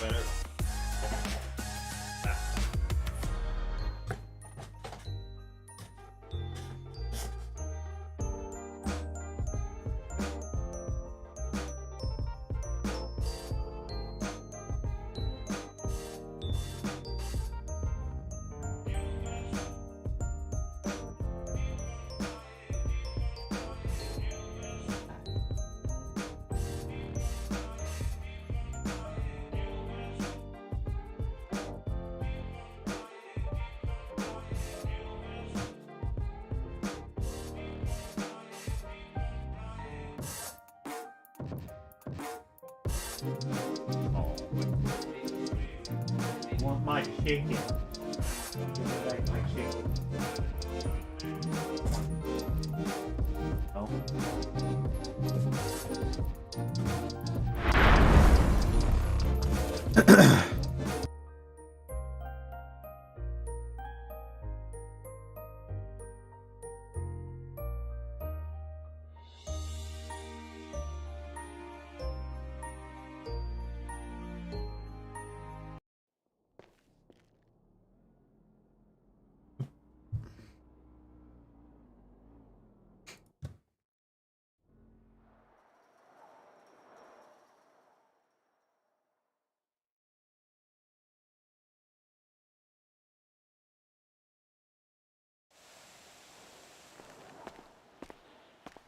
better. I want my chicken. Give me back my chicken. Oh.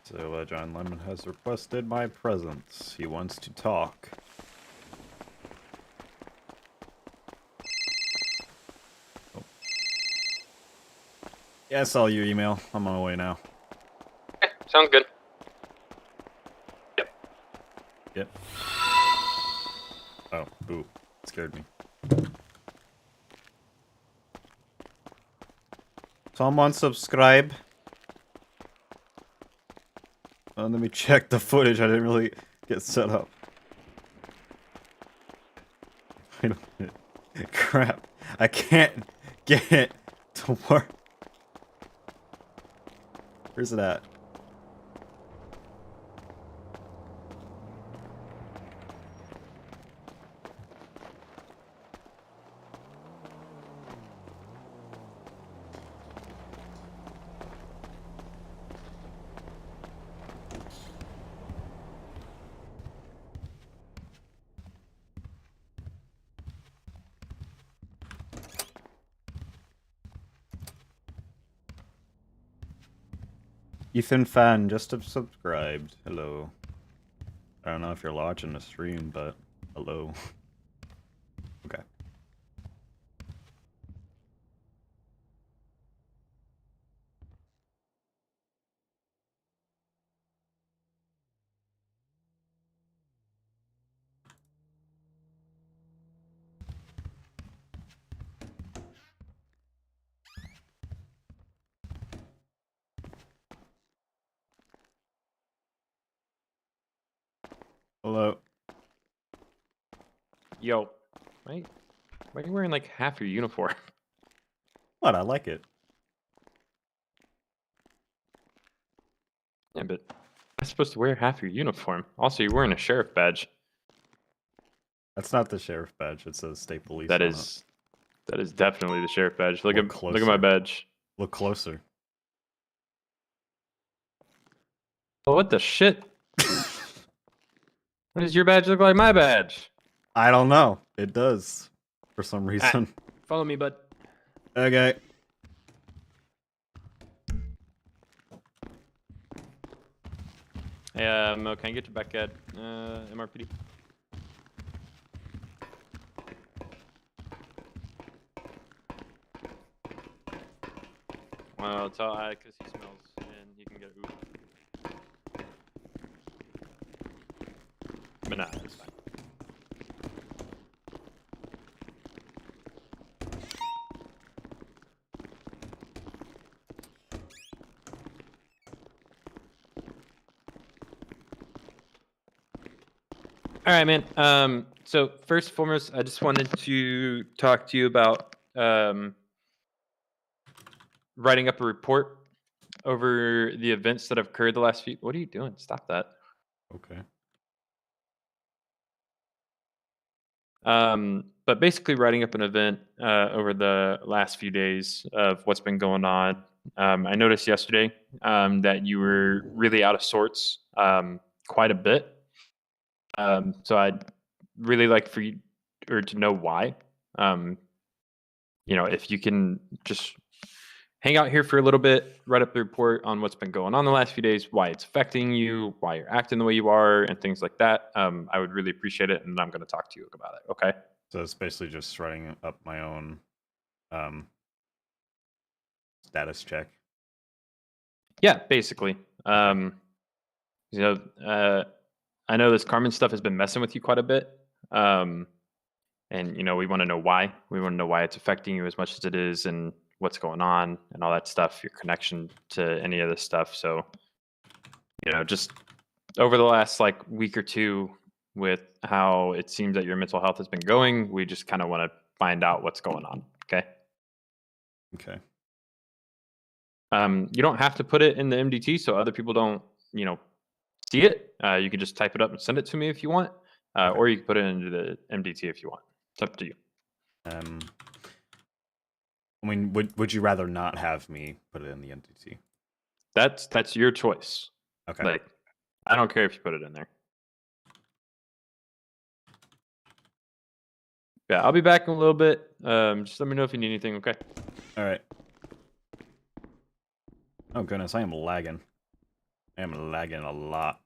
So, John Lemon has requested my presence. He wants to talk. Oh. Yeah, I saw your email. I'm on my way now. Okay, sounds good. Yep. Yep. Oh, boo. Scared me. Someone subscribe. Let me check the footage. I didn't really get set up. Wait a minute. Crap. I can't get it to work. Where's it at? Ethan Fan just subscribed. Hello. I don't know if you're watching the stream, but hello. Okay. Hello. Yo, why are you wearing like half your uniform? What? I like it. Yeah, but I'm supposed to wear half your uniform. Also, you're wearing a sheriff badge. That's not the sheriff badge. It says state police. That on is definitely the sheriff badge. Look Look at closer. my badge. Look closer. Oh, what the shit? Why does your badge look like my badge? I don't know. It does. For some reason. Follow me, bud. Okay. Hey, Mo, can I get you back at MRPD? Well, tell I because he smells and he can get Uber. But nah, it's fine. All right, man. So first and foremost, I just wanted to talk to you about writing up a report over the events that have occurred the last few. What are you doing? Stop that. But basically, writing up an event over the last few days of what's been going on. I noticed yesterday that you were really out of sorts quite a bit. So I'd really like for you or to know why. Um, if you can just hang out here for a little bit, write up the report on what's been going on the last few days, why it's affecting you, why you're acting the way you are, and things like that. I would really appreciate it, and I'm going to talk to you about it. Okay. So it's basically just writing up my own status check. Yeah, basically. I know this Carmen stuff has been messing with you quite a bit. And we want to know why. We want to know why it's affecting you as much as it is, and what's going on, and all that stuff. Your connection to any of this stuff. So, just over the last week or two, with how it seems that your mental health has been going, we just kind of want to find out what's going on. Okay. Okay. You don't have to put it in the MDT so other people don't, see it. You can just type it up and send it to me if you want, Okay. or you can put it into the MDT if you want. It's up to you. I mean, would you rather not have me put it in the MDT? That's your choice. Okay. I don't care if you put it in there. Yeah, I'll be back in a little bit. Just let me know if you need anything, okay? All right. Oh goodness, I am lagging. I am lagging a lot.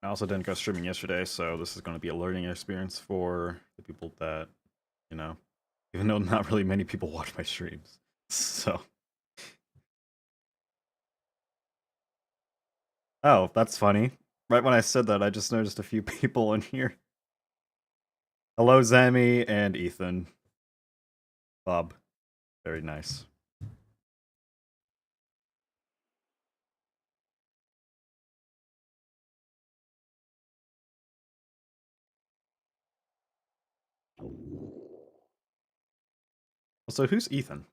I also didn't go streaming yesterday, so this is going to be a learning experience for the people that, even though not really many people watch my streams. So. Oh, that's funny. Right when I said that, I just noticed a few people in here. Hello, Zammy and Ethan. Bob. Very nice. Also, who's Ethan?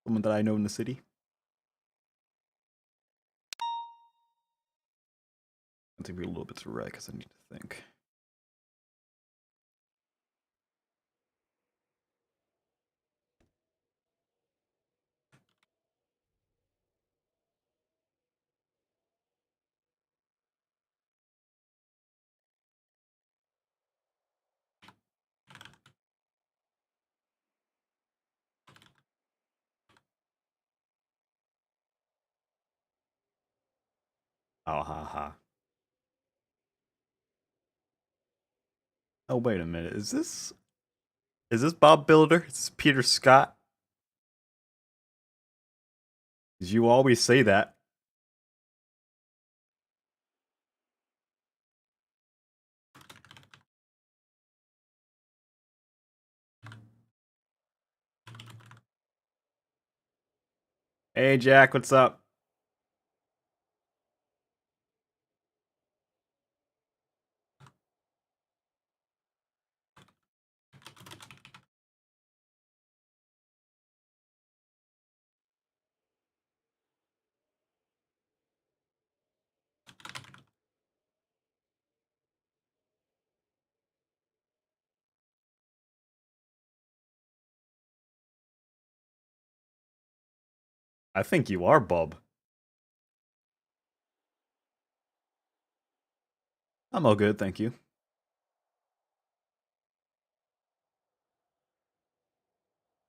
Someone that I know in the city? I think we're a little bit too right because I need to think. Oh, haha. Oh, wait a minute. Is this Bob Builder? Is this Peter Scott? You always say that. Hey, Jack, what's up? I think you are Bob. I'm all good, thank you.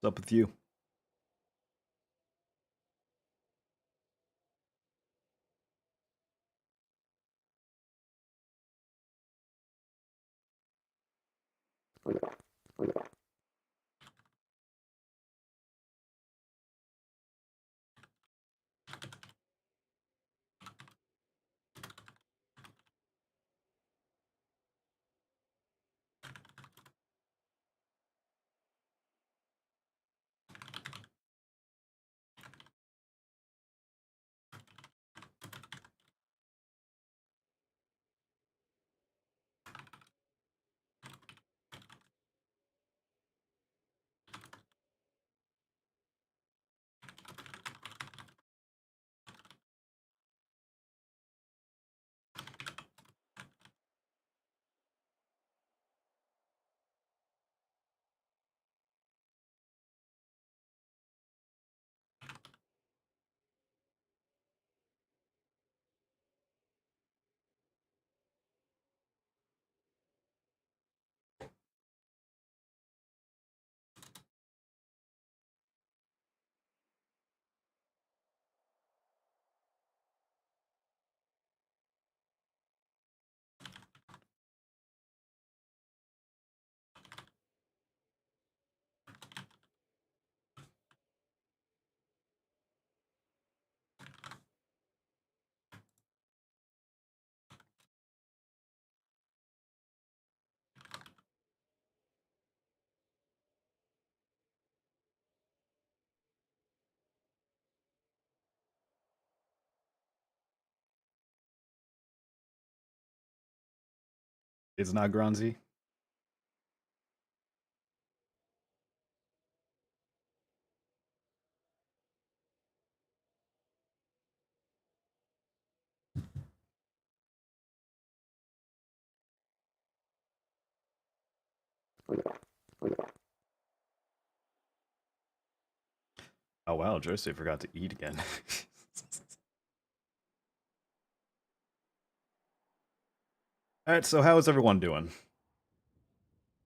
What's up with you? It's not Gronzi. Oh wow, Joseph forgot to eat again. Alright, so how is everyone doing?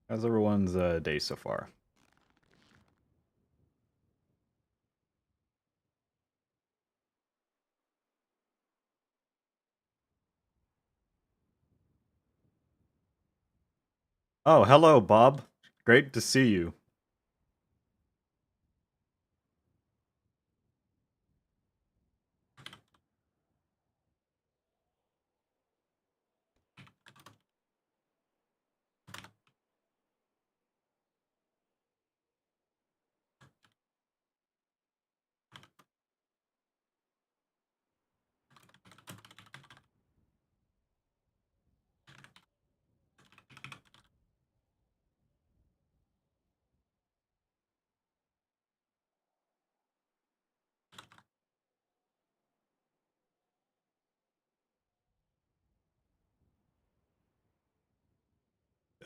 How's everyone's day so far? Oh, hello, Bob. Great to see you.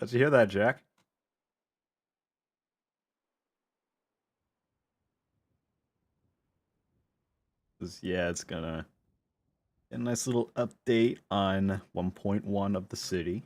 Did you hear that, Jack? Yeah, it's gonna get a nice little update on 1.1 of the city.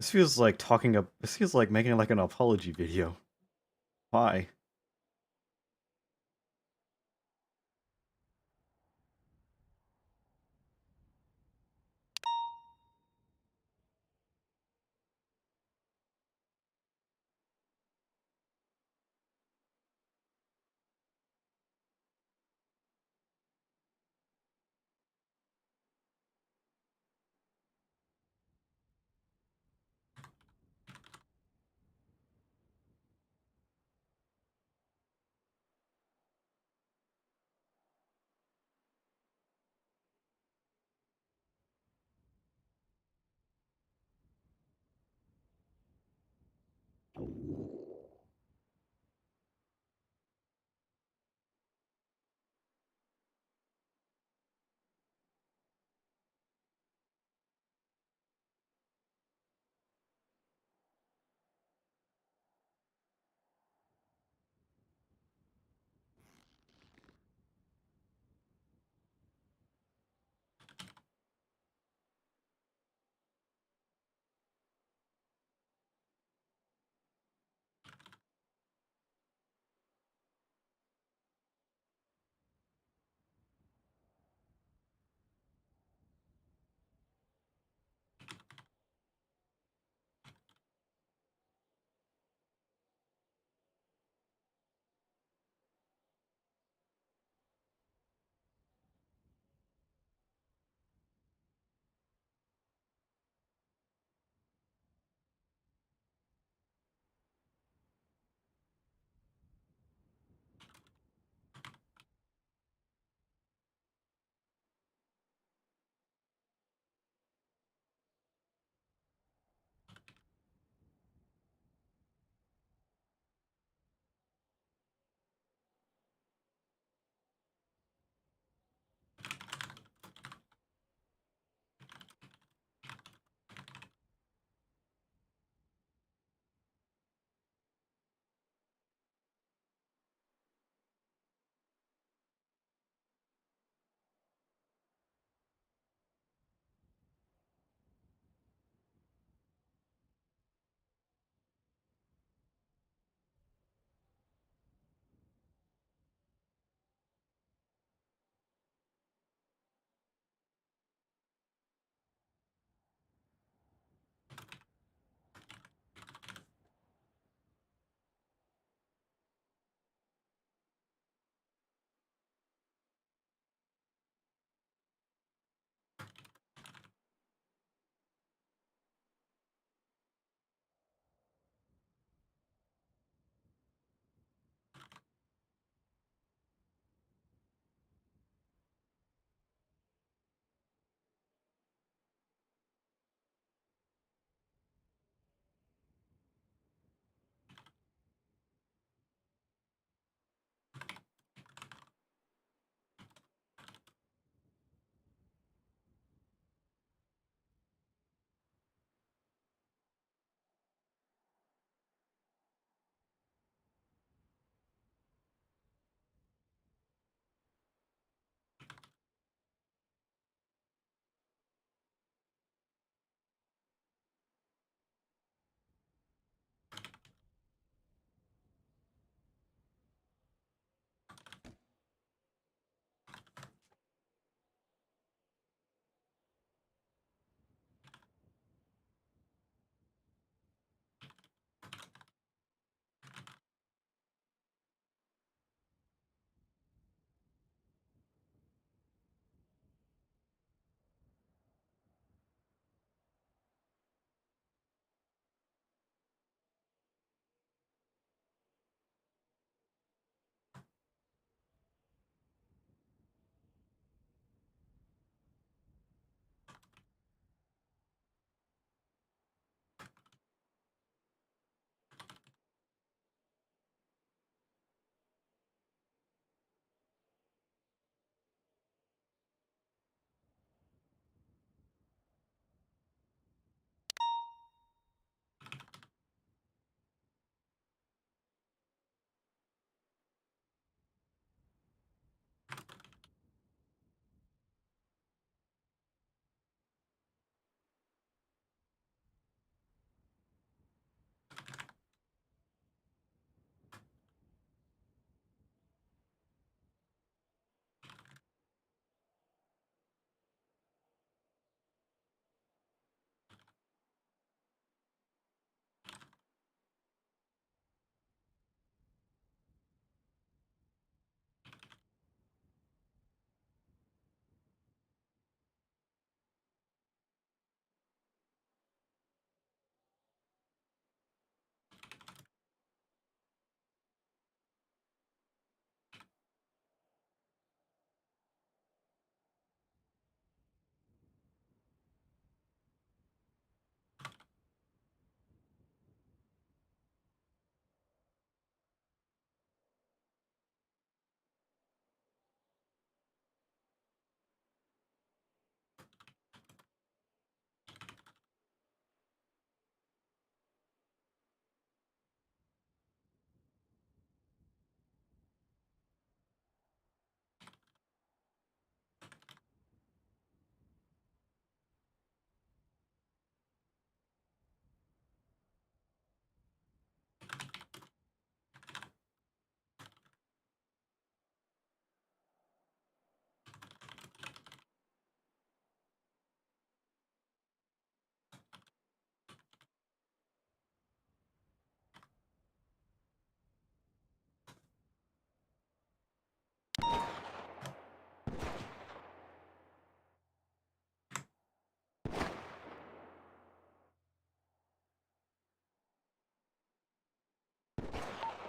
This feels like this feels like making like an apology video. Why?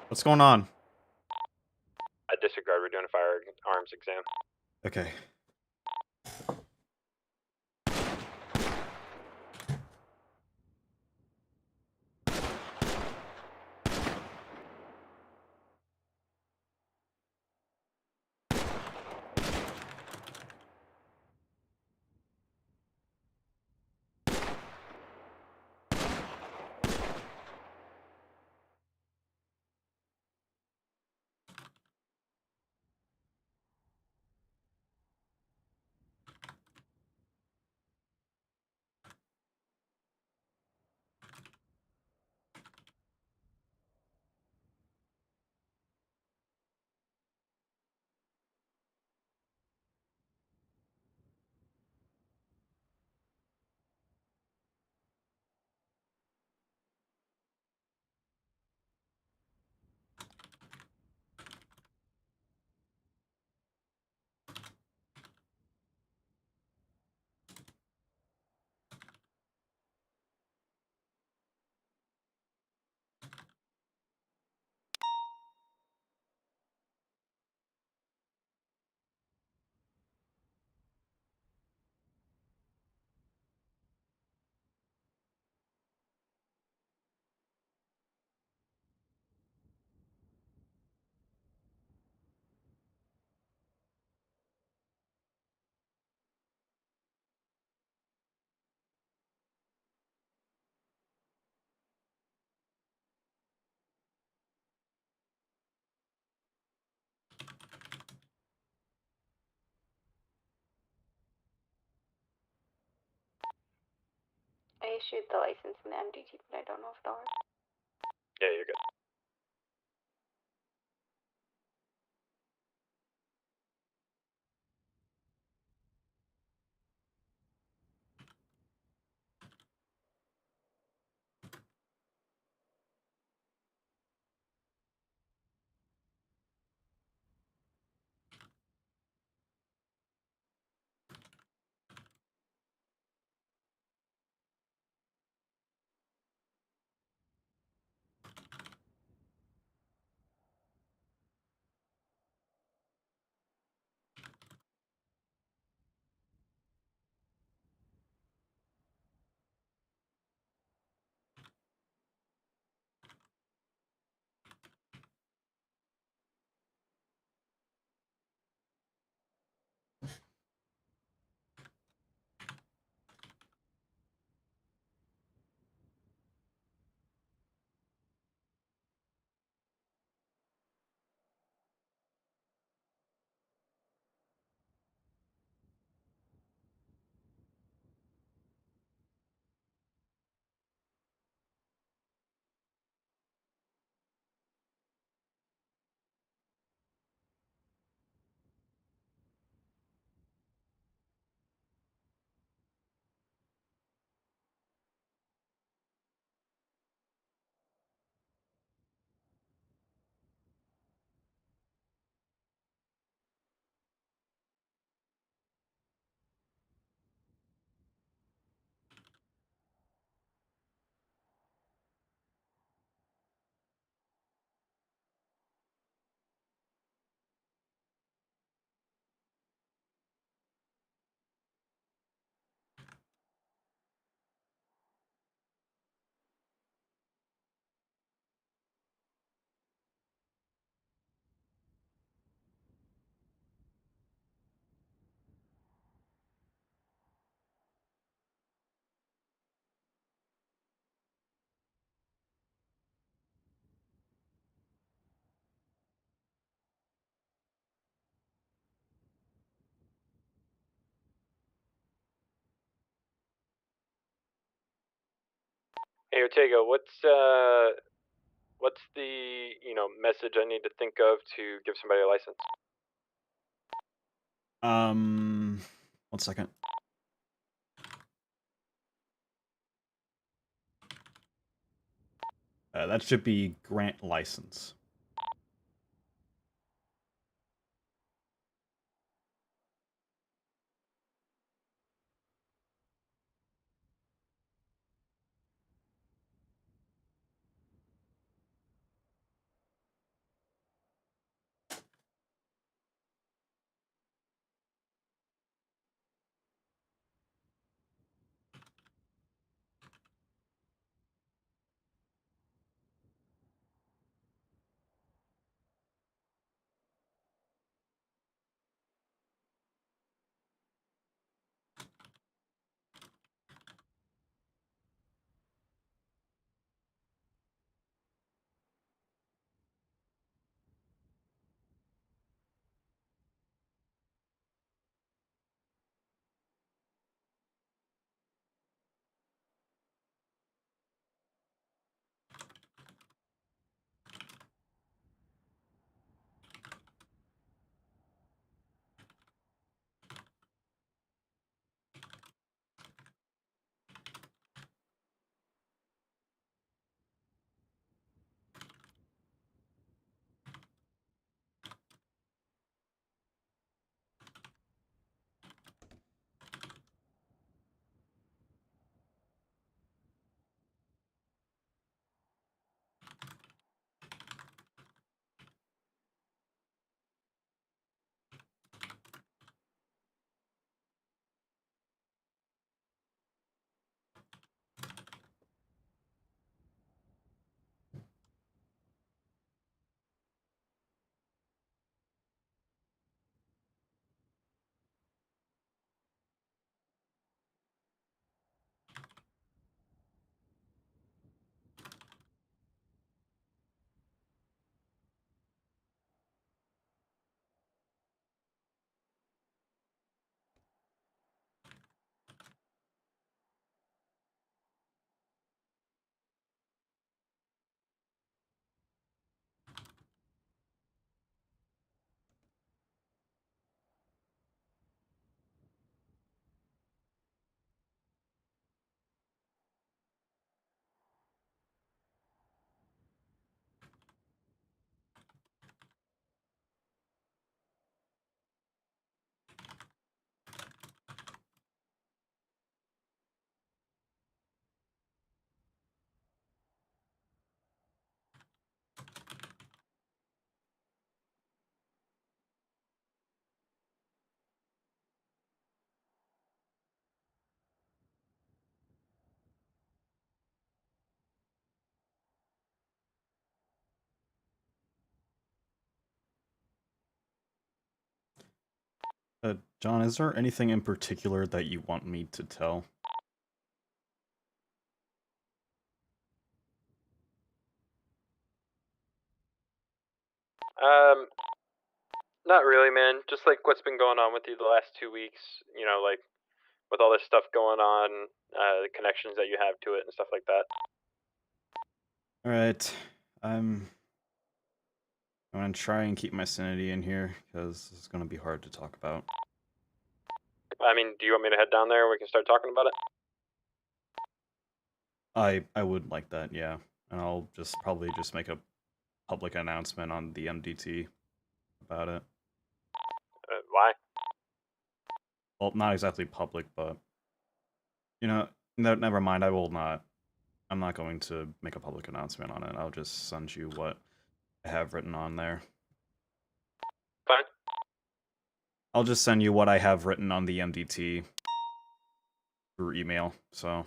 What's going on? I disregard. We're doing a firearms exam. Okay. I issued the license in the MDT, but I don't know if they'll work. Yeah, you're good. Hey Ortega, what's the message I need to think of to give somebody a license? 1 second. That should be grant license. John, is there anything in particular that you want me to tell? Not really, man. Just like what's been going on with you the last 2 weeks. You know, like with all this stuff going on, the connections that you have to it and stuff like that. Alright, I'm gonna try and keep my sanity in here, because this is gonna be hard to talk about. I mean, do you want me to head down there and we can start talking about it? I would like that, yeah. And I'll probably just make a public announcement on the MDT about it. Why? Well, not exactly public, but you know, no, never mind. I will not. I'm not going to make a public announcement on it. I'll just send you what I have written on there. Fine. I'll just send you what I have written on the MDT through email. So.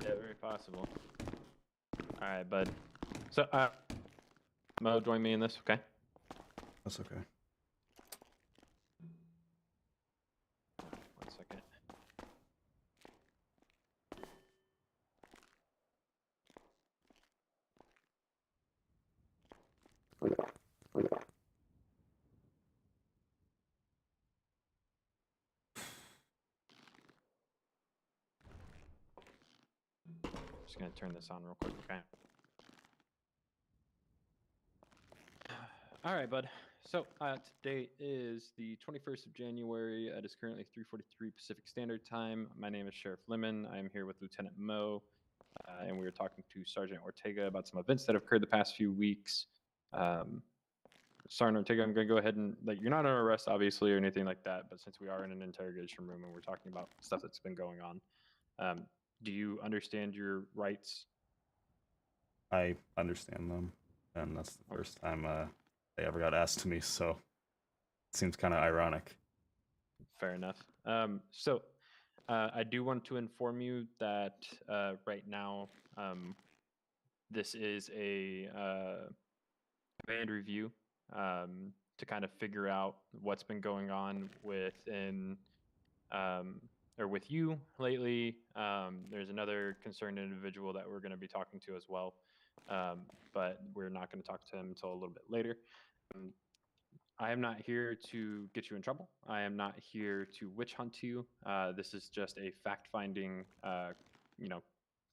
Yeah, very possible. All right, bud. So, Mo, join me in this, okay? That's okay. 1 second. Just gonna turn this on real quick, okay? All right, bud. So today is the 21st of January. It is currently 3:43 Pacific Standard Time. My name is Sheriff Lemon. I am here with Lieutenant Mo, and we are talking to Sergeant Ortega about some events that have occurred the past few weeks. Sergeant Ortega, I'm going to go ahead and, like, you're not under arrest, obviously, or anything like that, but since we are in an interrogation room and we're talking about stuff that's been going on, do you understand your rights? I understand them, and that's the first time they ever got asked to me, so it seems kind of ironic. Fair enough. I do want to inform you that right now, this is a command review to kind of figure out what's been going on within or with you lately. There's another concerned individual that we're going to be talking to as well, but we're not going to talk to him until a little bit later. I am not here to get you in trouble. I am not here to witch hunt you. This is just a fact-finding,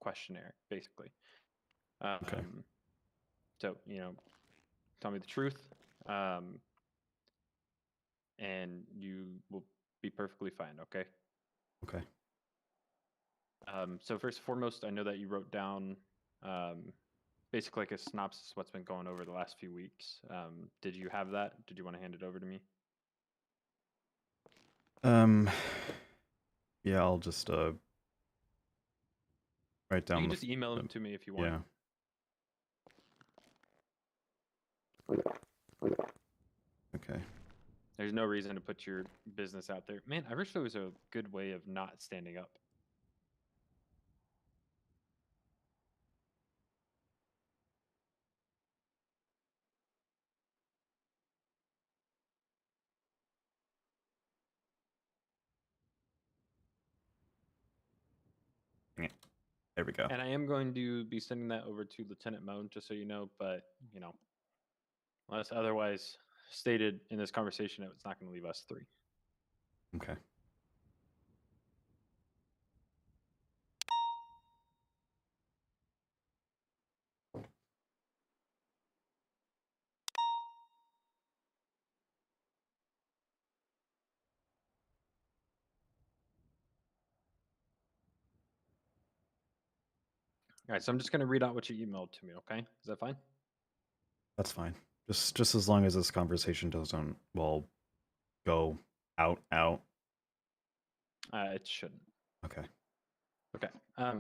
questionnaire, basically. Okay. So, tell me the truth, and you will be perfectly fine, okay? Okay. So first and foremost, I know that you wrote down basically like a synopsis of what's been going over the last few weeks. Did you have that? Did you want to hand it over to me? Yeah, I'll just write down. You can just email them to me if you want. Yeah. Okay. There's no reason to put your business out there. Man, I wish there was a good way of not standing up. There we go. And I am going to be sending that over to Lieutenant Moan, just so you know, but, unless otherwise stated in this conversation, it's not going to leave us three. Okay. right, so I'm just going to read out what you emailed to me, okay? Is that fine? That's fine. Just as long as this conversation doesn't, well, go out. It shouldn't. Okay. Okay.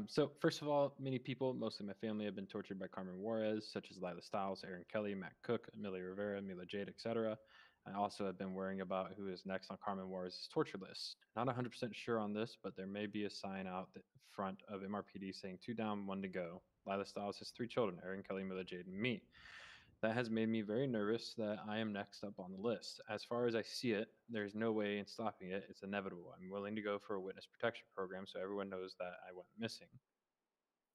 So first of all, many people, mostly my family, have been tortured by Carmen Juarez, such as Lila Stiles, Aaron Kelly, Matt Cook, Amelia Rivera, Mila Jade, etc. I also have been worrying about who is next on Carmen Juarez's torture list. Not 100% sure on this, but there may be a sign out the front of MRPD saying 2 down, 1 to go. Lila Stiles has 3 children, Aaron Kelly, Mila Jade, and me. That has made me very nervous that I am next up on the list. As far as I see it, there's no way in stopping it. It's inevitable. I'm willing to go for a witness protection program so everyone knows that I went missing.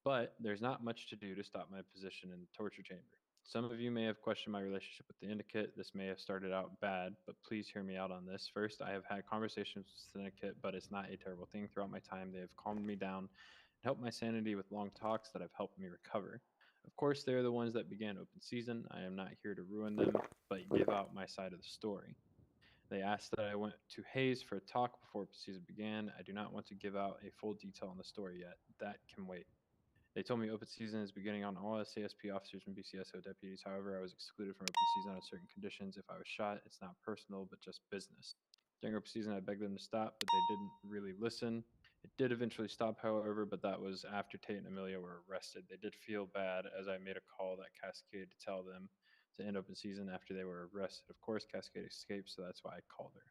But there's not much to do to stop my position in the torture chamber. Some of you may have questioned my relationship with the Syndicate. This may have started out bad, but please hear me out on this. First, I have had conversations with the Syndicate, but it's not a terrible thing. Throughout my time, they have calmed me down and helped my sanity with long talks that have helped me recover. Of course, they're the ones that began open season. I am not here to ruin them, but give out my side of the story. They asked that I went to Hayes for a talk before open season began. I do not want to give out a full detail on the story yet. That can wait. They told me open season is beginning on all SASP officers and BCSO deputies. However, I was excluded from open season on certain conditions. If I was shot, it's not personal, but just business. During open season, I begged them to stop, but they didn't really listen. It did eventually stop, however, but that was after Tate and Amelia were arrested. They did feel bad as I made a call that Cascade to tell them to end open season after they were arrested. Of course, Cascade escaped, so that's why I called her.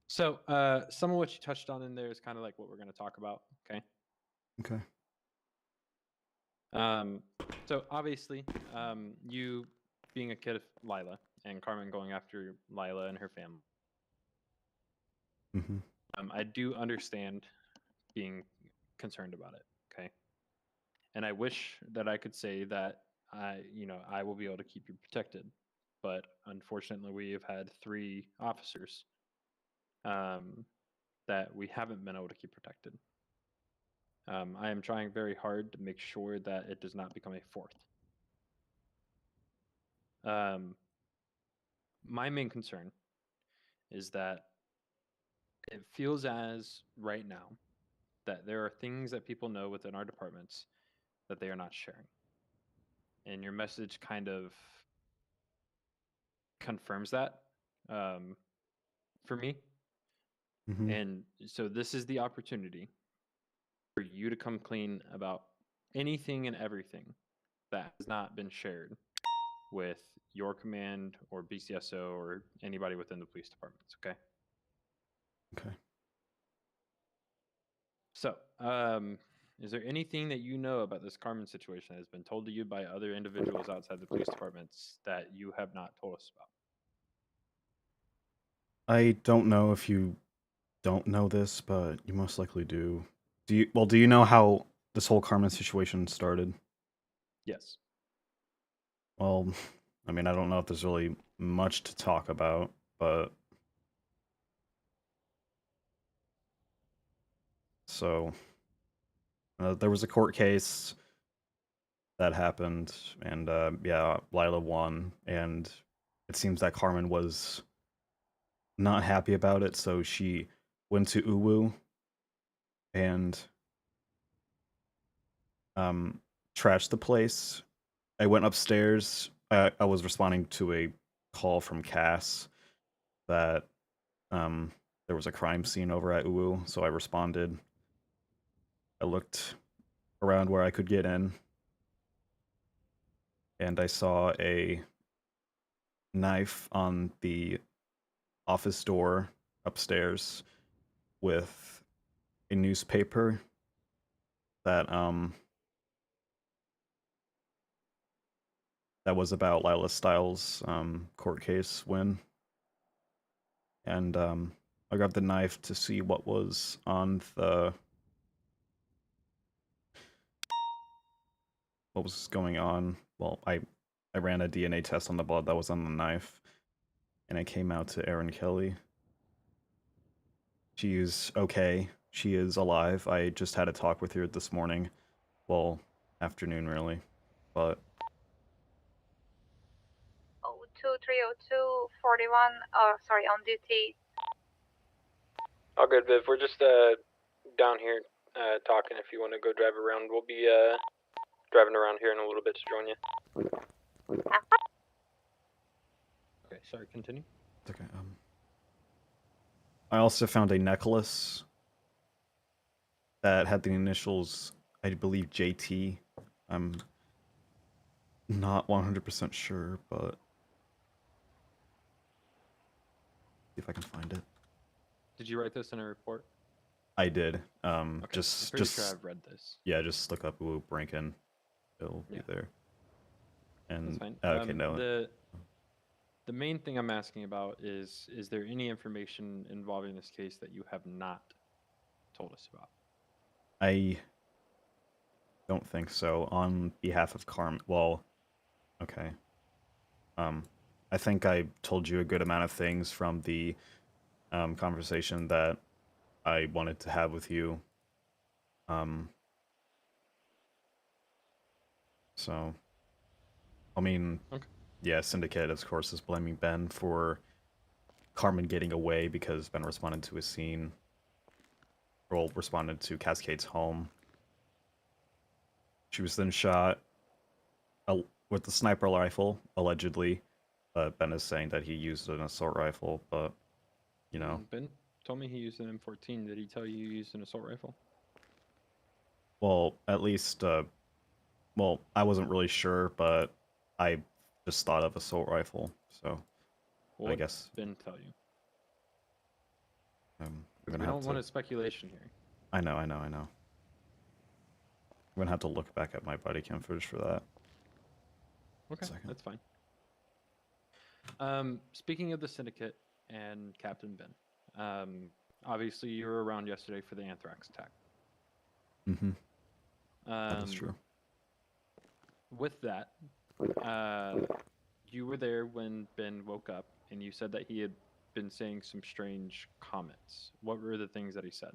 So some of what you touched on in there is kind of like what we're going to talk about, okay? Okay. So obviously, you being a kid of Lila and Carmen going after Lila and her family, Mm-hmm. I do understand being concerned about it, okay? And I wish that I could say that I will be able to keep you protected, but unfortunately, we have had 3 officers that we haven't been able to keep protected. I am trying very hard to make sure that it does not become a 4th. My main concern is that it feels as right now that there are things that people know within our departments that they are not sharing. And your message kind of confirms that for me. Mm-hmm. And so this is the opportunity for you to come clean about anything and everything that has not been shared with your command or BCSO or anybody within the police departments, okay? Okay. So, is there anything that you know about this Carmen situation that has been told to you by other individuals outside the police departments that you have not told us about? I don't know if you don't know this, but you most likely do. Do you know how this whole Carmen situation started? Yes. Well, I mean, I don't know if there's really much to talk about, but so there was a court case that happened, and yeah, Lila won, and it seems that Carmen was not happy about it, so she went to Uwu and trashed the place. I went upstairs. I was responding to a call from Cass that there was a crime scene over at Uwu, so I responded. I looked around where I could get in, and I saw a knife on the office door upstairs with a newspaper that that was about Lila Stiles' court case win. And I grabbed the knife to see what was on what was going on. Well, I ran a DNA test on the blood that was on the knife, and it came out to Aaron Kelly. She is okay. She is alive. I just had a talk with her this morning. Well, afternoon, really. But 02302 41, sorry, on duty. All good, Viv. We're just down here talking. If you want to go drive around, we'll be driving around here in a little bit to join you. Okay, sorry, continue. Okay. I also found a necklace that had the initials, I believe, JT. I'm not 100% sure, but see if I can find it. Did you write this in a report? I did. Okay, Just I'm pretty sure I've read this. yeah, just look up Wu Brankin. It'll be there. And That's fine. okay, no. The main thing I'm asking about is there any information involving this case that you have not told us about? I don't think so. On behalf of Carmen, well, okay. I think I told you a good amount of things from the conversation that I wanted to have with you. So, I mean, okay. Yeah, Syndicate, of course, is blaming Ben for Carmen getting away because Ben responded to a scene. Or responded to Cascade's home. She was then shot with the sniper rifle, allegedly. But Ben is saying that he used an assault rifle, but, you know. Ben told me he used an M14. Did he tell you he used an assault rifle? Well, at least, well, I wasn't really sure, but I just thought of assault rifle, so What I guess Ben tell you? we're gonna we have don't to... want a speculation here. I know. We're gonna have to look back at my body cam footage for that. Okay, that's fine. Speaking of the Syndicate and Captain Ben, obviously you were around yesterday for the anthrax attack. Mm-hmm. That is true. With that, you were there when Ben woke up, and you said that he had been saying some strange comments. What were the things that he said?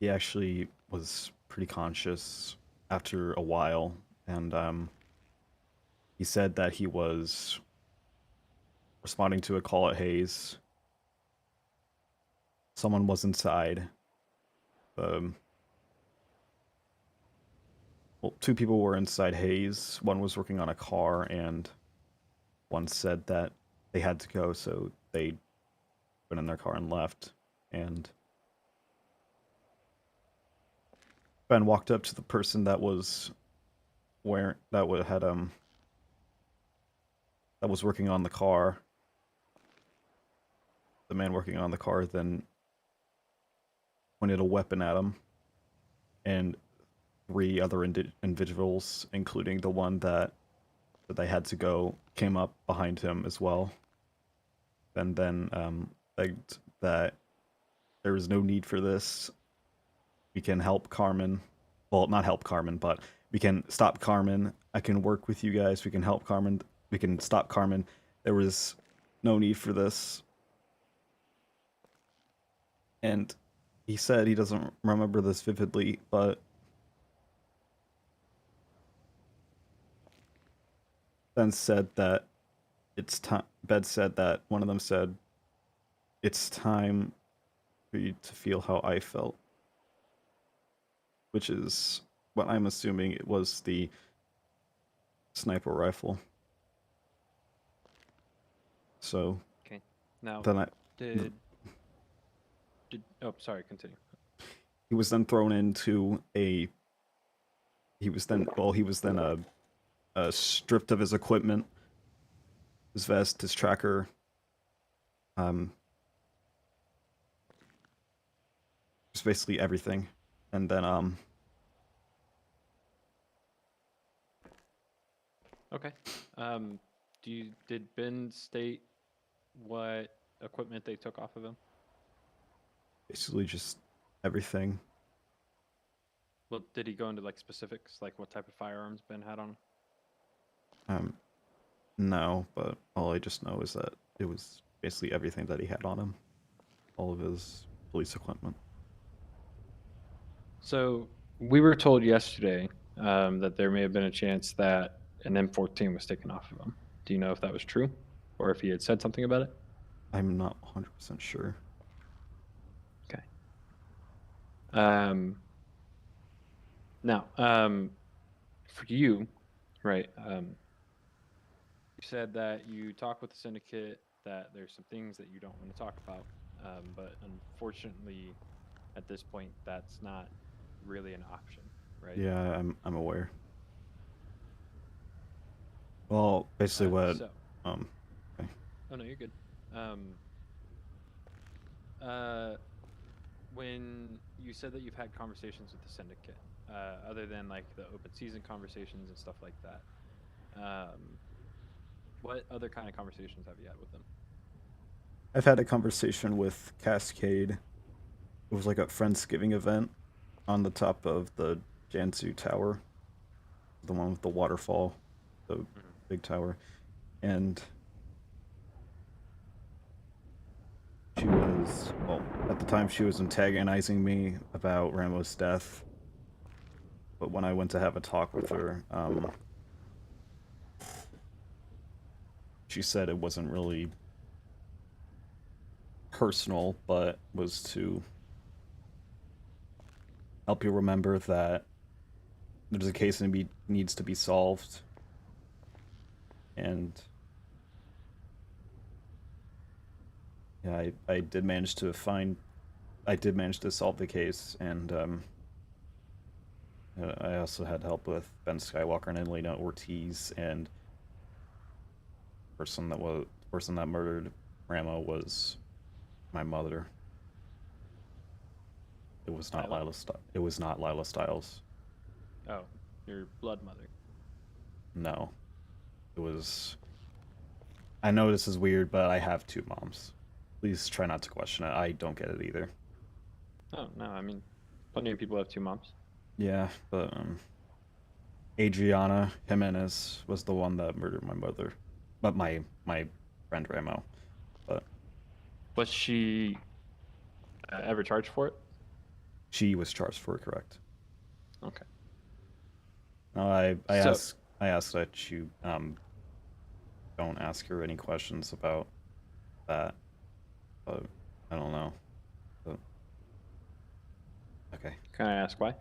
He actually was pretty conscious after a while, and he said that he was responding to a call at Hayes. Someone was inside. Well, two people were inside Hayes. One was working on a car, and one said that they had to go, so they went in their car and left. And Ben walked up to the person that was that was working on the car. The man working on the car then pointed a weapon at him, and three other individuals, including the one that they had to go, came up behind him as well. And then begged that there was no need for this. We can help Carmen. Well, not help Carmen, but we can stop Carmen. I can work with you guys. We can help Carmen. We can stop Carmen. There was no need for this. And he said he doesn't remember this vividly, but Ben said that it's time. Ben said that one of them said, "It's time for you to feel how I felt," which is what I'm assuming it was the sniper rifle. So okay, now then oh, sorry, continue. He was then thrown into a. He was then stripped of his equipment, his vest, his tracker. Just basically everything, and then Okay. Did Ben state what equipment they took off of him? basically just everything. Well, did he go into like specifics, like what type of firearms Ben had on him? No, but all I just know is that it was basically everything that he had on him, all of his police equipment. So we were told yesterday that there may have been a chance that an M14 was taken off of him. Do you know if that was true, or if he had said something about it? I'm not 100% sure. Okay. Now, for you, right? You said that you talk with the syndicate, that there's some things that you don't want to talk about, but unfortunately, at this point, that's not really an option, right? Yeah, I'm aware. Well, basically what So, okay. oh no, you're good. When you said that you've had conversations with the syndicate, other than like the open season conversations and stuff like that, what other kind of conversations have you had with them? I've had a conversation with Cascade. It was like a Friendsgiving event on the top of the Jansu Tower, the one with the waterfall, the big tower, and she was, well, at the time she was antagonizing me about Ramo's death, but when I went to have a talk with her, she said it wasn't really personal, but was to help you remember that there's a case that needs to be solved, and yeah, I did manage to solve the case, and I also had help with Ben Skywalker and Elena Ortiz, and the person that murdered Ramo was my mother. It was not Lila? It was not Lila Stiles. Oh, your blood mother. No, it was. I know this is weird, but I have two moms. Please try not to question it. I don't get it either. Oh no, I mean, plenty of people have two moms. Yeah, but Adriana Jimenez was the one that murdered my mother, but my friend Ramo. But Was she ever charged for it? she was charged for it, correct? Okay. No, I So- asked that you don't ask her any questions about that, but I don't know. But, okay, Can I ask why?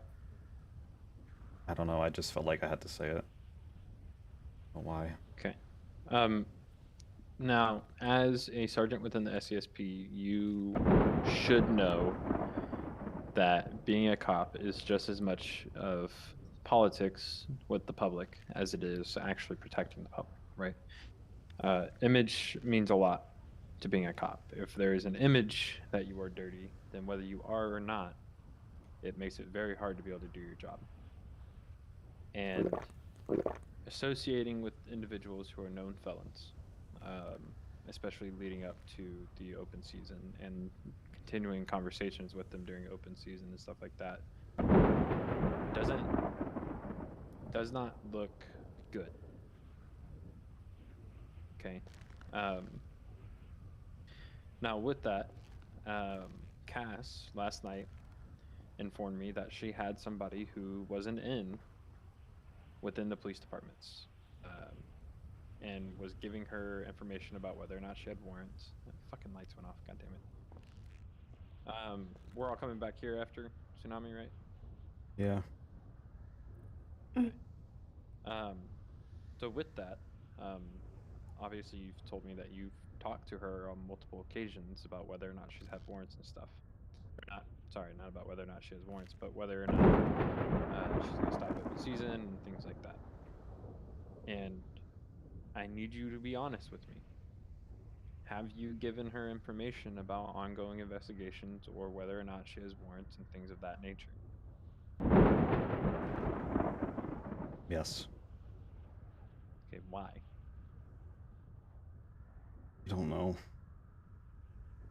I don't know. I just felt like I had to say it. But why? Okay. Now, as a sergeant within the SCSP, you should know that being a cop is just as much of politics with the public as it is actually protecting the public, right? Image means a lot to being a cop. If there is an image that you are dirty, then whether you are or not, it makes it very hard to be able to do your job. And associating with individuals who are known felons, especially leading up to the open season and continuing conversations with them during open season and stuff like that, does not look good. Okay. Now with that, Cass last night informed me that she had somebody who was an in within the police departments, and was giving her information about whether or not she had warrants. Fucking lights went off. God damn it. We're all coming back here after tsunami, right? Yeah. So with that, obviously you've told me that you've talked to her on multiple occasions about whether or not she's had warrants and stuff. Or not, sorry, not about whether or not she has warrants, but whether or not she's going to stop open season and things like that. And I need you to be honest with me. Have you given her information about ongoing investigations or whether or not she has warrants and things of that nature? Yes. Okay, why? I don't know.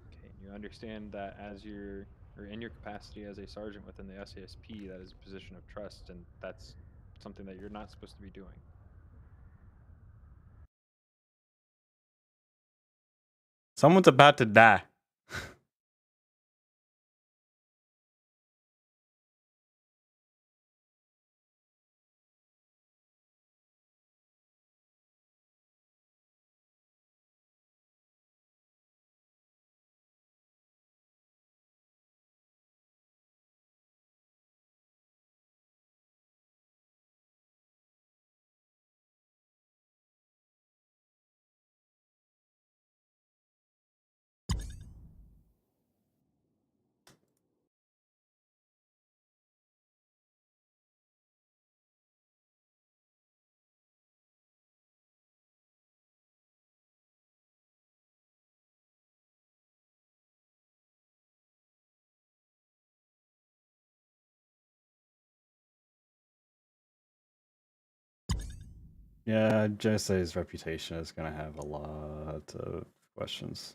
Okay, you understand that as your or in your capacity as a sergeant within the SASP, that is a position of trust, and that's something that you're not supposed to be doing. Someone's about to die. Yeah, Jose's reputation is gonna have a lot of questions.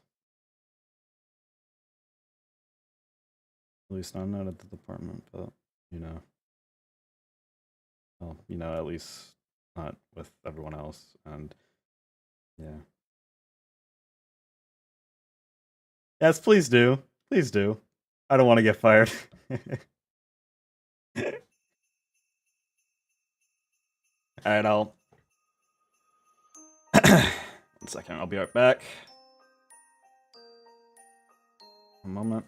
At least not at the department, but you know. Well, you know, at least not with everyone else, and yeah. Yes, please do. Please do. I don't want to get fired. Alright, I'll... 1 second, I'll be right back. A moment.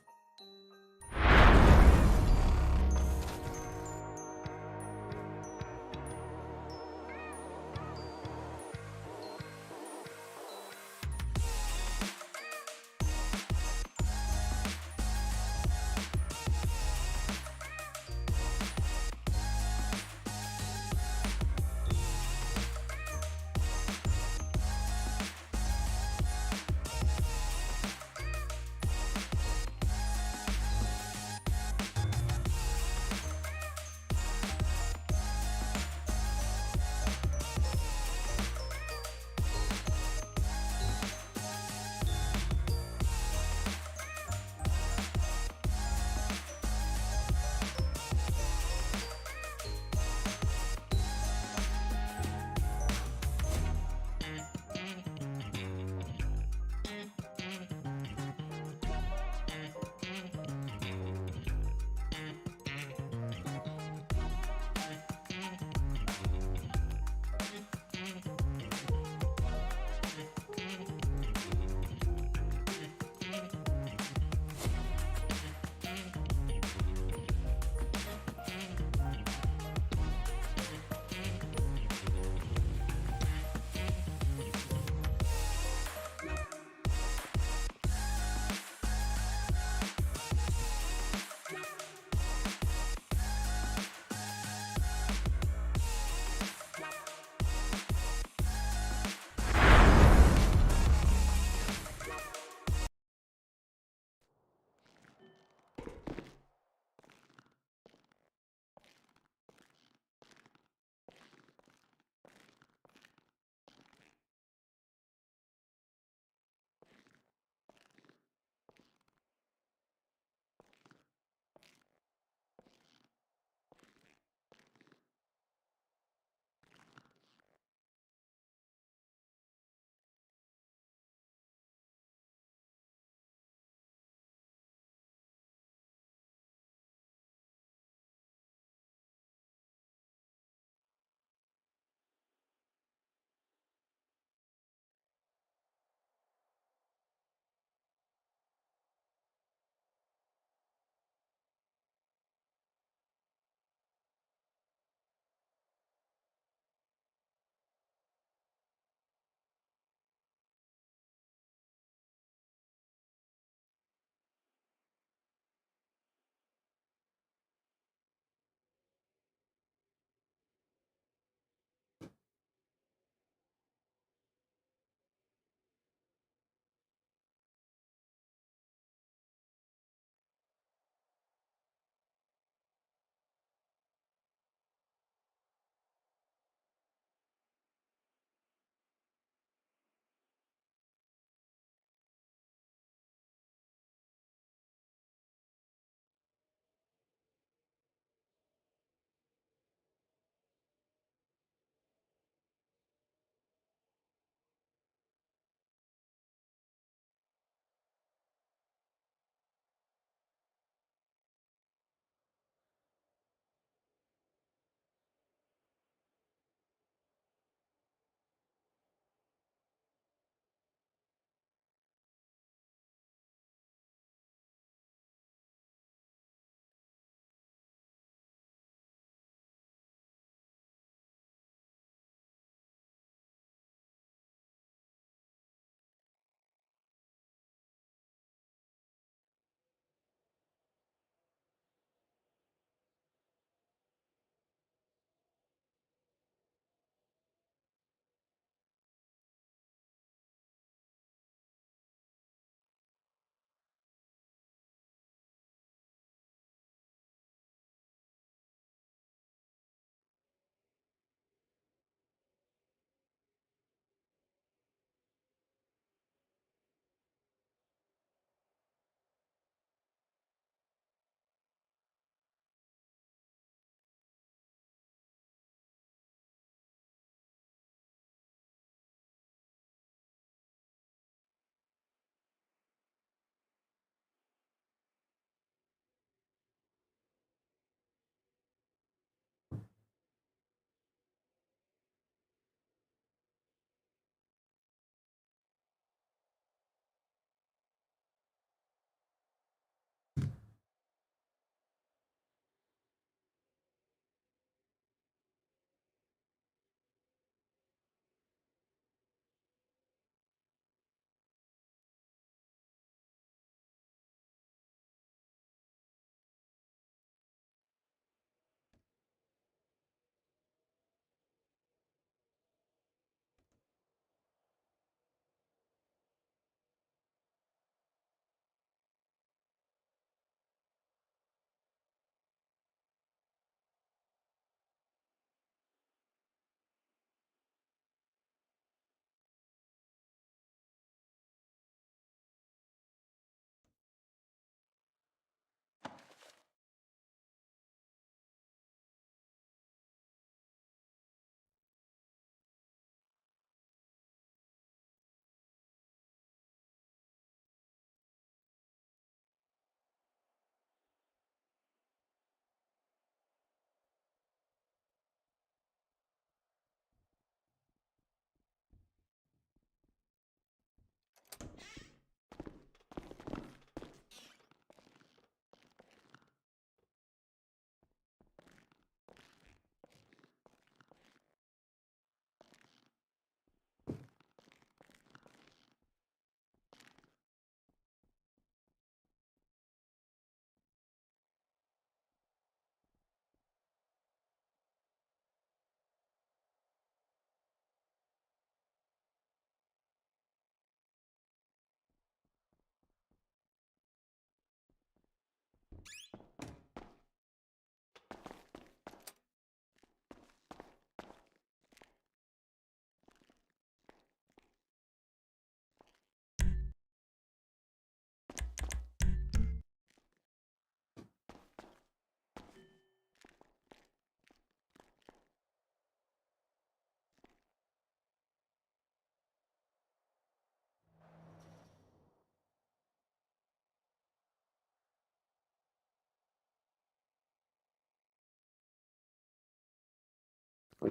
All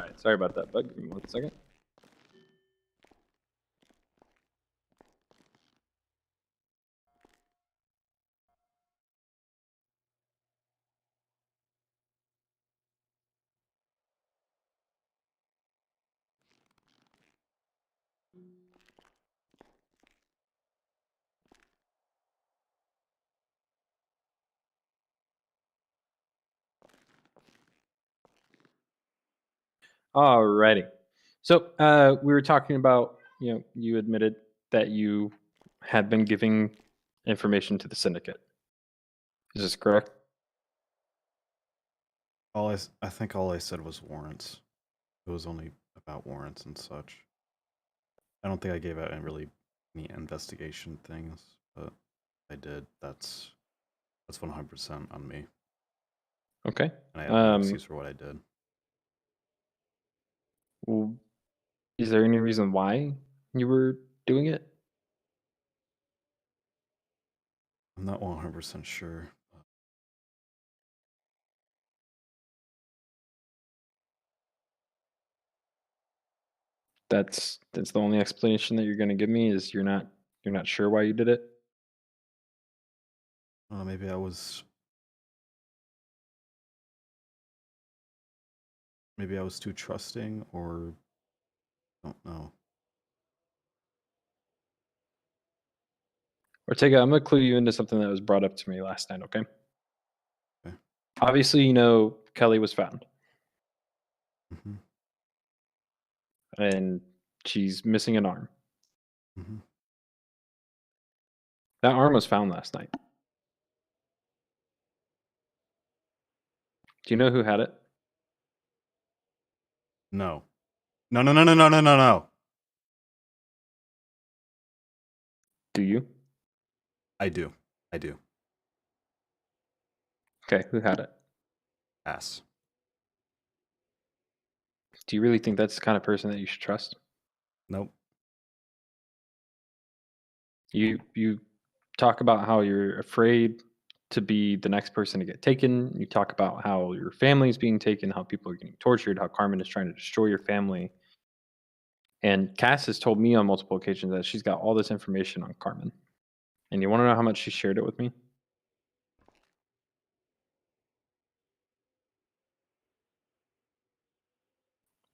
right, sorry about that, bug. Give me 1 second. Alrighty. So we were talking about, you admitted that you had been giving information to the syndicate. Is this correct? I think all I said was warrants. It was only about warrants and such. I don't think I gave out any investigation things, but I did. That's 100% on me. Okay. And I have no excuse for what I did. Well, is there any reason why you were doing it? I'm not 100% sure. That's the only explanation that you're going to give me is you're not sure why you did it? Maybe I was too trusting, or I don't know. Ortega, I'm going to clue you into something that was brought up to me last night, okay? Okay. Obviously, Kelly was found. Mm-hmm. And she's missing an arm. Mm-hmm. That arm was found last night. Do you know who had it? No. No. Do you? I do. Okay, who had it? Pass. Do you really think that's the kind of person that you should trust? Nope. You talk about how you're afraid to be the next person to get taken. You talk about how your family is being taken, how people are getting tortured, how Carmen is trying to destroy your family. And Cass has told me on multiple occasions that she's got all this information on Carmen. And you want to know how much she shared it with me?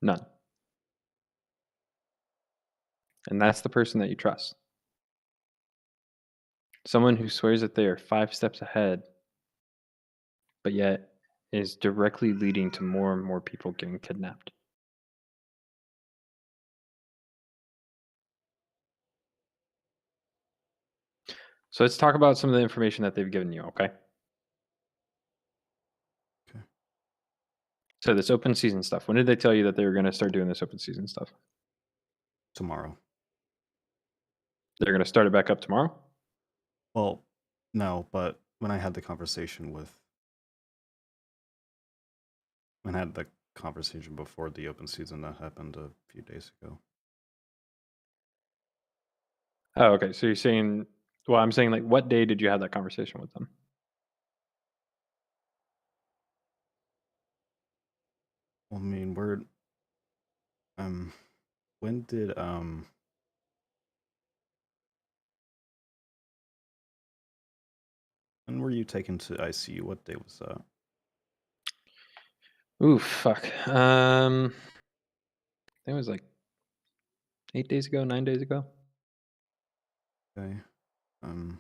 None. And that's the person that you trust. Someone who swears that they are 5 steps ahead, but yet is directly leading to more and more people getting kidnapped. So let's talk about some of the information that they've given you, okay? Okay. So this open season stuff, when did they tell you that they were going to start doing this open season stuff? Tomorrow. They're going to start it back up tomorrow? Well, no, but when I had the conversation before the open season that happened a few days ago. Oh, okay. So you're saying, well, I'm saying, like, what day did you have that conversation with them? Well, I mean, when did when were you taken to ICU? What day was that? Ooh, fuck. I think it was like 8 days ago, 9 days ago. Okay. I'm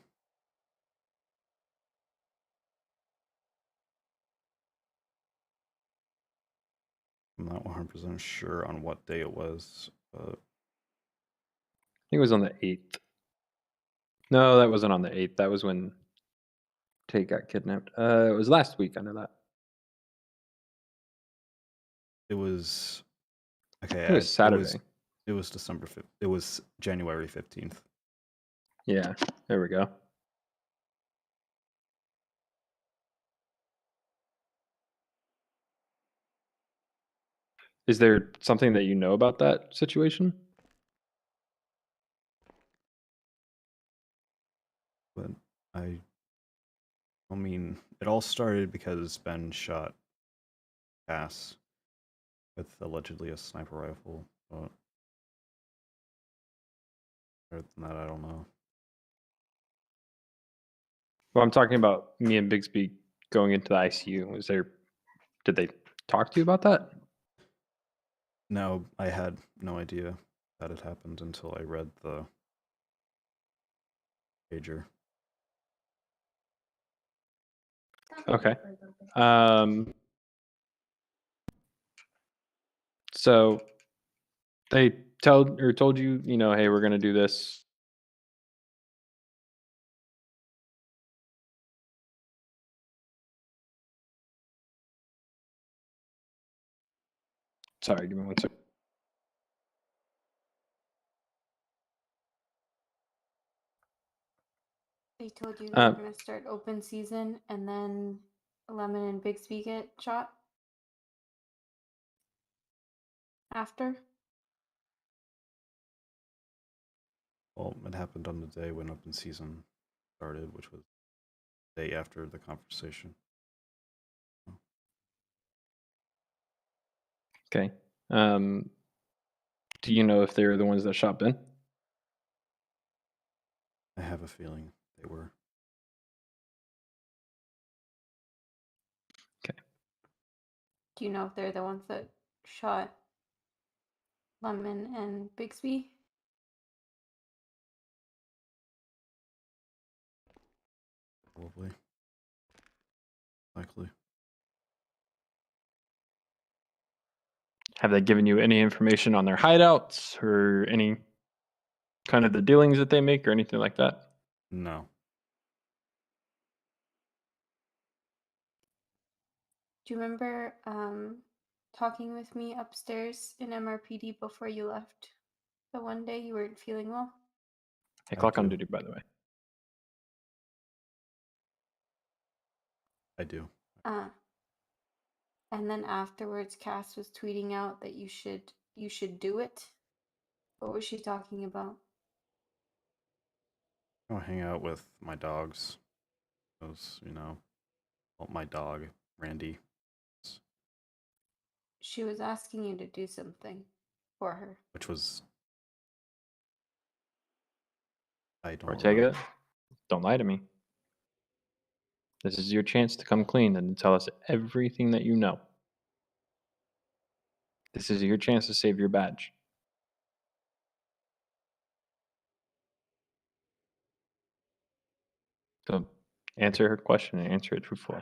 not 100% sure on what day it was, but I think it was on the 8th. No, that wasn't on the 8th. That was when Tate got kidnapped. It was last week. I know that. it was. Okay, It was Saturday. It was December 5th. It was January 15th. Yeah, there we go. Is there something that you know about that situation? But I mean, it all started because Ben shot Cass with allegedly a sniper rifle. But other than that, I don't know. Well, I'm talking about me and Bigsby going into the ICU. Did they talk to you about that? No, I had no idea that had happened until I read the pager. Okay. So they told you, hey, we're gonna do this. Sorry, give me one second. They told you they were going to start open season and then Lemon and Bixby get shot after? Well, it happened on the day when open season started, which was the day after the conversation. Okay. Do you know if they were the ones that shot Ben? I have a feeling they were. Okay. Do you know if they're the ones that shot Lemon and Bixby? Probably. Likely. Have they given you any information on their hideouts or any kind of the dealings that they make or anything like that? No. Do you remember talking with me upstairs in MRPD before you left? The one day you weren't feeling well? Hey, I clock on do. duty, by the way. I do. And then afterwards Cass was tweeting out that you should do it. What was she talking about? I'll hang out with my dogs. Those, well, my dog, Randy. She was asking you to do something for her. Which was, I don't Ortega, remember. don't lie to me. This is your chance to come clean and tell us everything that you know. This is your chance to save your badge. So answer her question and answer it truthfully.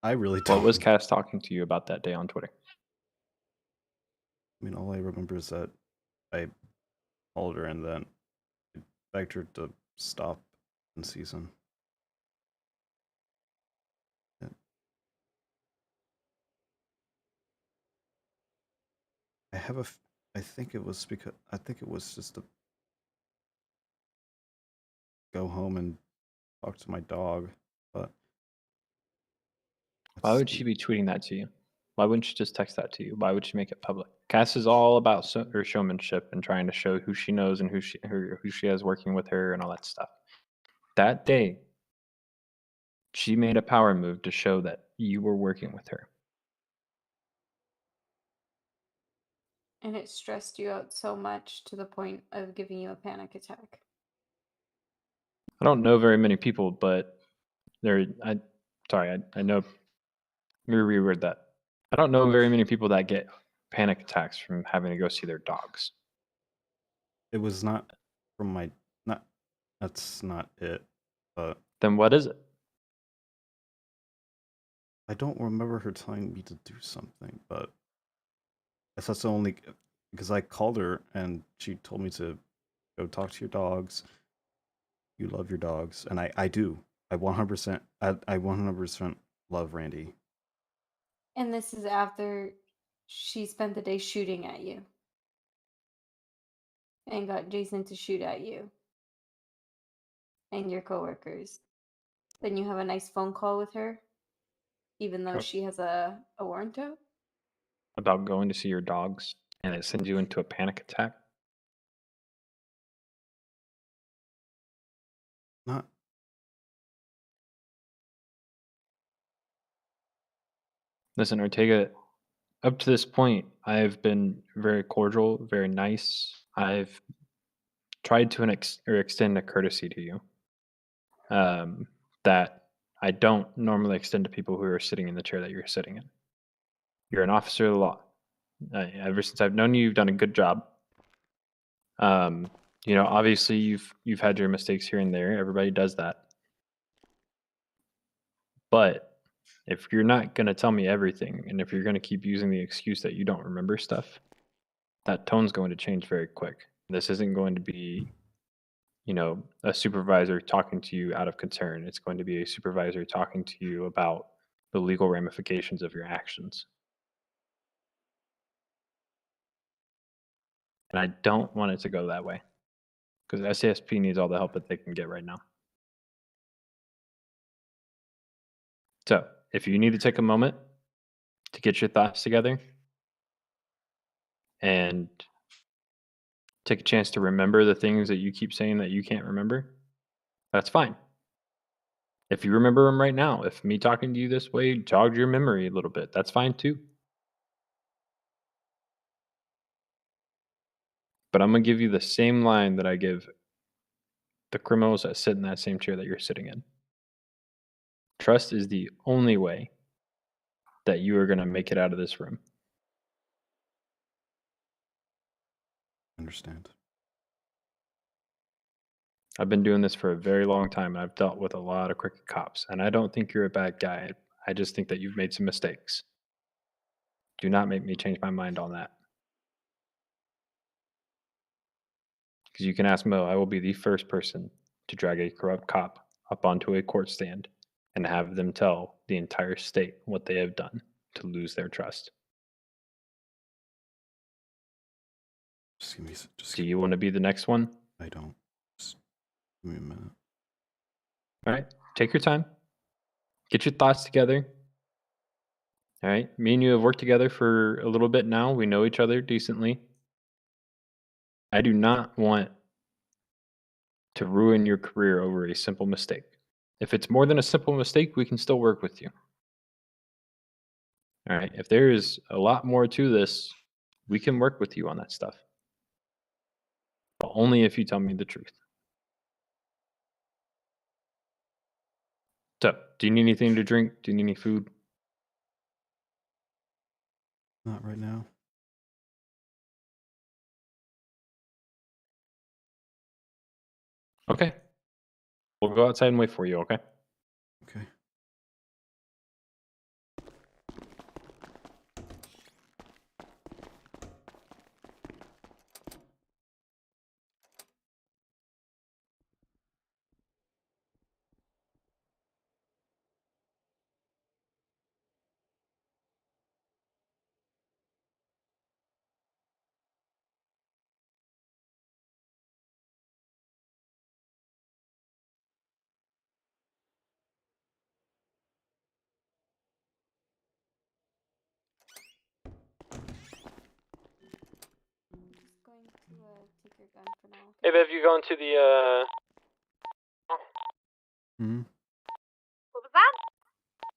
I really don't. What was Cass talking to you about that day on Twitter? I mean, all I remember is that I called her and then I begged her to stop in season. Yeah. I think it was just to go home and talk to my dog, but Why would she be tweeting that to you? Why wouldn't she just text that to you? Why would she make it public? Cass is all about her showmanship and trying to show who she knows and who she has working with her and all that stuff. That day, she made a power move to show that you were working with her. And it stressed you out so much to the point of giving you a panic attack. I don't know very many people, but I know. Let me reword that. I don't know very many people that get panic attacks from having to go see their dogs. it was not from my that's not it. But Then what is it? I don't remember her telling me to do something, but that's the only because I called her and she told me to go talk to your dogs. You love your dogs, and I do. I 100%. I 100% love Randy. And this is after she spent the day shooting at you. And got Jason to shoot at you. And your coworkers. Then you have a nice phone call with her. Even though Oh. she has a warrant out. About going to see your dogs, and it sends you into a panic attack. Not. Listen, Ortega, up to this point, I've been very cordial, very nice. I've tried to extend a courtesy to you that I don't normally extend to people who are sitting in the chair that you're sitting in. You're an officer of the law. Ever since I've known you, you've done a good job. You know, obviously you've had your mistakes here and there. Everybody does that. But if you're not going to tell me everything, and if you're going to keep using the excuse that you don't remember stuff, that tone's going to change very quick. This isn't going to be, you know, a supervisor talking to you out of concern. It's going to be a supervisor talking to you about the legal ramifications of your actions. And I don't want it to go that way, because SASP needs all the help that they can get right now. So if you need to take a moment to get your thoughts together and take a chance to remember the things that you keep saying that you can't remember, that's fine. If you remember them right now, if me talking to you this way jogged your memory a little bit, that's fine too. But I'm going to give you the same line that I give the criminals that sit in that same chair that you're sitting in. Trust is the only way that you are going to make it out of this room. Understand. I've been doing this for a very long time, and I've dealt with a lot of crooked cops, and I don't think you're a bad guy. I just think that you've made some mistakes. Do not make me change my mind on that. Because you can ask Mo, I will be the first person to drag a corrupt cop up onto a court stand and have them tell the entire state what they have done to lose their trust. Just give me. Just Do you want to be the next one? I don't. Just give me a minute. All right, take your time. Get your thoughts together. All right, me and you have worked together for a little bit now. We know each other decently. I do not want to ruin your career over a simple mistake. If it's more than a simple mistake, we can still work with you. All right, if there is a lot more to this, we can work with you on that stuff. But only if you tell me the truth. So, do you need anything to drink? Do you need any food? Not right now. Okay. We'll go outside and wait for you, okay? Okay. Just going to take your gun for now. Hey, Okay? Bev, you going to the, Hmm. What was that?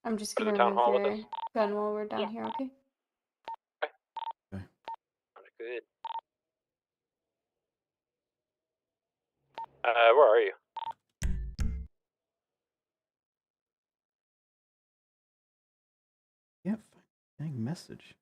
I'm just To the gonna town remove hall with your us? gun while we're down Yeah. here, okay? Good. Where are you? Can't find any message.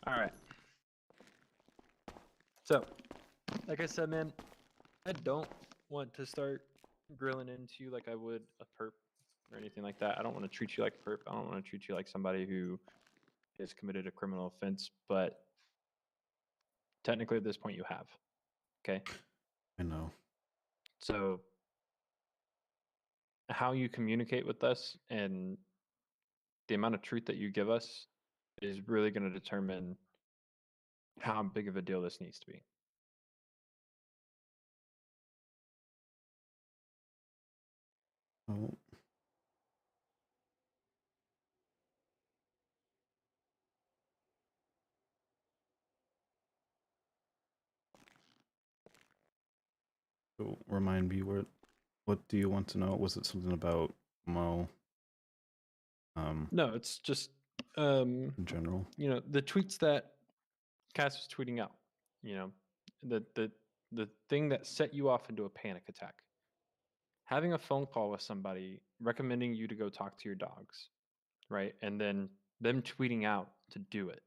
All right. So, like I said, man, I don't want to start grilling into you like I would a perp or anything like that. I don't want to treat you like a perp. I don't want to treat you like somebody who has committed a criminal offense, but technically at this point you have. Okay? I know. So, how you communicate with us and the amount of truth that you give us is really going to determine how big of a deal this needs to be. Oh. So remind me, what do you want to know? Was it something about Mo? No, it's just In general. the tweets that Cass was tweeting out, the thing that set you off into a panic attack. Having a phone call with somebody recommending you to go talk to your dogs, right? And then them tweeting out to do it.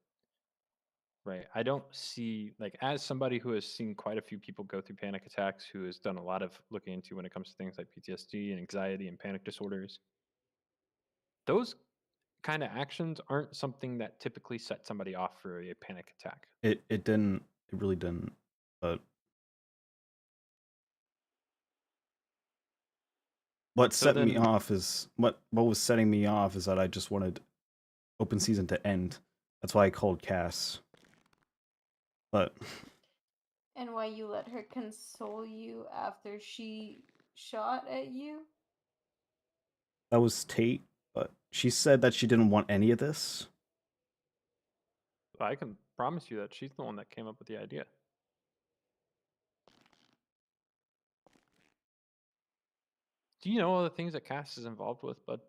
Right. I don't see, like, as somebody who has seen quite a few people go through panic attacks, who has done a lot of looking into when it comes to things like PTSD and anxiety and panic disorders, those kind of actions aren't something that typically set somebody off for a panic attack. It didn't. It really didn't. But what So set me then- off is what was setting me off is that I just wanted open season to end. That's why I called Cass. But And why you let her console you after she shot at you? that was Tate. But she said that she didn't want any of this. I can promise you that she's the one that came up with the idea. Do you know all the things that Cass is involved with, bud?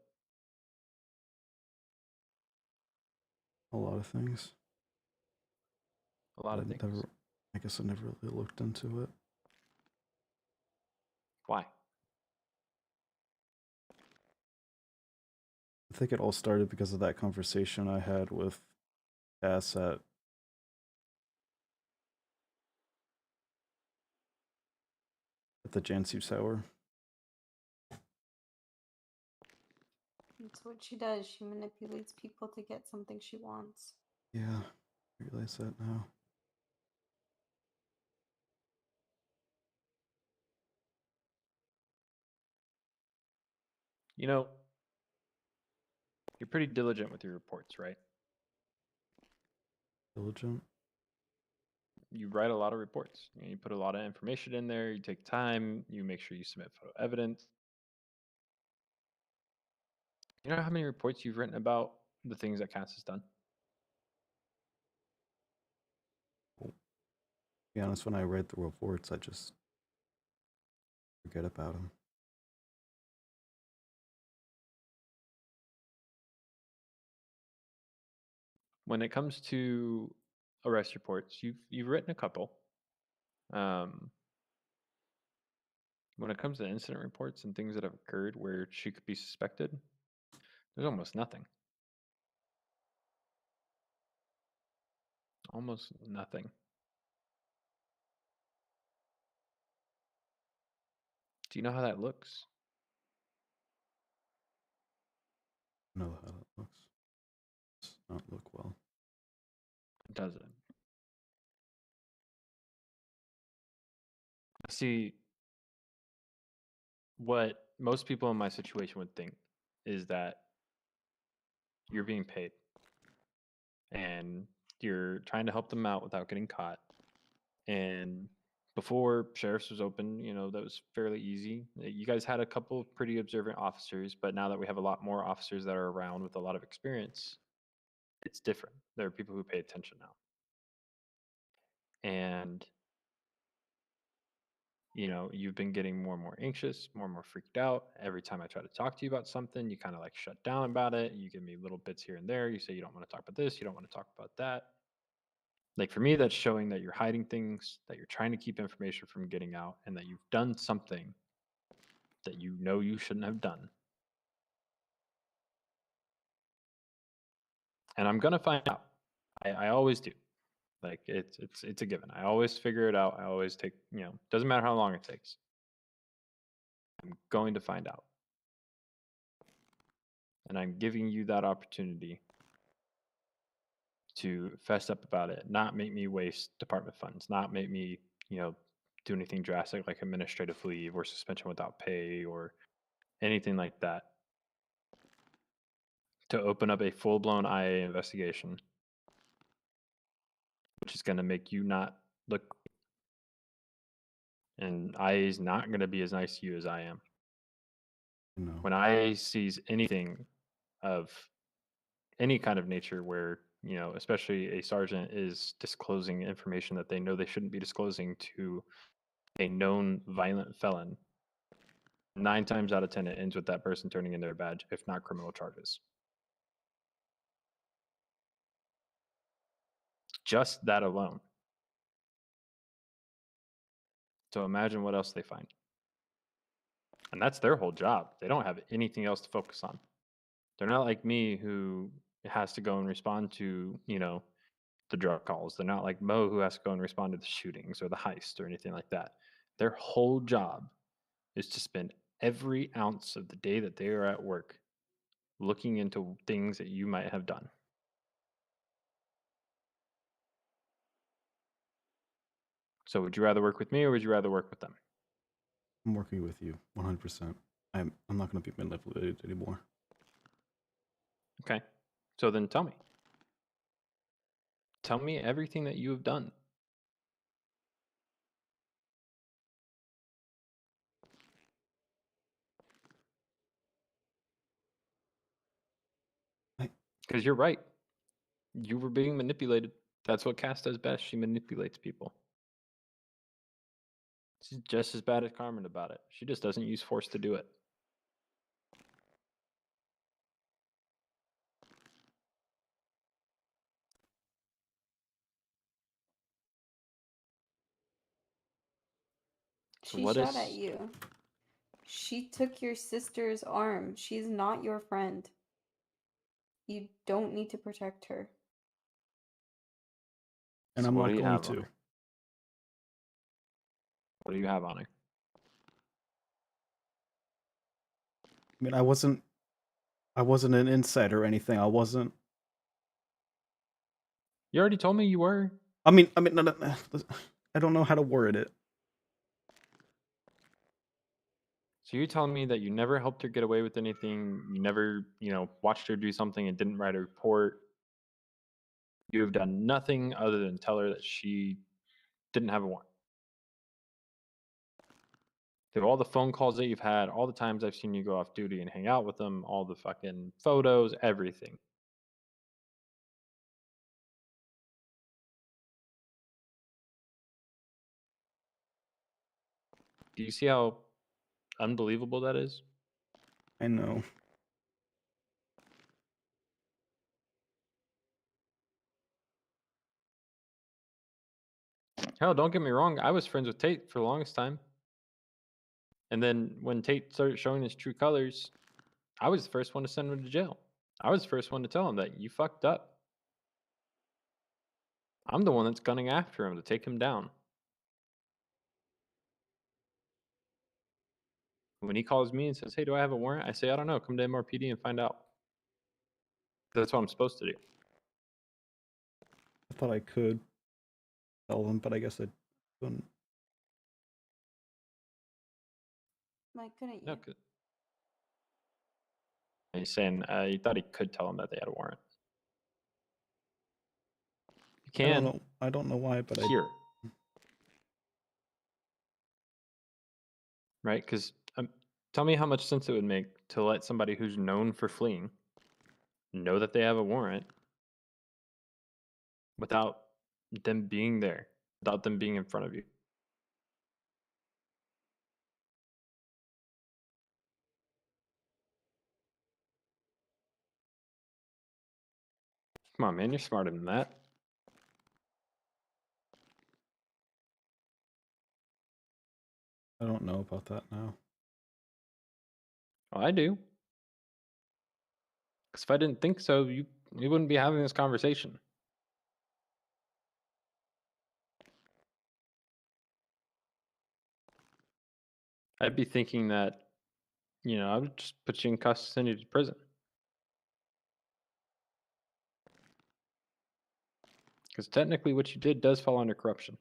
A lot of things. A lot of things. I guess I never really looked into it. Why? I think it all started because of that conversation I had with Cass at the Jansu Tower. That's what she does. She manipulates people to get something she wants. Yeah, I realize that now. You're pretty diligent with your reports, right? Diligent? You write a lot of reports. You put a lot of information in there. You take time. You make sure you submit photo evidence. You know how many reports you've written about the things that Cass has done? To be honest, when I read the reports, I just forget about them. When it comes to arrest reports, you've written a couple. When it comes to incident reports and things that have occurred where she could be suspected, there's almost nothing. Almost nothing. Do you know how that looks? I know how that looks. Does not look well. Does it? See, what most people in my situation would think is that you're being paid and you're trying to help them out without getting caught. And before sheriff's was open, that was fairly easy. You guys had a couple of pretty observant officers, but now that we have a lot more officers that are around with a lot of experience, it's different. There are people who pay attention now. And you've been getting more and more anxious, more and more freaked out. Every time I try to talk to you about something, you kind of like shut down about it. You give me little bits here and there. You say you don't want to talk about this, you don't want to talk about that. Like, for me, that's showing that you're hiding things, that you're trying to keep information from getting out, and that you've done something that you know you shouldn't have done. And I'm going to find out. I always do. Like it's a given. I always figure it out. I always take, doesn't matter how long it takes. I'm going to find out. And I'm giving you that opportunity to fess up about it, not make me waste department funds, not make me, do anything drastic like administrative leave or suspension without pay or anything like that. To open up a full-blown IA investigation, which is going to make you not look, and IA is not going to be as nice to you as I am. No. When IA sees anything of any kind of nature where, especially a sergeant is disclosing information that they know they shouldn't be disclosing to a known violent felon, 9 times out of 10 it ends with that person turning in their badge, if not criminal charges. Just that alone. So imagine what else they find. And that's their whole job. They don't have anything else to focus on. They're not like me who has to go and respond to, the drug calls. They're not like Mo who has to go and respond to the shootings or the heist or anything like that. Their whole job is to spend every ounce of the day that they are at work looking into things that you might have done. So would you rather work with me or would you rather work with them? I'm working with you 100%. I'm not going to be manipulated anymore. Okay. So then tell me. Tell me everything that you have done. Because you're right. You were being manipulated. That's what Cass does best. She manipulates people. She's just as bad as Carmen about it. She just doesn't use force to do it. So She what shot at is... you. She took your sister's arm. She's not your friend. You don't need to protect her. And So I'm what not do you going have on to. her? What do you have on her? I mean, I wasn't an insider or anything. I wasn't. You already told me you were. I mean, no, I don't know how to word it. So you're telling me that you never helped her get away with anything, you never, watched her do something and didn't write a report. You have done nothing other than tell her that she didn't have a warrant. Through all the phone calls that you've had, all the times I've seen you go off duty and hang out with them, all the fucking photos, everything. Do you see how unbelievable that is? I know. Hell, don't get me wrong. I was friends with Tate for the longest time. And then when Tate started showing his true colors, I was the first one to send him to jail. I was the first one to tell him that you fucked up. I'm the one that's gunning after him to take him down. When he calls me and says, "Hey, do I have a warrant?" I say, "I don't know. Come to MRPD and find out." That's what I'm supposed to do. I thought I could tell them, but I guess I couldn't. Why couldn't you? No, he's saying he thought he could tell him that they had a warrant. You can. I don't know why, but Here. Right? Because tell me how much sense it would make to let somebody who's known for fleeing know that they have a warrant without them being there, without them being in front of you. Come on, man, you're smarter than that. I don't know about that now. Well, I do. Because if I didn't think so, we wouldn't be having this conversation. I'd be thinking that, I would just put you in custody, send you to prison. Because technically what you did does fall under corruption.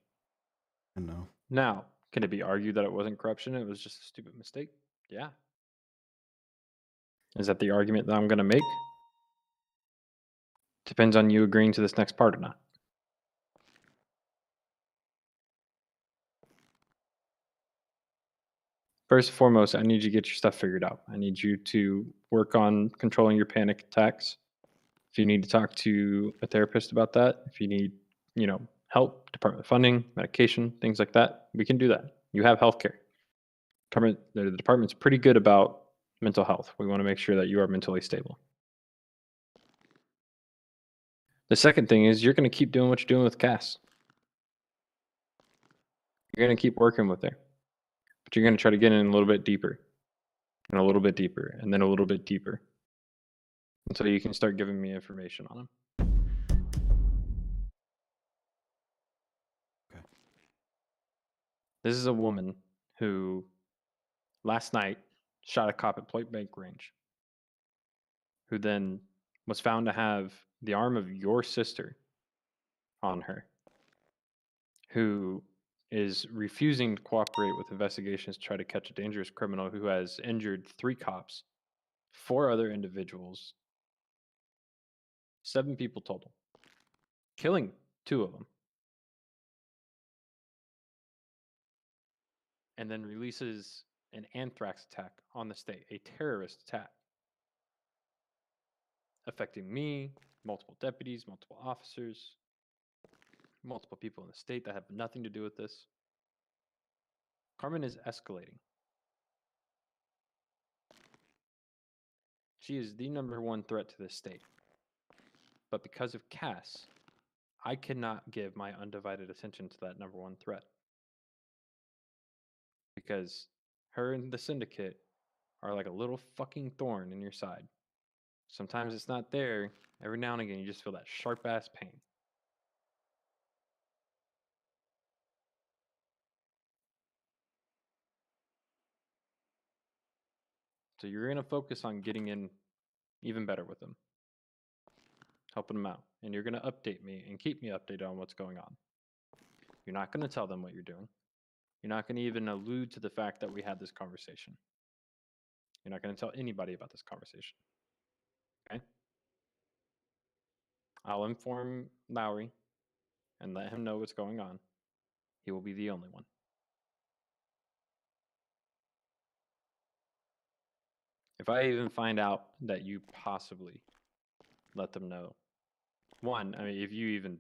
I know. Now, can it be argued that it wasn't corruption? It was just a stupid mistake? Yeah. Is that the argument that I'm going to make? Depends on you agreeing to this next part or not. First and foremost, I need you to get your stuff figured out. I need you to work on controlling your panic attacks. If you need to talk to a therapist about that, if you need, help, department funding, medication, things like that, we can do that. You have healthcare. The department's pretty good about mental health. We want to make sure that you are mentally stable. The second thing is you're going to keep doing what you're doing with Cass. You're going to keep working with her. But you're going to try to get in a little bit deeper, and a little bit deeper, and then a little bit deeper, until you can start giving me information on him. Okay. This is a woman who last night shot a cop at point blank range, who then was found to have the arm of your sister on her, who is refusing to cooperate with investigations to try to catch a dangerous criminal who has injured 3 cops, 4 other individuals, 7 people total, killing 2 of them, and then releases an anthrax attack on the state, a terrorist attack, affecting me, multiple deputies, multiple officers, multiple people in the state that have nothing to do with this. Carmen is escalating. She is the #1 threat to this state. But because of Cass, I cannot give my undivided attention to that #1 threat. Because her and the syndicate are like a little fucking thorn in your side. Sometimes it's not there. Every now and again, you just feel that sharp ass pain. So you're going to focus on getting in even better with them, helping them out. And you're going to update me and keep me updated on what's going on. You're not going to tell them what you're doing. You're not going to even allude to the fact that we had this conversation. You're not going to tell anybody about this conversation. Okay? I'll inform Lowry and let him know what's going on. He will be the only one. If I even find out that you possibly let them know, one, I mean, if you even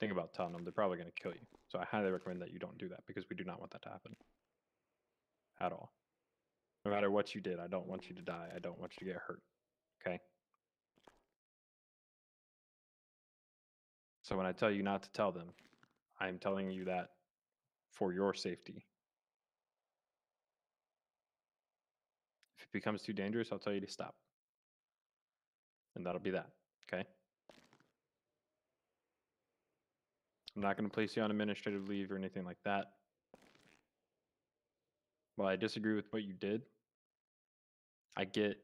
think about telling them, they're probably going to kill you. So I highly recommend that you don't do that, because we do not want that to happen at all. No matter what you did, I don't want you to die. I don't want you to get hurt. Okay? So when I tell you not to tell them, I'm telling you that for your safety. If it becomes too dangerous, I'll tell you to stop. And that'll be that. Okay? I'm not going to place you on administrative leave or anything like that. While I disagree with what you did, I get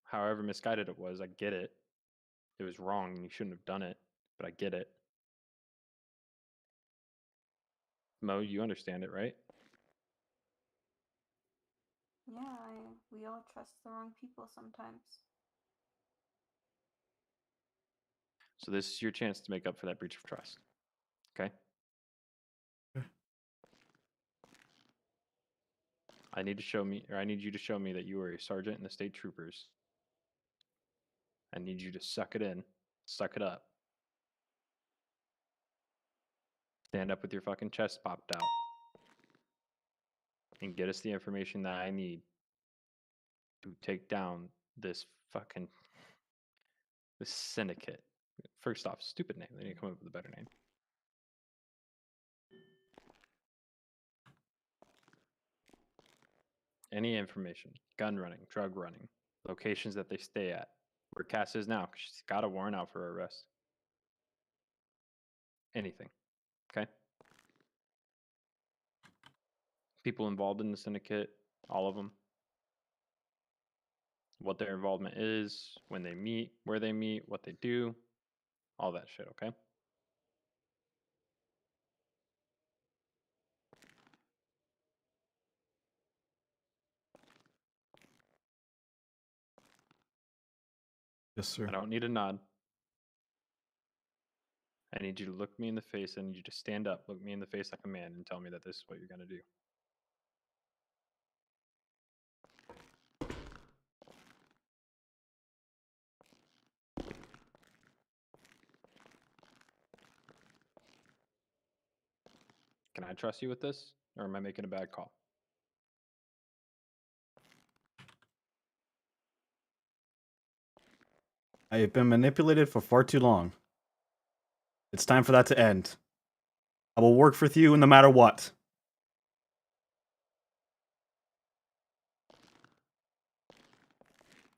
however misguided it was. I get it. It was wrong and you shouldn't have done it, but I get it. Mo, you understand it, right? Yeah, we all trust the wrong people sometimes. So this is your chance to make up for that breach of trust. Okay? I need you to show me that you are a sergeant in the state troopers. I need you to suck it in, suck it up. Stand up with your fucking chest popped out. And get us the information that I need to take down this syndicate. First off, stupid name. They need to come up with a better name. Any information, gun running, drug running, locations that they stay at, where Cass is now, because she's got a warrant out for her arrest. Anything. Okay? People involved in the syndicate, All of them. What their involvement is, when they meet, where they meet, what they do, all that shit, okay? Yes, sir. I don't need a nod. I need you to look me in the face. I need you to stand up, look me in the face like a man, and tell me that this is what you're going to do. Can I trust you with this, or am I making a bad call? I have been manipulated for far too long. It's time for that to end. I will work with you no matter what.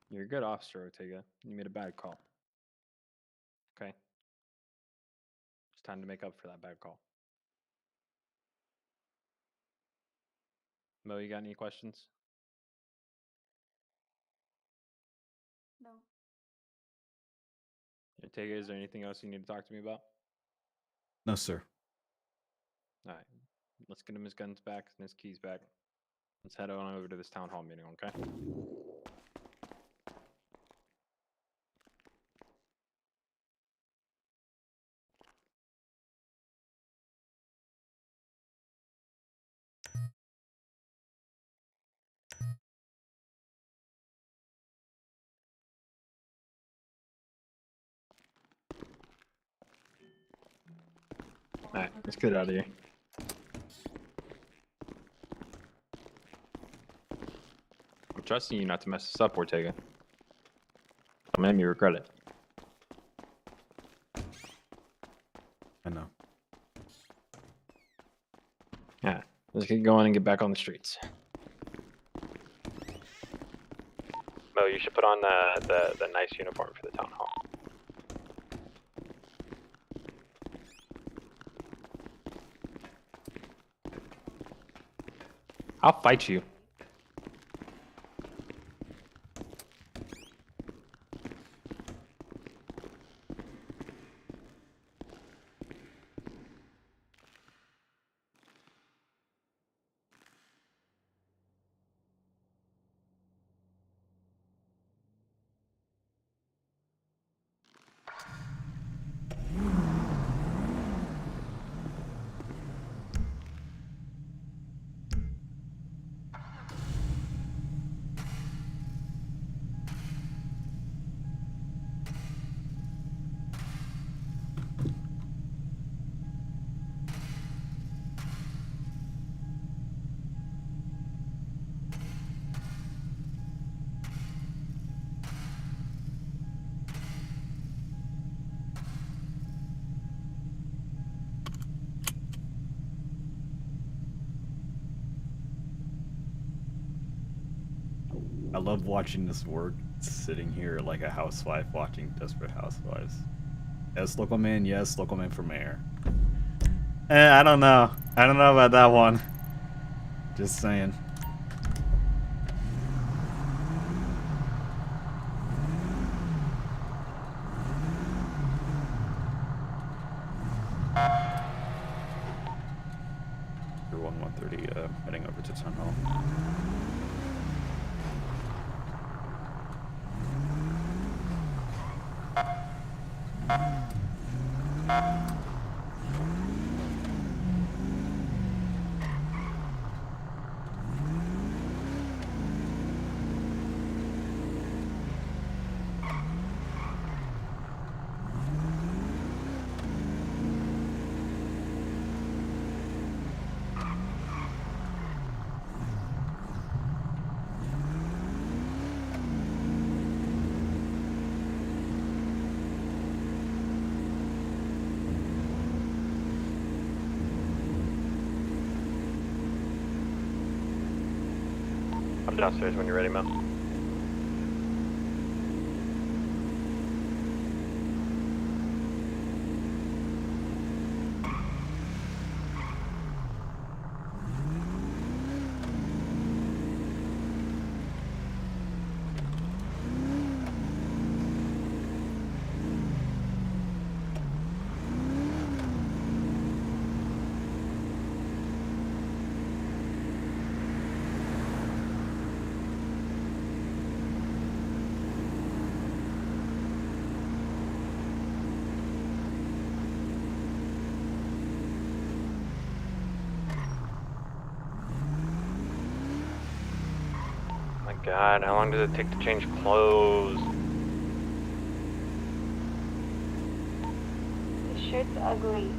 You're a good officer, Ortega. You made a bad call. Okay? It's time to make up for that bad call. Mo, you got any questions? No. Ortega, is there anything else you need to talk to me about? No, sir. All right. Let's get him his guns back and his keys back. Let's head on over to this town hall meeting, okay? All right, let's get out of here. I'm trusting you not to mess this up, Ortega. Don't make me regret it. I know. Yeah, let's get going and get back on the streets. Mo, you should put on the nice uniform for the town hall. I'll fight you. I love watching this work, sitting here like a housewife watching Desperate Housewives. Yes, local man, yes, local man for mayor. I don't know. I don't know about that one. Just saying. You're 130, heading over to Town Hall. I'm downstairs when you're ready, Mo. God, how long does it take to change clothes? The shirt's ugly.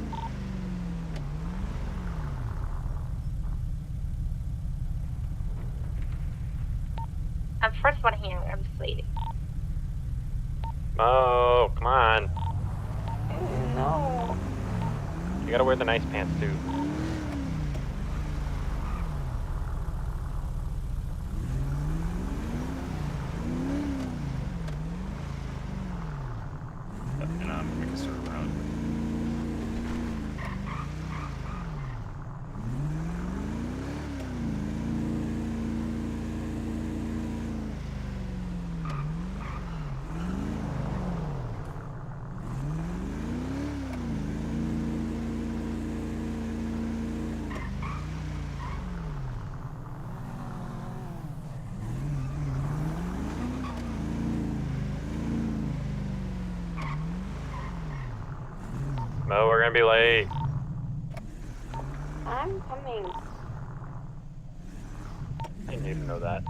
I'm first one here. I'm just waiting. Oh, come on. No. You gotta wear the nice pants too. And I'm making a sort of round. Mo, we're gonna be late. I'm coming. I didn't even know that.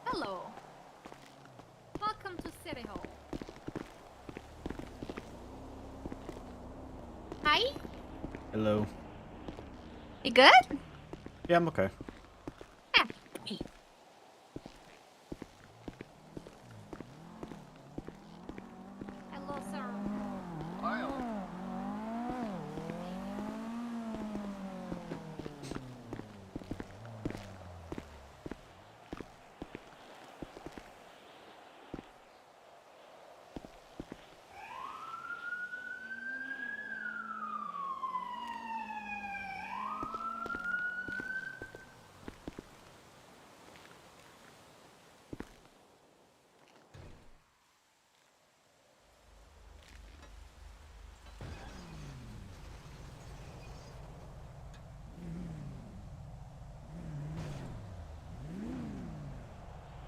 Hello. Welcome to City Hall. Hi. Hello. You good? Yeah, I'm okay. Yeah. Hey. Hello, sir.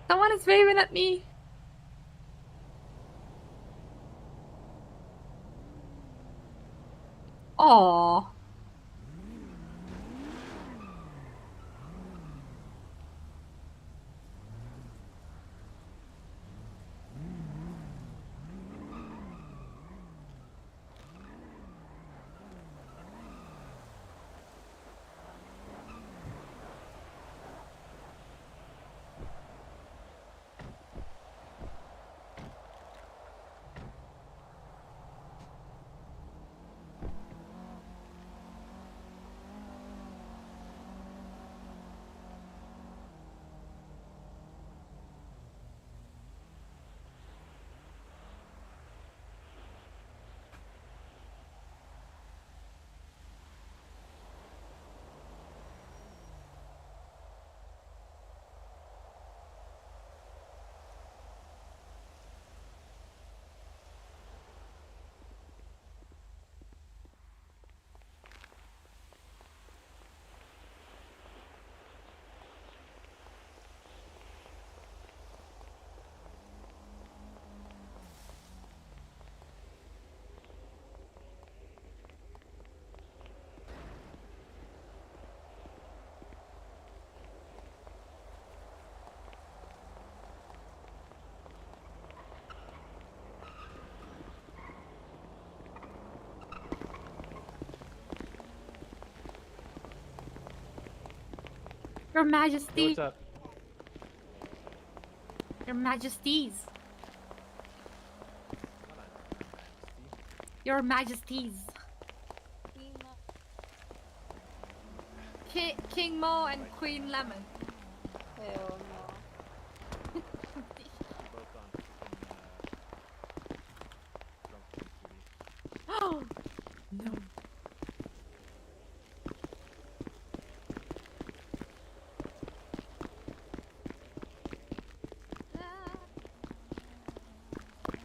Someone is waving at me. Aww. Your Majesty. What's up? Your Majesties. Your Majesties. King Mo and Queen Lemon. Ew, no. Oh no.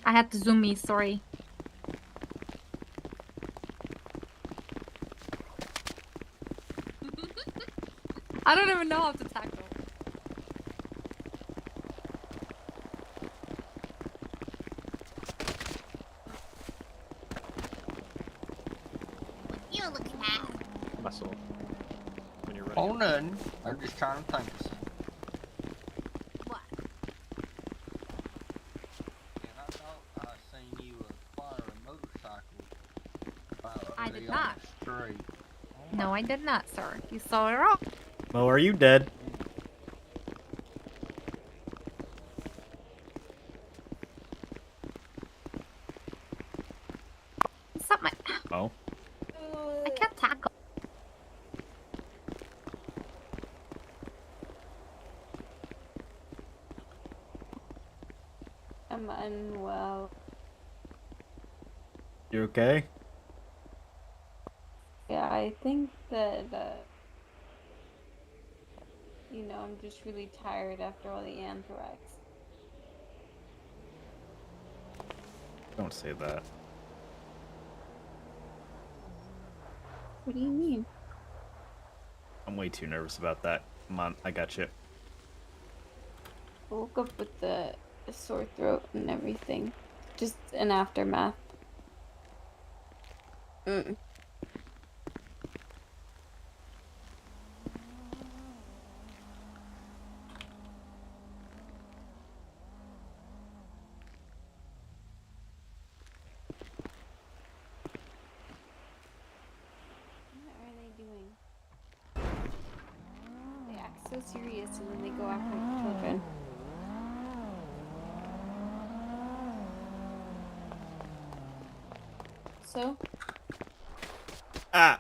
I had to zoom me, sorry. I don't even know how to tackle. What you looking at? Muscle. When you're ready. Oh, nothing. I'm just trying to think of something. What? And I thought I seen you acquire a motorcycle. I early did on not. the street. No, I did not, sir. You saw it wrong. Mo, are you dead? Stop my. Mo? I can't tackle. I'm unwell. You okay? Yeah, I think that, I'm just really tired after all the anthrax. Don't say that. What do you mean? I'm way too nervous about that. Come on, I got you. I woke up with the sore throat and everything. Just an aftermath. Mm. What are they doing? They act so serious and then they go act like children. So? Ah!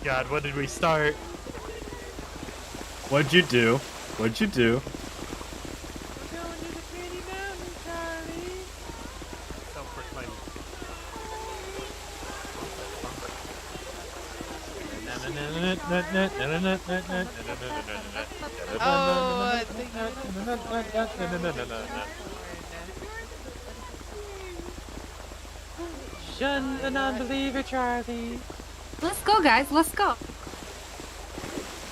God, what did we start? What'd you do? What'd you do? Shun the non-believer, Charlie. Let's go, guys. Let's go.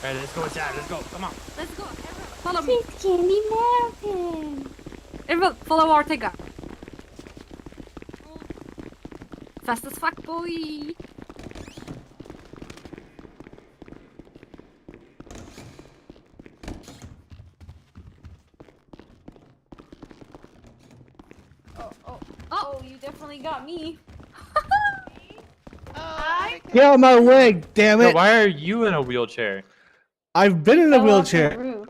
Alright, let's go inside. Let's go. Come on. Let's go. Follow me. Sweet Candy Mountain. Everyone, follow Ortega. Fast as fuck, boy. Oh, you definitely got me. Get out of my way, damn Yo, it! why are you in a wheelchair? I've been in a Fell off the wheelchair. roof.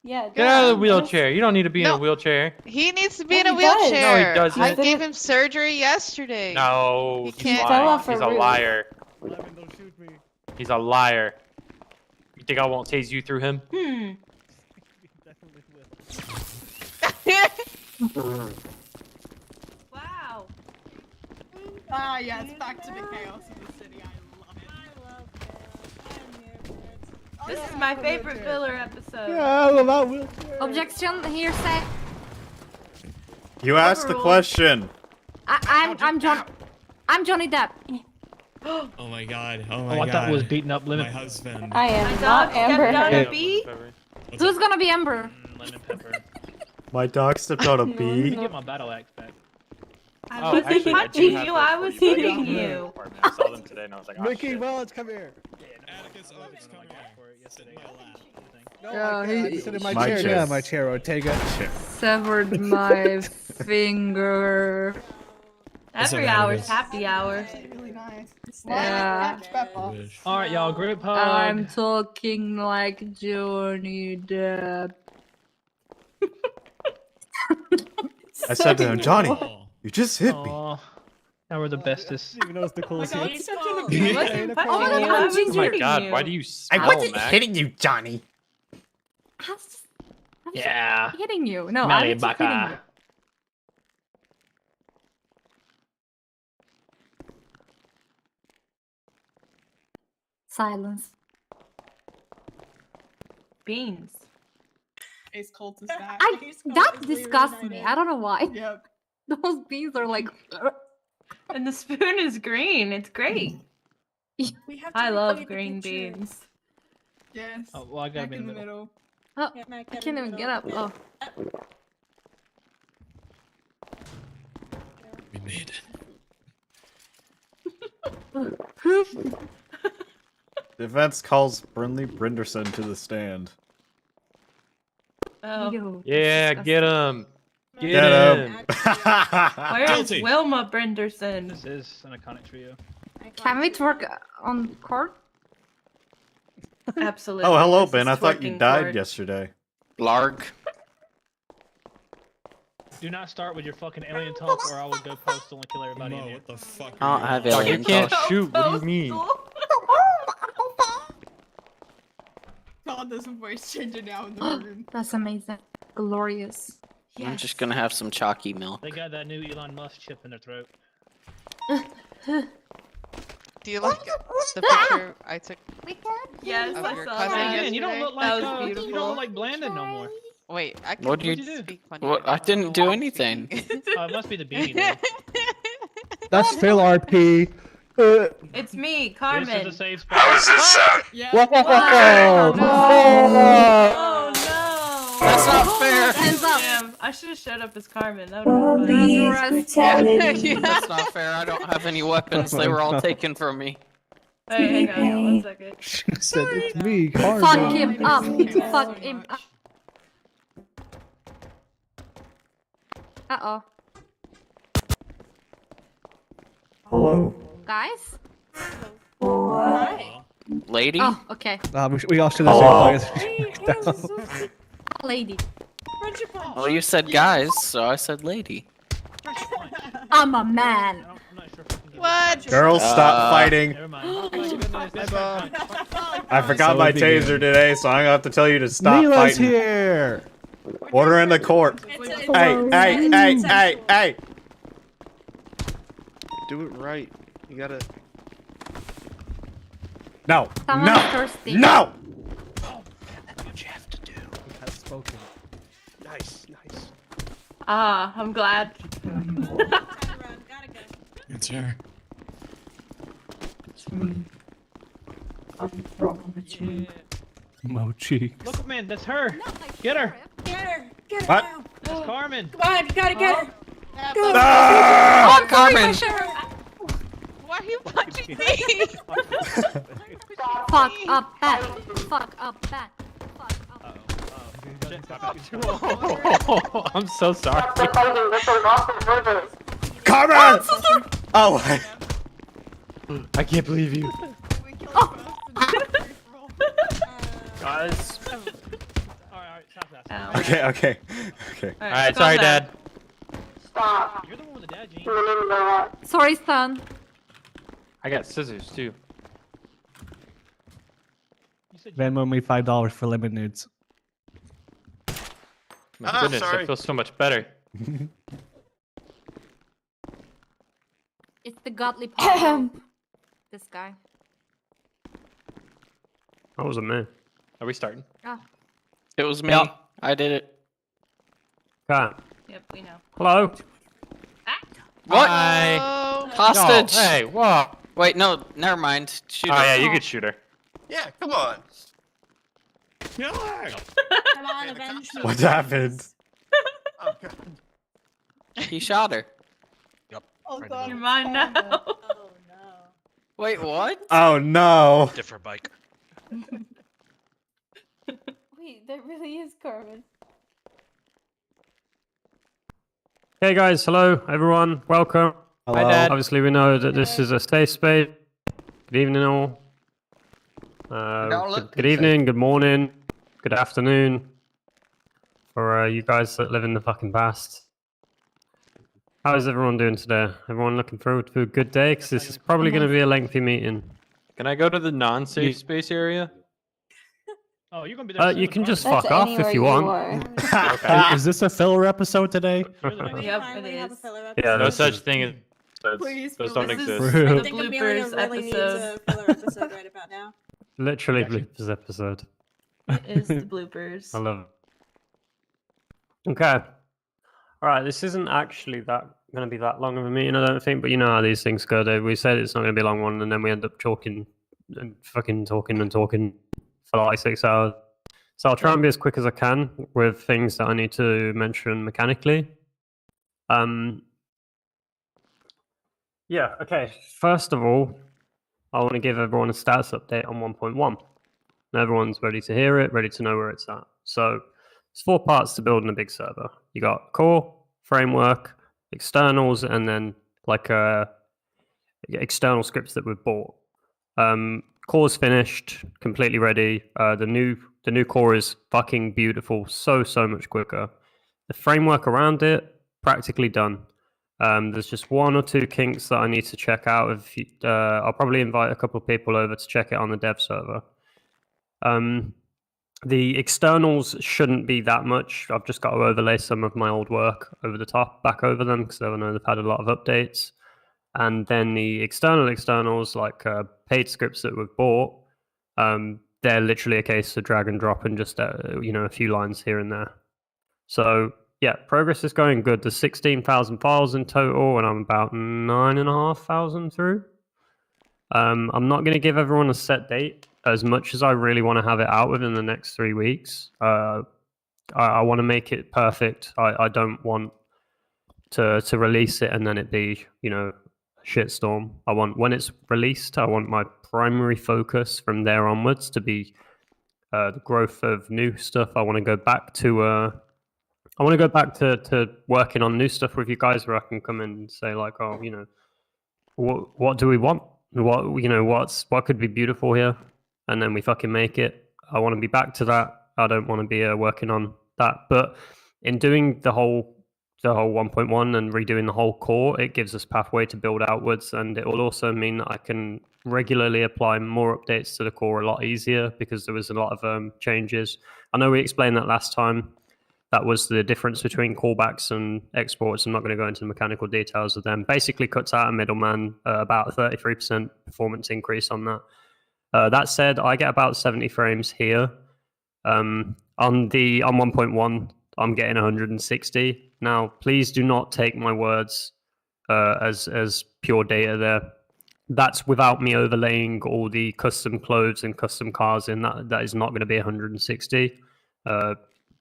Yeah. Get out of the dumb. wheelchair. You don't need to be in No. a wheelchair. He needs to be Yeah, in a he does. wheelchair. No, he doesn't. I gave him surgery yesterday. No, He he's can't- lying. Fell off a He's a roof. liar. Eleven, don't shoot me. He's a liar. You think I won't tase you through him? Definitely will. Wow. Ah, yeah, it's back to the chaos of the city. I love it. This is my favorite filler episode. Yeah, I love that wheelchair. Objection, hearsay. You asked the Overruled. question. I'm Johnny Depp. Oh my god. Oh my Oh, I god. thought it was beating up My lemon. husband. I am My not dog Amber stepped on Heard. a bee. What's Who's up? gonna be Ember? Lemon pepper. My dog stepped on a No, bee. Get my battle axe back. I Oh, wasn't actually, I do touching have you. those I for was you, but I hitting got them in the you. apartment. I saw them today and I was like, oh, Mickey shit. Wallace, come here. Atticus, oh, just come here. Sit in my lap. No, Yeah, I can't. I he- just sit in my My chair. chair. Yeah, my chair, Ortega. Severed my finger. What's up, Every hour's Atticus? happy hour. It's really nice. It's Yeah. like Peppa. I wish. Alright, y'all, group hug. I'm talking like Johnny Depp. I said to him, Johnny, Oh. you just hit me. Aw, now we're the bestest. Even though it's the coolest Oh my scene. God, such an I abuse. wasn't Oh my touching God, you. I I'm was ginger. Oh my hitting god, you. why do you smell, Mac? you, Johnny. I'm Yeah. just hitting you. No, Melly I'm just hitting you. baka. Silence. Beans. Ace Colt is back. Ace Colt That is disgusts me. reunited. I don't know why. Yep. Those beans are like. And the spoon is green. It's great. We have to I love recreate the green picture. beans. Yes. Oh, well, I gotta Back be in the middle. Oh, Yeah, Mac, I get can't in the even get middle. up. We made it. Oh. Defense calls Brinley Brinderson to the stand. Oh. Ew, Yeah, that's get disgusting. him. Get Get him. him. Where's Guilty. Wilma Brenderson? This is an iconic trio. Can we twerk on court? Absolutely. Oh, hello, This Ben. is I thought you twerking died court. yesterday. Larg. Do not start with your fucking alien talk, or I will go postal and kill everybody in Mo, here. what the fuck? I don't have Dog, you alien can't talk. shoot. What do you mean? God, there's a voice changer now in the room. That's amazing. Glorious. I'm just gonna have some chalky milk. They got that new Elon Musk chip in their throat. Do you like the picture I took? Yes, Of I your saw cousin that. Man, you don't look That like was you beautiful. don't look like Blandon no more. Wait, I can What do you speak funny. What? I didn't do anything. It must be the beanie. Though. That's Phil RP. It's me, This Carmen. is a safe spot. Yeah. Oh, Oh, no. That's not fair. Hands up. Damn, I should have showed up as Carmen. That would have been fun. That's not fair. I don't have any weapons. They were all taken from me. Hey, hang on 1 second. She said it's me, Carmen. Fuck him up. Thank you Fuck so him much. up. Uh-oh. Hello. Guys? Hi. Lady? Oh, okay. We all should have same Lady. Friendship ball. Well, you said guys, so I said lady. I'm a man. I'm not sure if I can What? Girls, stop fighting. Never mind. Oh my goodness. I forgot So my it began. taser today, so I'm gonna have to tell you to stop Mila's fighting. here. Order in the court. Hey. Do it right. You gotta. No. Someone's thirsty. No. That's what you have to do. He has spoken. Nice. Ah, I'm glad. It's her. Mochi. Look, man, that's her. Get her. What? That's Carmen. Come on, you gotta get her. Ah! Carmen! Why are you punching me? Fuck up back. Fuck up back. I'm so sorry. Carmen! Oh. I can't believe you. Guys. Alright, stop that. Ow. Okay. Alright, sorry, Dad. You're the one with the dad, Gene. Sorry, son. I got scissors too. You said Venmo me $5 for lemon nudes. My goodness, sorry. I feel so much better. It's the godly pop. This guy. That wasn't me. Are we starting? Oh. It was me. Yeah. I did it. Okay. Yep, we know. Hello. What? Hi. Hostage. No, hey, what? Wait, no, never mind. Shoot Oh her. yeah, you could shoot her. Yeah, come on. Come on, avenge me. What happened? Oh, God. He shot her. Oh Right god. You're mine now. Oh no. Wait, what? Oh no. Different bike. Wait, that really is Carmen. Hey guys, hello everyone, welcome. Hello. Obviously, we know that this is a safe space. Good evening, all. Good evening, good morning, good afternoon. For you guys that live in the fucking past. How is everyone doing today? Everyone looking forward to a good day? Because this is probably going to be a lengthy meeting. Can I go to the non-safe space area? oh, you're gonna be there. You can just That's fuck off if anywhere you want. are. Okay. Is this a filler episode today? Yep, it is. Yeah, no such thing as Please, those don't This is exist. the Real. I think Amelia bloopers really needs episode. a filler episode right about now. Literally bloopers episode. It is the bloopers. I love it. Okay. Alright, this isn't actually going to be that long of a meeting, I don't think, but you know how these things go, Dave. We said it's not going to be a long one, and then we end up talking and fucking talking for like 6 hours. So I'll try and be as quick as I can with things that I need to mention mechanically. Yeah, okay. First of all, I want to give everyone a status update on 1.1. Everyone's ready to hear it, ready to know where it's at. So there's 4 parts to building a big server. You got core, framework, externals, and then like external scripts that we've bought. Core's finished, completely ready. The new core is fucking beautiful, so much quicker. The framework around it, practically done. There's just 1 or 2 kinks that I need to check out. I'll probably invite a couple of people over to check it on the dev server. The externals shouldn't be that much. I've just got to overlay some of my old work over the top, back over them, because I know they've had a lot of updates. And then the externals, like paid scripts that we've bought, they're literally a case of drag and drop and just a few lines here and there. So yeah, progress is going good. There's 16,000 files in total, and I'm about 9,500 through. I'm not going to give everyone a set date, as much as I really want to have it out within the next 3 weeks. I want to make it perfect. I don't want to release it and then it be, a shitstorm. I want, when it's released, I want my primary focus from there onwards to be the growth of new stuff. I want to go back to working on new stuff with you guys, where I can come in and say like, oh, what do we want? What could be beautiful here? And then we fucking make it. I want to be back to that. I don't want to be working on that. But in doing the whole the whole 1.1 and redoing the whole core, it gives us pathway to build outwards, and it will also mean that I can regularly apply more updates to the core a lot easier because there was a lot of changes. I know we explained that last time. That was the difference between callbacks and exports. I'm not going to go into the mechanical details of them. Basically cuts out a middleman, about a 33% performance increase on that. That said, I get about 70 frames here. On 1.1, I'm getting 160. Now, please do not take my words as pure data there. That's without me overlaying all the custom clothes and custom cars in. That is not going to be 160.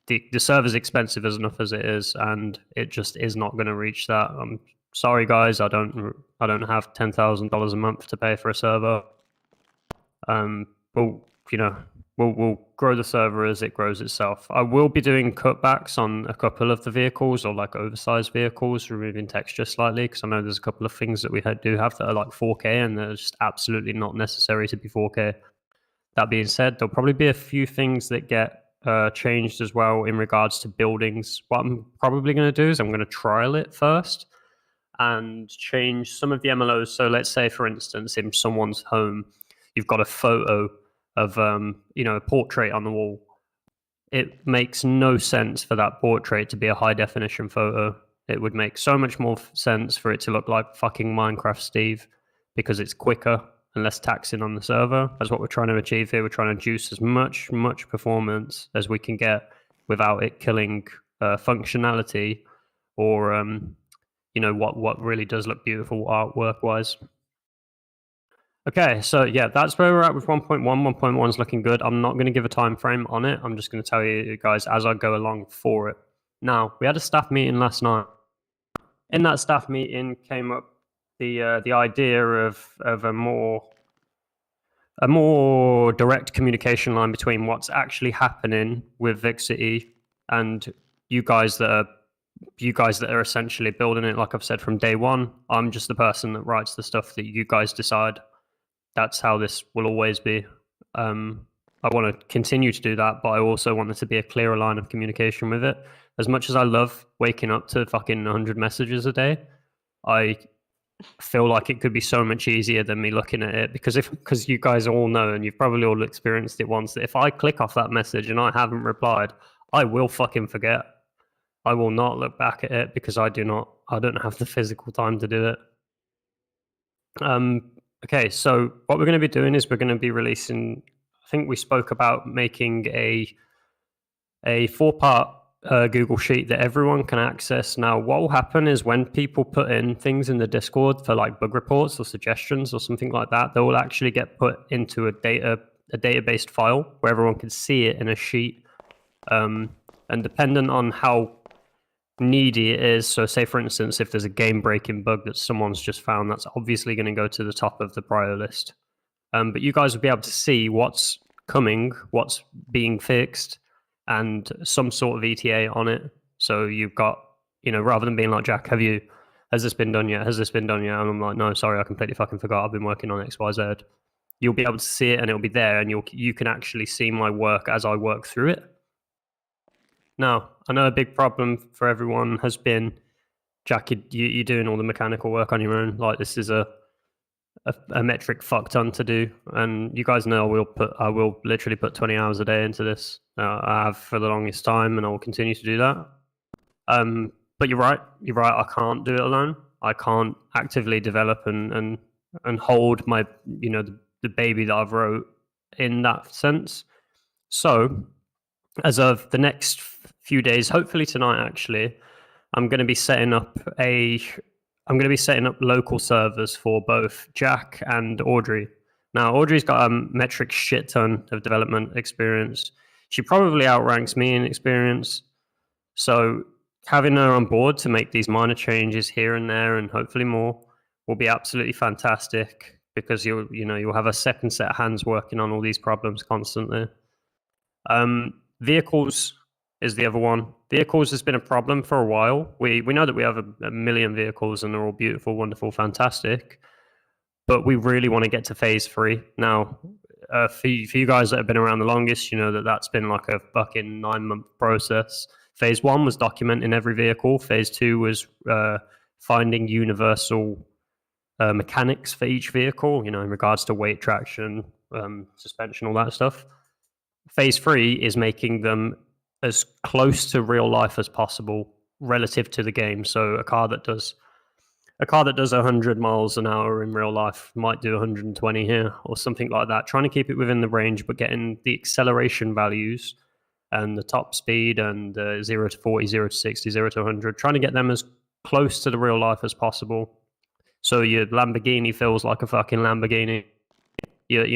The server's expensive as enough as it is, and it just is not going to reach that. I'm sorry, guys. I don't have $10,000 a month to pay for a server. We'll grow the server as it grows itself. I will be doing cutbacks on a couple of the vehicles, or like oversized vehicles, removing texture slightly, because I know there's a couple of things that we do have that are like 4K, and they're just absolutely not necessary to be 4K. That being said, there'll probably be a few things that get changed as well in regards to buildings. What I'm probably going to do is I'm going to trial it first and change some of the MLOs. So let's say, for instance, in someone's home, you've got a photo of a portrait on the wall. It makes no sense for that portrait to be a high definition photo. It would make so much more sense for it to look like fucking Minecraft Steve, because it's quicker and less taxing on the server. That's what we're trying to achieve here. We're trying to juice as much performance as we can get without it killing functionality or what really does look beautiful artwork wise. Okay, so yeah, that's where we're at with 1.1. 1.1 is looking good. I'm not going to give a time frame on it. I'm just going to tell you guys as I go along for it. Now, we had a staff meeting last night. In that staff meeting came up the idea of a more direct communication line between what's actually happening with Vixity and you guys that are essentially building it. Like I've said from day one, I'm just the person that writes the stuff that you guys decide. That's how this will always be. I want to continue to do that, but I also want there to be a clearer line of communication with it. As much as I love waking up to fucking 100 messages a day, I feel like it could be so much easier than me looking at it, because you guys all know, and you've probably all experienced it once, that if I click off that message and I haven't replied, I will fucking forget. I will not look back at it because I don't have the physical time to do it. Okay, so what we're going to be doing is we're going to be releasing, I think we spoke about making a 4-part Google Sheet that everyone can access. Now, what will happen is when people put in things in the Discord for like bug reports or suggestions or something like that, they will actually get put into a database file where everyone can see it in a sheet. And dependent on how needy it is, so say for instance if there's a game breaking bug that someone's just found, that's obviously going to go to the top of the prior list, but you guys will be able to see what's coming, what's being fixed, and some sort of ETA on it. So you've got, rather than being like, Jack, has this been done yet, and I'm like, no, sorry, I completely fucking forgot, I've been working on XYZ. You'll be able to see it and it'll be there, and you can actually see my work as I work through it. Now, I know a big problem for everyone has been, Jack, you're doing all the mechanical work on your own. Like, this is a metric fuck ton to do. And you guys know I will literally put 20 hours a day into this. I have for the longest time, and I will continue to do that. But you're right. I can't do it alone. I can't actively develop and hold my, the baby that I've wrote in that sense. So, as of the next few days, hopefully tonight actually, I'm going to be setting up local servers for both Jack and Audrey. Now, Audrey's got a metric shit ton of development experience. She probably outranks me in experience. So having her on board to make these minor changes here and there, and hopefully more, will be absolutely fantastic, because you'll have a second set of hands working on all these problems constantly. Vehicles is the other one. Vehicles has been a problem for a while. We know that we have a million vehicles and they're all beautiful, wonderful, fantastic. But we really want to get to phase 3. Now, for you guys that have been around the longest, you know that that's been like a fucking 9-month process. Phase 1 was documenting every vehicle. Phase 2 was finding universal mechanics for each vehicle, in regards to weight, traction, suspension, all that stuff. Phase 3 is making them as close to real life as possible relative to the game. So a car that does 100 miles an hour in real life might do 120 here or something like that. Trying to keep it within the range, but getting the acceleration values and the top speed and 0 to 40, 0 to 60, 0 to 100, trying to get them as close to the real life as possible. So your Lamborghini feels like a fucking Lamborghini. Your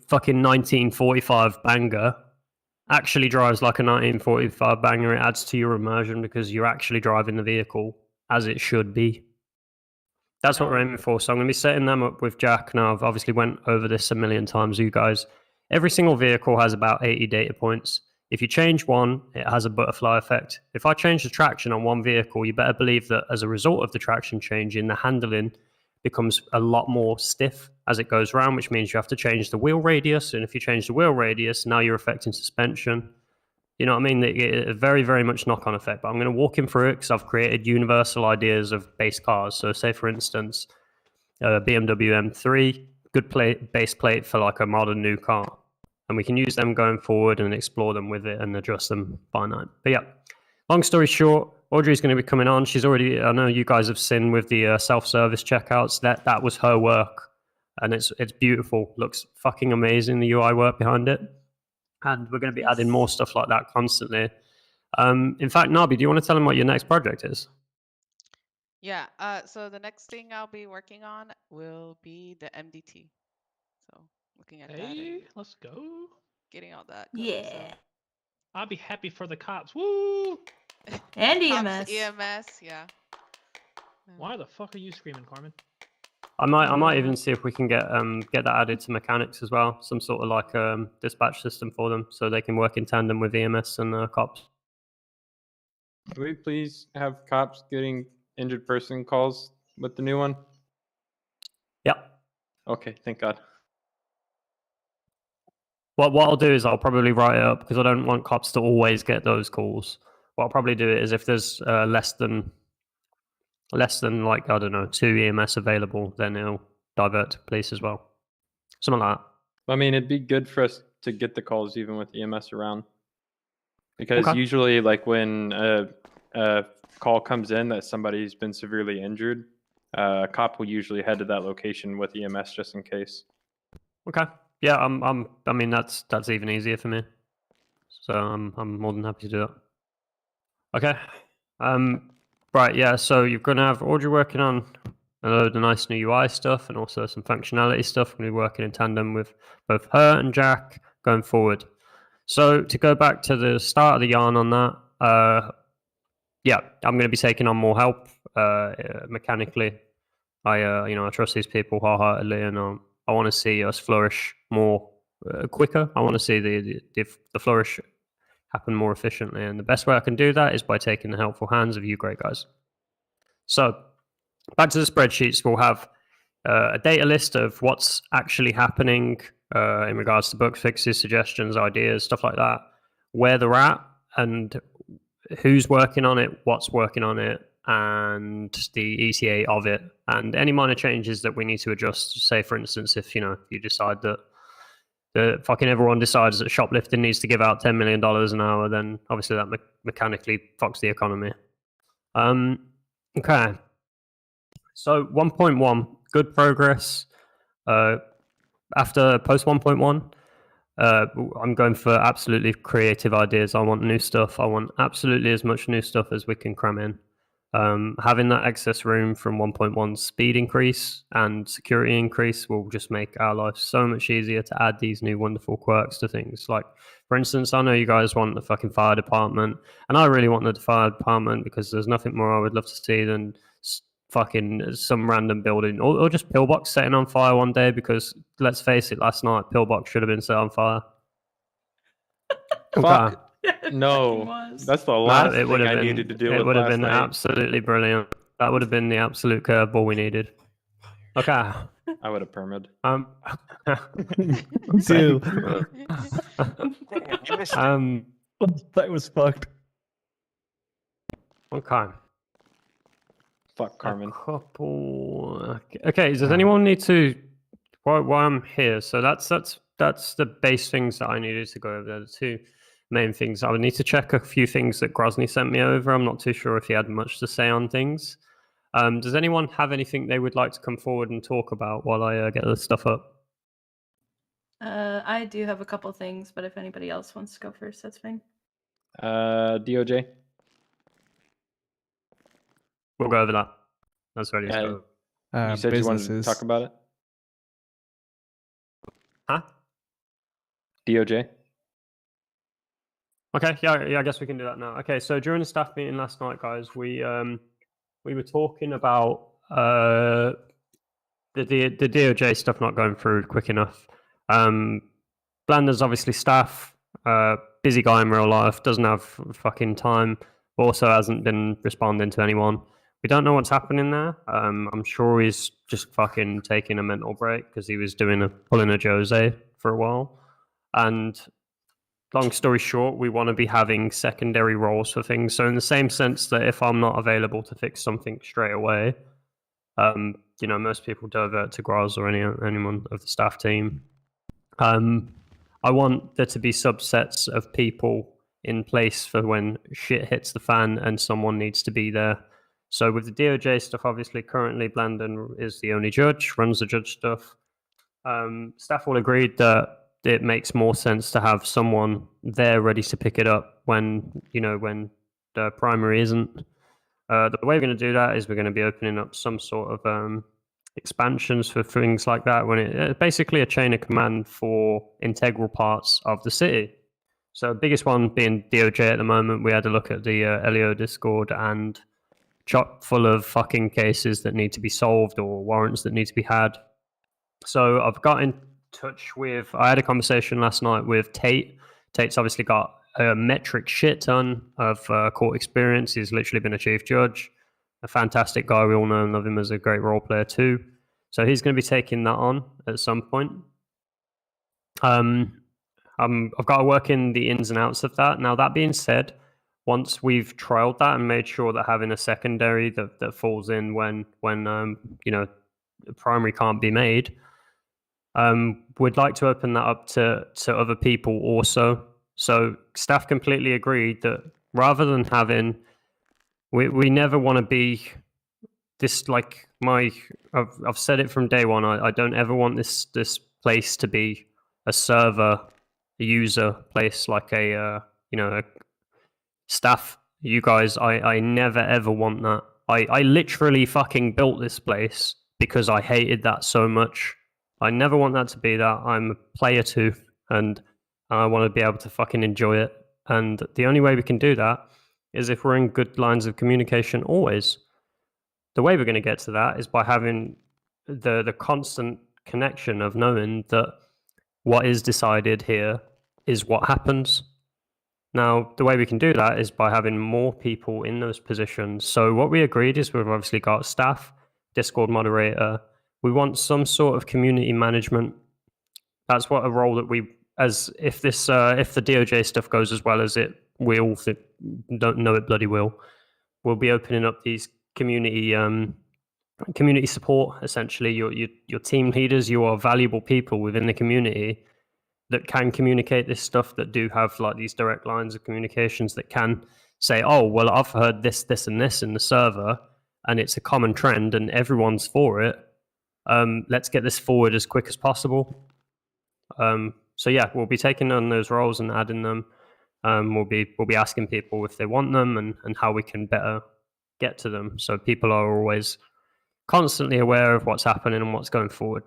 fucking 1945 banger actually drives like a 1945 banger. It adds to your immersion because you're actually driving the vehicle as it should be. That's what we're aiming for. So I'm going to be setting them up with Jack. Now, I've obviously went over this a million times, you guys. Every single vehicle has about 80 data points. If you change one, it has a butterfly effect. If I change the traction on one vehicle, you better believe that as a result of the traction changing, the handling becomes a lot more stiff as it goes around, which means you have to change the wheel radius. And if you change the wheel radius, now you're affecting suspension. You know what I mean? It very, very much knock-on effect. But I'm going to walk him through it because I've created universal ideas of base cars. So say, for instance, BMW M3, good base plate for like a modern new car. And we can use them going forward and explore them with it and adjust them finite. But yeah, long story short, Audrey's going to be coming on. She's already, I know you guys have seen with the self-service checkouts, that was her work. And it's beautiful. Looks fucking amazing, the UI work behind it. And we're going to be adding more stuff like that constantly. In fact, Nabi, do you want to tell them what your next project is? Yeah, so the next thing I'll be working on will be the MDT. So looking at that. Hey, let's go. Getting all that. Yeah. I'll be happy for the cops. Woo! And Cops, EMS. EMS, yeah. Why the fuck are you screaming, Carmen? I might even see if we can get that added to mechanics as well. Some sort of like dispatch system for them so they can work in tandem with EMS and cops. Can we please have cops getting injured person calls with the new one? Yep. Okay, thank God. What I'll do is I'll probably write it up because I don't want cops to always get those calls. What I'll probably do is if there's less than like, I don't know, 2 EMS available, then it'll divert to police as well. Something like that. I mean, it'd be good for us to get the calls even with EMS around. Because Okay. usually, like, when a call comes in that somebody's been severely injured, a cop will usually head to that location with EMS just in case. Okay. Yeah, I mean, that's even easier for me. So I'm more than happy to do that. Okay. Right, yeah, so you're going to have Audrey working on a load of nice new UI stuff and also some functionality stuff. We're going to be working in tandem with both her and Jack going forward. So to go back to the start of the yarn on that, yeah, I'm going to be taking on more help mechanically. I trust these people wholeheartedly, and I want to see us flourish more quicker. I want to see the flourish happen more efficiently. And the best way I can do that is by taking the helpful hands of you great guys. So back to the spreadsheets, we'll have a data list of what's actually happening in regards to bug fixes, suggestions, ideas, stuff like that, where they're at and who's working on it, what's working on it, and the ETA of it, and any minor changes that we need to adjust. Say, for instance, if you decide that fucking everyone decides that shoplifting needs to give out $10 million an hour, then obviously that mechanically fucks the economy. Okay. So 1.1, good progress. After post 1.1, I'm going for absolutely creative ideas. I want new stuff. I want absolutely as much new stuff as we can cram in. Having that excess room from 1.1 speed increase and security increase will just make our life so much easier to add these new wonderful quirks to things. Like, for instance, I know you guys want the fucking fire department, and I really want the fire department because there's nothing more I would love to see than fucking some random building or just pillbox setting on fire one day, because let's face it, last night pillbox should have been set on fire. Fuck. Okay. No, that's the last thing I needed to deal with. It would have been last night. absolutely brilliant. That would have been the absolute curveball we needed. Okay. I would have permed. That was fucked. Okay. Fuck Carmen. A couple. Okay. Does anyone need to? Why I'm here? So that's the base things that I needed to go over. The two main things. I would need to check a few things that Grozny sent me over. I'm not too sure if he had much to say on things. Does anyone have anything they would like to come forward and talk about while I get this stuff up? I do have a couple things, but if anybody else wants to go first, that's fine. DOJ. We'll go over that. That's ready to Yeah, go. you said you wanted to talk about it. Huh? DOJ. Okay, yeah, I guess we can do that now. Okay, so during the staff meeting last night, guys, we were talking about the DOJ stuff not going through quick enough. Blander's obviously staff, busy guy in real life, doesn't have fucking time, but also hasn't been responding to anyone. We don't know what's happening there. I'm sure he's just fucking taking a mental break because he was pulling a Jose for a while. And long story short, we want to be having secondary roles for things. So in the same sense that if I'm not available to fix something straight away, most people divert to Groz or anyone of the staff team. I want there to be subsets of people in place for when shit hits the fan and someone needs to be there. So with the DOJ stuff, obviously currently Blandon is the only judge, runs the judge stuff. Staff all agreed that it makes more sense to have someone there ready to pick it up when the primary isn't. The way we're going to do that is we're going to be opening up some sort of expansions for things like that when it's basically a chain of command for integral parts of the city. So biggest one being DOJ at the moment. We had a look at the LEO Discord and chock full of fucking cases that need to be solved or warrants that need to be had. So I've got in touch with, I had a conversation last night with Tate. Tate's obviously got a metric shit ton of court experience. He's literally been a chief judge. A fantastic guy. We all know and love him as a great role player too. So he's going to be taking that on at some point. I've got to work in the ins and outs of that. Now, that being said, once we've trialed that and made sure that having a secondary that falls in when the primary can't be made, we'd like to open that up to other people also. So staff completely agreed that rather than having, we never want to be this like I've said it from day one. I don't ever want this place to be a server, a user place like a staff. You guys, I never ever want that. I literally fucking built this place because I hated that so much. I never want that to be that. I'm a player too, and I want to be able to fucking enjoy it. And the only way we can do that is if we're in good lines of communication always. The way we're going to get to that is by having the constant connection of knowing that what is decided here is what happens. Now, the way we can do that is by having more people in those positions. So what we agreed is we've obviously got staff, Discord moderator. We want some sort of community management. That's what a role that we, as if the DOJ stuff goes as well as it will, don't know it bloody will. We'll be opening up these community support. Essentially, your team leaders, you are valuable people within the community that can communicate this stuff, that do have like these direct lines of communications, that can say, oh, well, I've heard this, this, and this in the server, and it's a common trend, and everyone's for it. Let's get this forward as quick as possible. So yeah, we'll be taking on those roles and adding them. We'll be asking people if they want them and how we can better get to them, so people are always constantly aware of what's happening and what's going forward.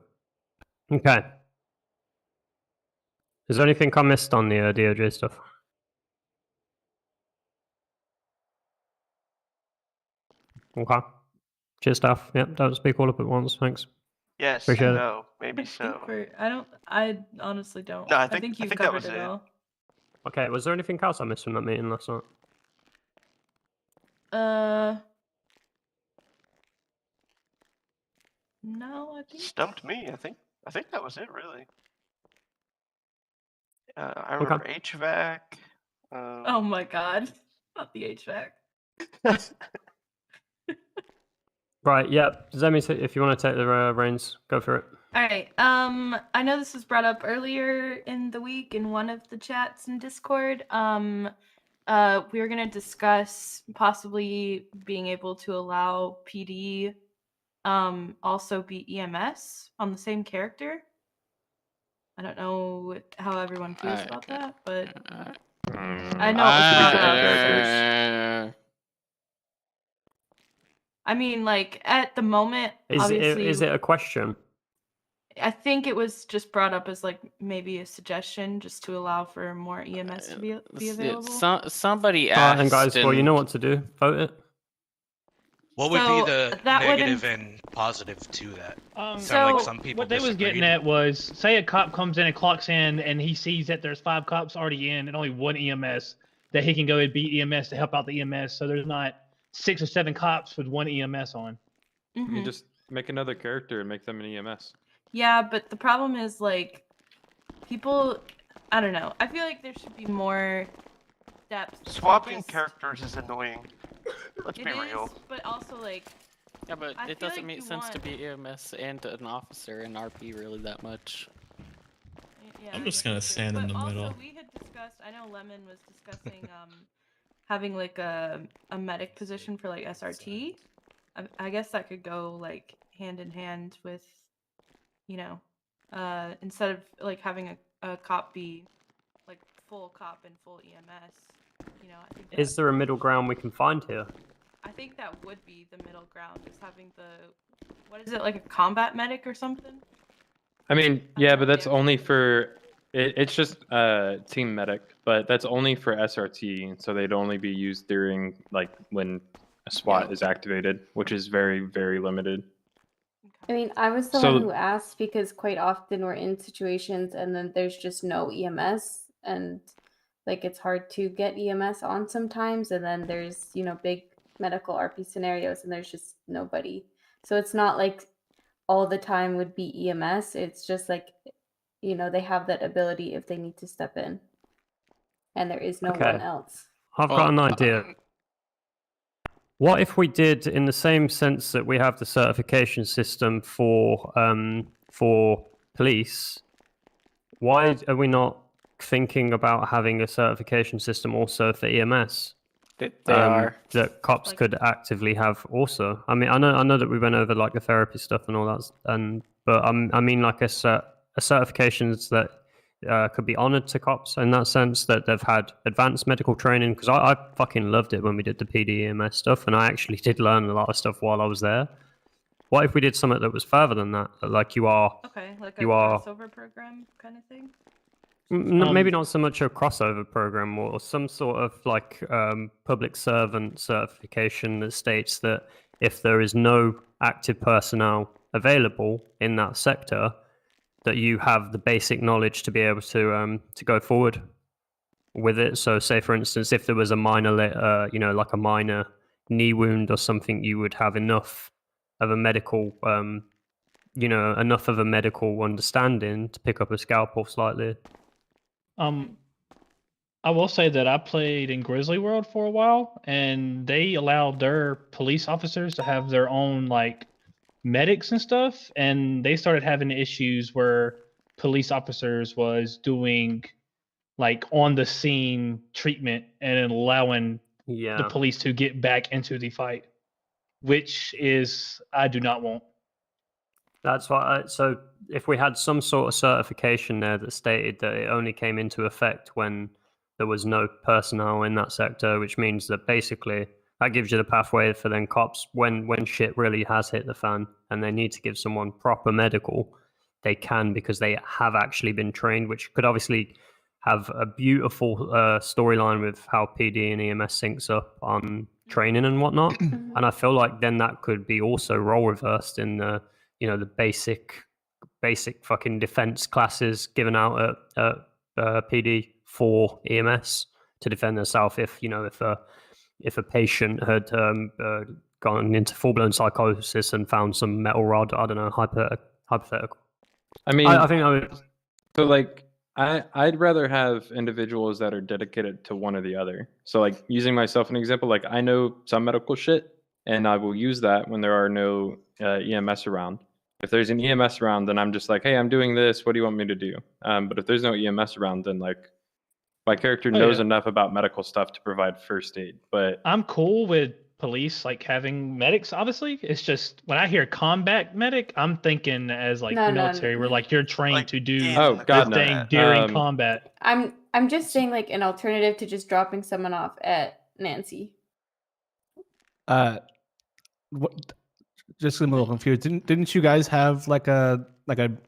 Okay. Is there anything I missed on the DOJ stuff? Okay. Cheers, staff. Yep, don't speak all up at once. Thanks. Yes, Appreciate no, maybe so. I honestly don't. No, I I think you've that covered was it it. all. Okay, was there anything else I missed from that meeting last night? No, I think. Stumped me. I think that was it really. I remember HVAC. Oh my god. Not the HVAC. Right, yeah. Zemi, if you want to take the reins, go for it. All right. I know this was brought up earlier in the week in one of the chats in Discord. We were gonna discuss possibly being able to allow PD also be EMS on the same character. I don't know how everyone feels about that, but I know it was brought up. I mean, like at the moment, obviously, Is it a question? I think it was just brought up as like maybe a suggestion, just to allow for more EMS to be available. Somebody asked. And guys, well, you know what to do. Vote it. What would So, be the that negative wouldn't- and positive to that? So like some people what they was disagreed. getting at was, say a cop comes in and clocks in, and he sees that there's 5 cops already in and only 1 EMS, that he can go and be EMS to help out the EMS. So there's not 6 or 7 cops with 1 EMS on. You just make another character and make them an EMS. Yeah, but the problem is like people. I don't know. I feel like there should be more depth. Swapping characters is annoying. Let's be real. But also like. Yeah, but I it feel doesn't like make you sense to want- be EMS and an officer in RP really that much. Yeah, I'm I just guess gonna that's true. stand in But the also, middle. we had discussed. I know Lemon was discussing having like a medic position for like SRT. I guess that could go like hand in hand with, you know, instead of like having a cop be like full cop and full EMS. You know, I think Is there a middle ground we can find here? I think that would be the middle ground, is having what is it, like a combat medic or something? I mean, yeah, but that's only for it's just team medic, but that's only for SRT, and so they'd only be used during like when a SWAT is activated, which is very, very limited. I mean, I was the So- one who asked because quite often we're in situations and then there's just no EMS, and like it's hard to get EMS on sometimes, and then there's, you know, big medical RP scenarios and there's just nobody. So it's not like all the time would be EMS. It's just like, you know, they have that ability if they need to step in. And there is no Okay. one else. I've got an idea. What if we did, in the same sense that we have the certification system for police, why are we not thinking about having a certification system also for EMS? They are. That cops could actively have also. I mean, I know that we went over like the therapy stuff and all that, but I mean like a certifications that could be honored to cops in that sense, that they've had advanced medical training, because I fucking loved it when we did the PD EMS stuff, and I actually did learn a lot of stuff while I was there. What if we did something that was further than that? Like you are. Okay, like a you are. crossover program kind of thing. Maybe not so much a crossover program, or some sort of like public servant certification that states that if there is no active personnel available in that sector, that you have the basic knowledge to be able to go forward with it. So, say for instance, if there was a minor, like a minor knee wound or something, you would have enough of a medical, enough of a medical understanding to pick up a scalpel slightly. I will say that I played in Grizzly World for a while, and they allowed their police officers to have their own like medics and stuff, and they started having issues where police officers was doing like on the scene treatment and allowing the police to get back into the fight, which is I do not want. That's why. So if we had some sort of certification there that stated that it only came into effect when there was no personnel in that sector, which means that basically that gives you the pathway for then cops, when shit really has hit the fan and they need to give someone proper medical, they can, because they have actually been trained, which could obviously have a beautiful storyline with how PD and EMS syncs up on training and whatnot. And I feel like then that could be also role reversed in the the basic fucking defense classes given out at PD for EMS to defend themselves if a patient had gone into full-blown psychosis and found some metal rod. I don't know, hypothetical. I mean, I think I would. But like I'd rather have individuals that are dedicated to one or the other. So like using myself an example, like I know some medical shit, and I will use that when there are no EMS around. If there's an EMS around, then I'm just like, hey, I'm doing this. What do you want me to do? But if there's no EMS around, then like my character knows enough about medical stuff to provide first aid. But I'm cool with police like having medics. Obviously, it's just when I hear combat medic, I'm thinking as like military, where like you're trained to do this thing during combat. I'm just saying like an alternative to just dropping someone off at Nancy. What? Just a little confused. Didn't you guys have like a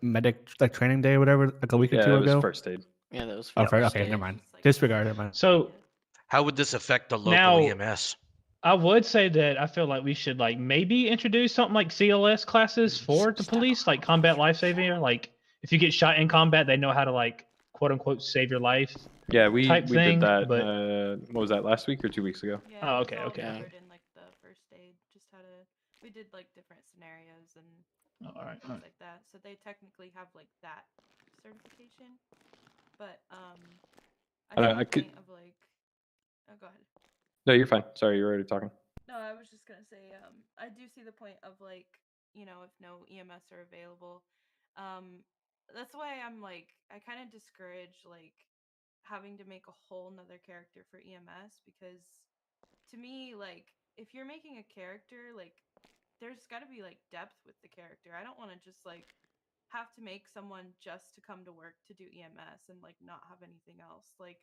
medic like training day or whatever like a week or two it was ago? first aid. Yeah, that was Oh, first okay, aid. never mind. Disregard it, man. So how would this affect the local now, EMS? I would say that I feel like we should like maybe introduce something like CLS classes for the police, like combat life saving. Like if you get shot in combat, they know how to like quote unquote save your life. Yeah, we thing, did that. But What was that, last week or 2 weeks ago? Yeah, oh, it was okay, all okay. covered in like the first aid, just how to. We did like different scenarios and all right, things like that. So they technically have like that certification, but I see I the could- point of like. Oh, go ahead. No, you're fine. Sorry, you were already talking. No, I was just gonna say, I do see the point of like, you know, if no EMS are available, that's why I'm like, I kind of discourage like having to make a whole nother character for EMS because, to me, like, if you're making a character, like, there's got to be like depth with the character. I don't want to just like have to make someone just to come to work to do EMS and like not have anything else. Like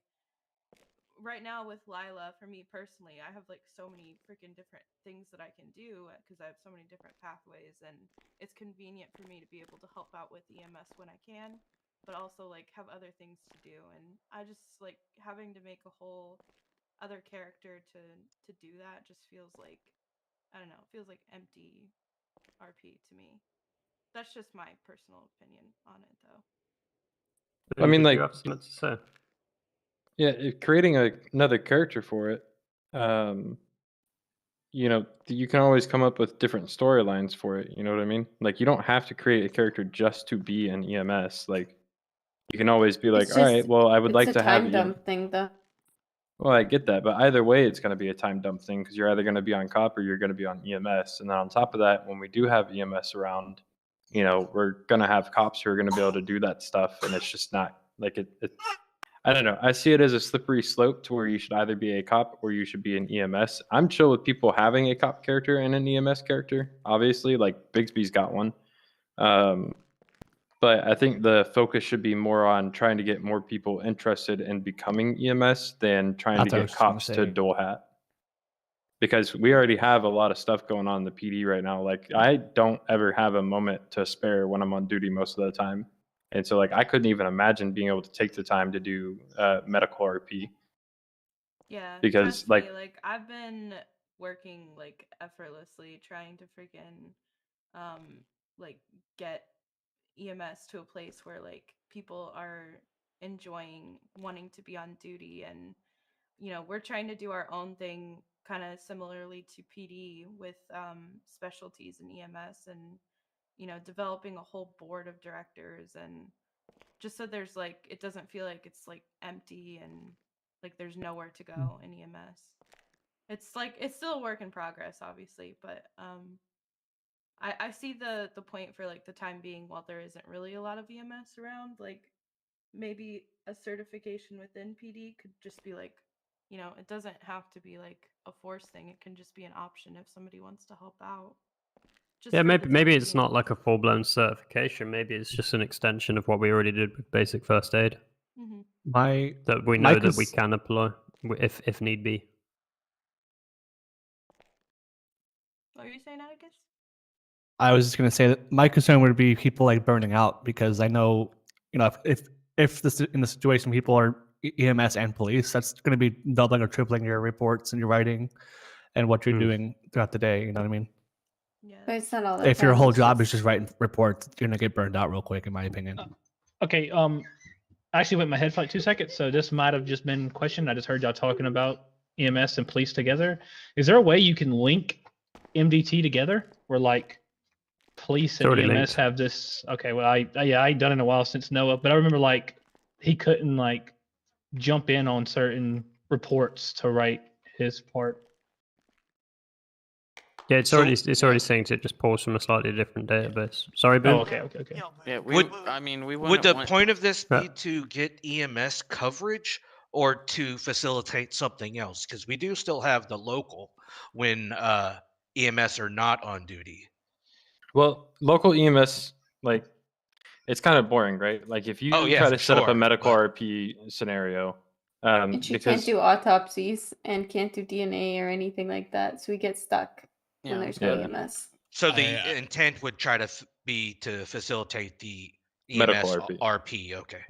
right now with Lila, for me personally, I have like so many freaking different things that I can do because I have so many different pathways, and it's convenient for me to be able to help out with EMS when I can, but also like have other things to do. And I just like having to make a whole other character to do that just feels like, I don't know, feels like empty RP to me. That's just my personal opinion on it though. I mean, Did like, you have something to say? yeah, creating another character for it, you know, you can always come up with different storylines for it. You know what I mean? Like, you don't have to create a character just to be an EMS. Like, you can always be like, It's all right, just- well, I would like it's a to have time dump thing though. Well, I get that, but either way, it's going to be a time dump thing because you're either going to be on cop or you're going to be on EMS. And then on top of that, when we do have EMS around, you know, we're going to have cops who are going to be able to do that stuff. And it's just not like it. I don't know. I see it as a slippery slope to where you should either be a cop or you should be an EMS. I'm chill with people having a cop character and an EMS character. Obviously, like Bixby's got one. But I think the focus should be more on trying to get more people interested in becoming EMS than trying to get cops to dual hat. Because we already have a lot of stuff going on in the PD right now. Like, I don't ever have a moment to spare when I'm on duty most of the time. And so, like, I couldn't even imagine being able to take the time to do medical RP. Yeah, Because, trust like, me, like I've been working like effortlessly trying to freaking like get EMS to a place where like people are enjoying wanting to be on duty, and you know, we're trying to do our own thing kind of similarly to PD with specialties in EMS, and you know, developing a whole board of directors, and just so there's like, it doesn't feel like it's like empty and like there's nowhere to go in EMS. It's like, it's still a work in progress, obviously, but I see the point for like the time being, while there isn't really a lot of EMS around, like maybe a certification within PD could just be like, you know, it doesn't have to be like a force thing. It can just be an option if somebody wants to help out. Just Yeah, for the maybe time it's being. not like a full blown certification. Maybe it's just an extension of what we already did with basic first aid. Mhm. That we know that we can apply if need be. What were you saying, Atticus? I was just gonna say that my concern would be people like burning out, because I know, you know, if this in the situation people are EMS and police, that's going to be doubling or tripling your reports and your writing and what you're doing throughout the day. You know what I mean? Yeah. But it's not all that. If your bad, whole it's job is just writing reports, you're gonna get burned out real quick, in my opinion. Okay. I actually went in my head for like 2 seconds, so this might have just been questioned. I just heard y'all talking about EMS and police together. Is there a way you can link MDT together, where like police and already EMS linked. have this? Okay, well, I ain't done it in a while since Noah, but I remember like he couldn't like jump in on certain reports to write his part. Yeah, it's already saying to just pause from a slightly different database. Sorry, Ben. Oh, okay. Yeah, Would we would the wouldn't point of this Yeah. be to get EMS coverage or to facilitate something else? Because we do still have the local when EMS are not on duty. Well, local EMS, like, it's kind of boring, right? Like, if you Oh, yeah, try for to set up a sure, medical but- RP scenario, And she can't because do autopsies and can't do DNA or anything like that, so we get stuck when Yeah. there's no Yeah. EMS. So the intent would try to be to facilitate the Medical EMS RP. RP. Okay.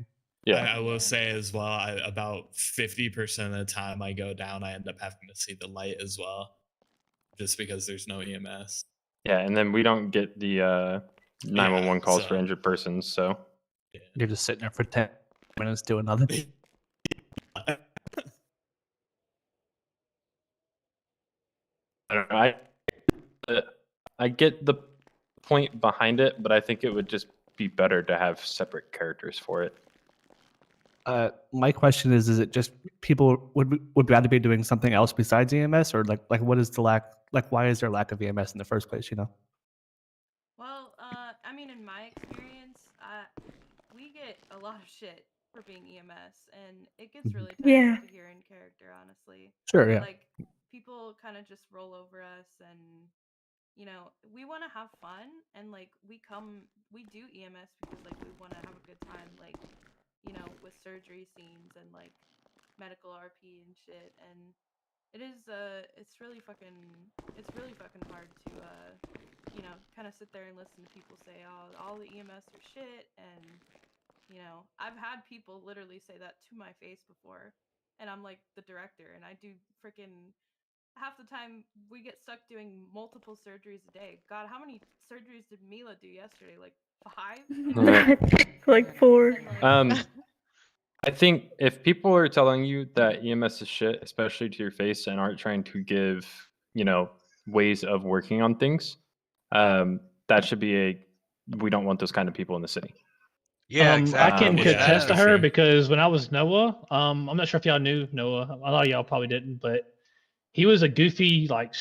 I will say as well, about 50% of the time I go down, I end up having to see the light as well, just because there's no EMS. yeah, and then we don't get the 911 calls for injured persons. So You're just sitting there for 10 minutes doing nothing. I don't know. I get the point behind it, but I think it would just be better to have separate characters for it. My question is it just people would rather be doing something else besides EMS, or like what is the lack? Like, why is there lack of EMS in the first place? You know. Well, I mean, in my experience, we get a lot of shit for being EMS, and it gets really tiring to hear in character, honestly. Sure, yeah. Like, people kind of just roll over us, and, you know, we want to have fun, and, like, we do EMS because, like, we want to have a good time, like, you know, with surgery scenes and, like, medical RP and shit, and it's really fucking hard to, you know, kind of sit there and listen to people say, oh, all the EMS are shit, and, you know, I've had people literally say that to my face before, and I'm like the director, and I do freaking half the time we get stuck doing multiple surgeries a day. God, how many surgeries did Mila do yesterday? Like 5? Like 4. I think if people are telling you that EMS is shit, especially to your face, and aren't trying to give, you know, ways of working on things, that should be we don't want those kind of people in the city. Yeah, I exactly. can Yeah, contest to for her sure. because when I was Noah, I'm not sure if y'all knew Noah. A lot of y'all probably didn't, but he was a goofy, like,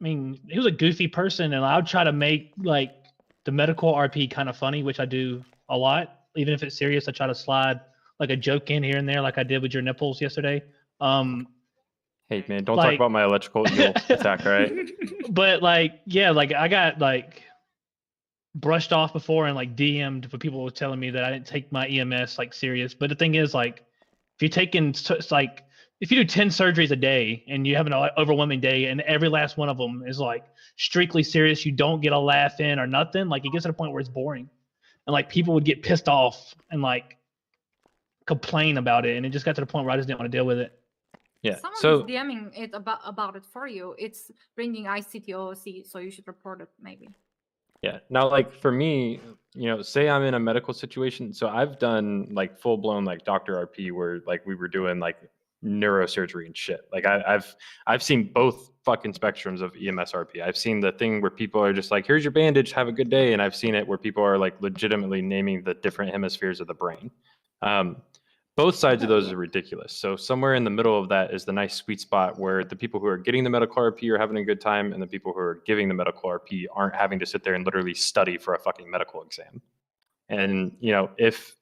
he was a goofy person, and I would try to make like the medical RP kind of funny, which I do a lot. Even if it's serious, I try to slide like a joke in here and there, like I did with your nipples yesterday. Hey man, don't talk Like- about my electrical eel attack, all right? But like, yeah, like I got like brushed off before and like DM'd for people telling me that I didn't take my EMS like serious. But the thing is, like, if you're taking like if you do 10 surgeries a day and you have an overwhelming day and every last one of them is like strictly serious, you don't get a laugh in or nothing, like it gets to the point where it's boring, and like people would get pissed off and like complain about it, and it just got to the point where I just didn't want to deal with it. Yeah. Someone So is DMing it about it for you. It's bringing ICTOC, so you should report it maybe. yeah, now like for me, you know, say I'm in a medical situation. So I've done like full blown like Dr. RP where like we were doing like neurosurgery and shit. Like I've seen both fucking spectrums of EMS RP. I've seen the thing where people are just like, here's your bandage, have a good day, and I've seen it where people are like legitimately naming the different hemispheres of the brain. Both sides of those are ridiculous. So somewhere in the middle of that is the nice sweet spot where the people who are getting the medical RP are having a good time, and the people who are giving the medical RP aren't having to sit there and literally study for a fucking medical exam. And you know, if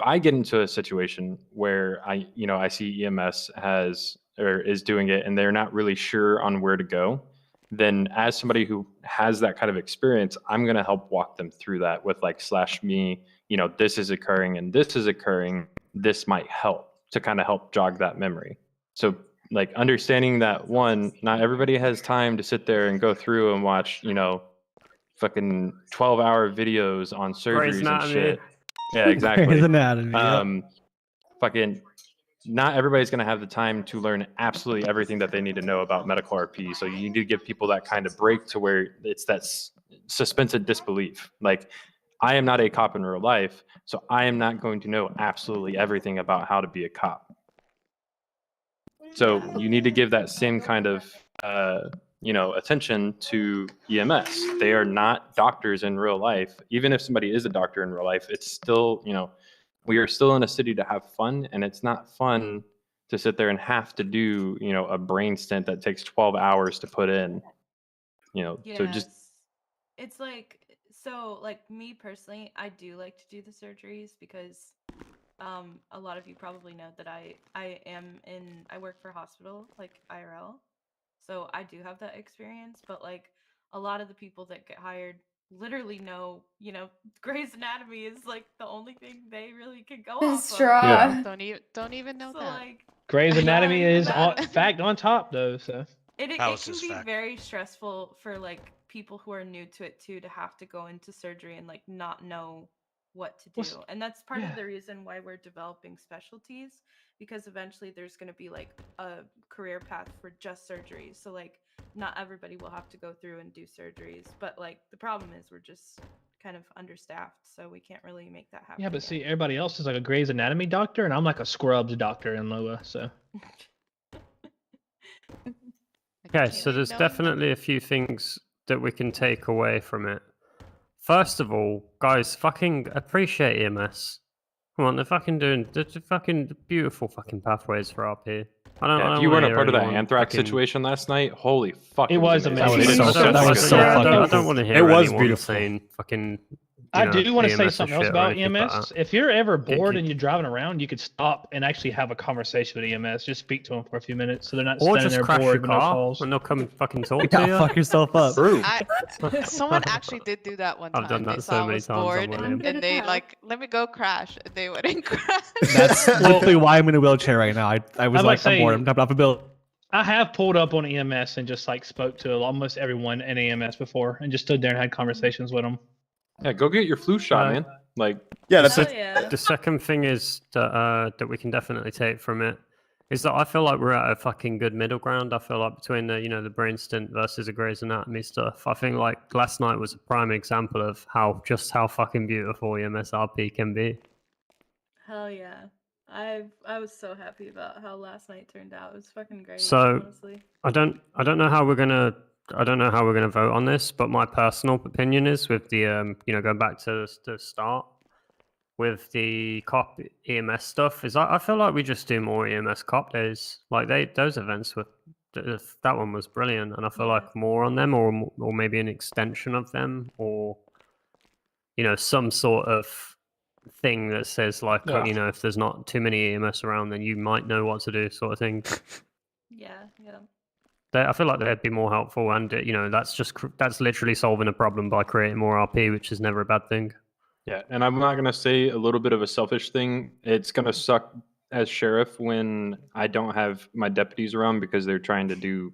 I get into a situation where I see EMS is doing it and they're not really sure on where to go, then as somebody who has that kind of experience, I'm going to help walk them through that with like /me, you know, this is occurring and this is occurring. This might help to kind of help jog that memory. So like understanding that one, not everybody has time to sit there and go through and watch, you know, fucking 12-hour videos on surgeries and Anatomy. shit. Yeah, exactly. Grey's Anatomy, yeah. Fucking not everybody's going to have the time to learn absolutely everything that they need to know about medical RP. So you need to give people that kind of break to where it's that suspended disbelief. Like, I am not a cop in real life, so I am not going to know absolutely everything about how to be a cop. So you need to give that same kind of, attention to EMS. They are not doctors in real life. Even if somebody is a doctor in real life, it's still, we are still in a city to have fun, and it's not fun to sit there and have to do, you know, a brain stent that takes 12 hours to put in. You know, so just it's like, so like me personally, I do like to do the surgeries because a lot of you probably know that I work for a hospital, like IRL. So I do have that experience, but like a lot of the people that get hired literally know, you know, Grey's Anatomy is like the only thing they really can go The off straw. of. Yeah. Don't even know So that. like Grey's Anatomy even is that. fact on top though. So It Alice can is be fact. very stressful for like people who are new to it too, to have to go into surgery and like not know what to do. And that's part of the reason why we're developing specialties, because eventually there's going to be like a career path for just surgeries. So like not everybody will have to go through and do surgeries, but like the problem is we're just kind of understaffed, so we can't really make that happen. yeah, but see, everybody else is like a Grey's Anatomy doctor, and I'm like a Scrubs doctor in Loa. So Okay, so there's definitely a few things that we can take away from it. First of all, guys, fucking appreciate EMS. Come on, they're fucking beautiful fucking pathways for RP. I don't. Yeah, I if don't you wanna weren't a hear part of that anyone anthrax fucking- situation last night, holy fuck! It was amazing. amazing. It was That was so I fucking don't want to hear It was anyone beautiful. saying fucking. I do want to say EMS something else shit or about anything like EMS. that. If you're ever bored and you're driving around, you could stop and actually have a conversation with EMS. Just speak to them for a few minutes, so they're not Or standing just there crash your bored with no car calls. and they'll come and fucking talk You to gotta you. fuck yourself up. Someone actually did do that one time. I've done that They so saw I many was times, I'm bored, William. and they like, let me go crash. And they wouldn't crash. That's literally why I'm in a wheelchair right now. I was I like, might I'm bored. say- I'm jumping off a building. I have pulled up on EMS and just like spoke to almost everyone in EMS before, and just stood there and had conversations with them. Yeah, go get your flu shot, man. Like, yeah, that's Hell yeah. The second thing is that we can definitely take from it is that I feel like we're at a fucking good middle ground. I feel like between the brain stint versus the Grey's Anatomy stuff. I think like last night was a prime example of how fucking beautiful EMS RP can be. Hell yeah. I was so happy about how last night turned out. It was fucking great, So honestly. I don't know how we're gonna vote on this, but my personal opinion is with the going back to the start with the cop EMS stuff is I feel like we just do more EMS cop days. Like those events were that one was brilliant, and I feel like more on them or maybe an extension of them, or some sort of thing that says like Yeah. if there's not too many EMS around, then you might know what to do, sort of thing. Yeah. I feel like they'd be more helpful, and that's literally solving a problem by creating more RP, which is never a bad thing. yeah, and I'm not gonna say a little bit of a selfish thing. It's gonna suck as sheriff when I don't have my deputies around because they're trying to do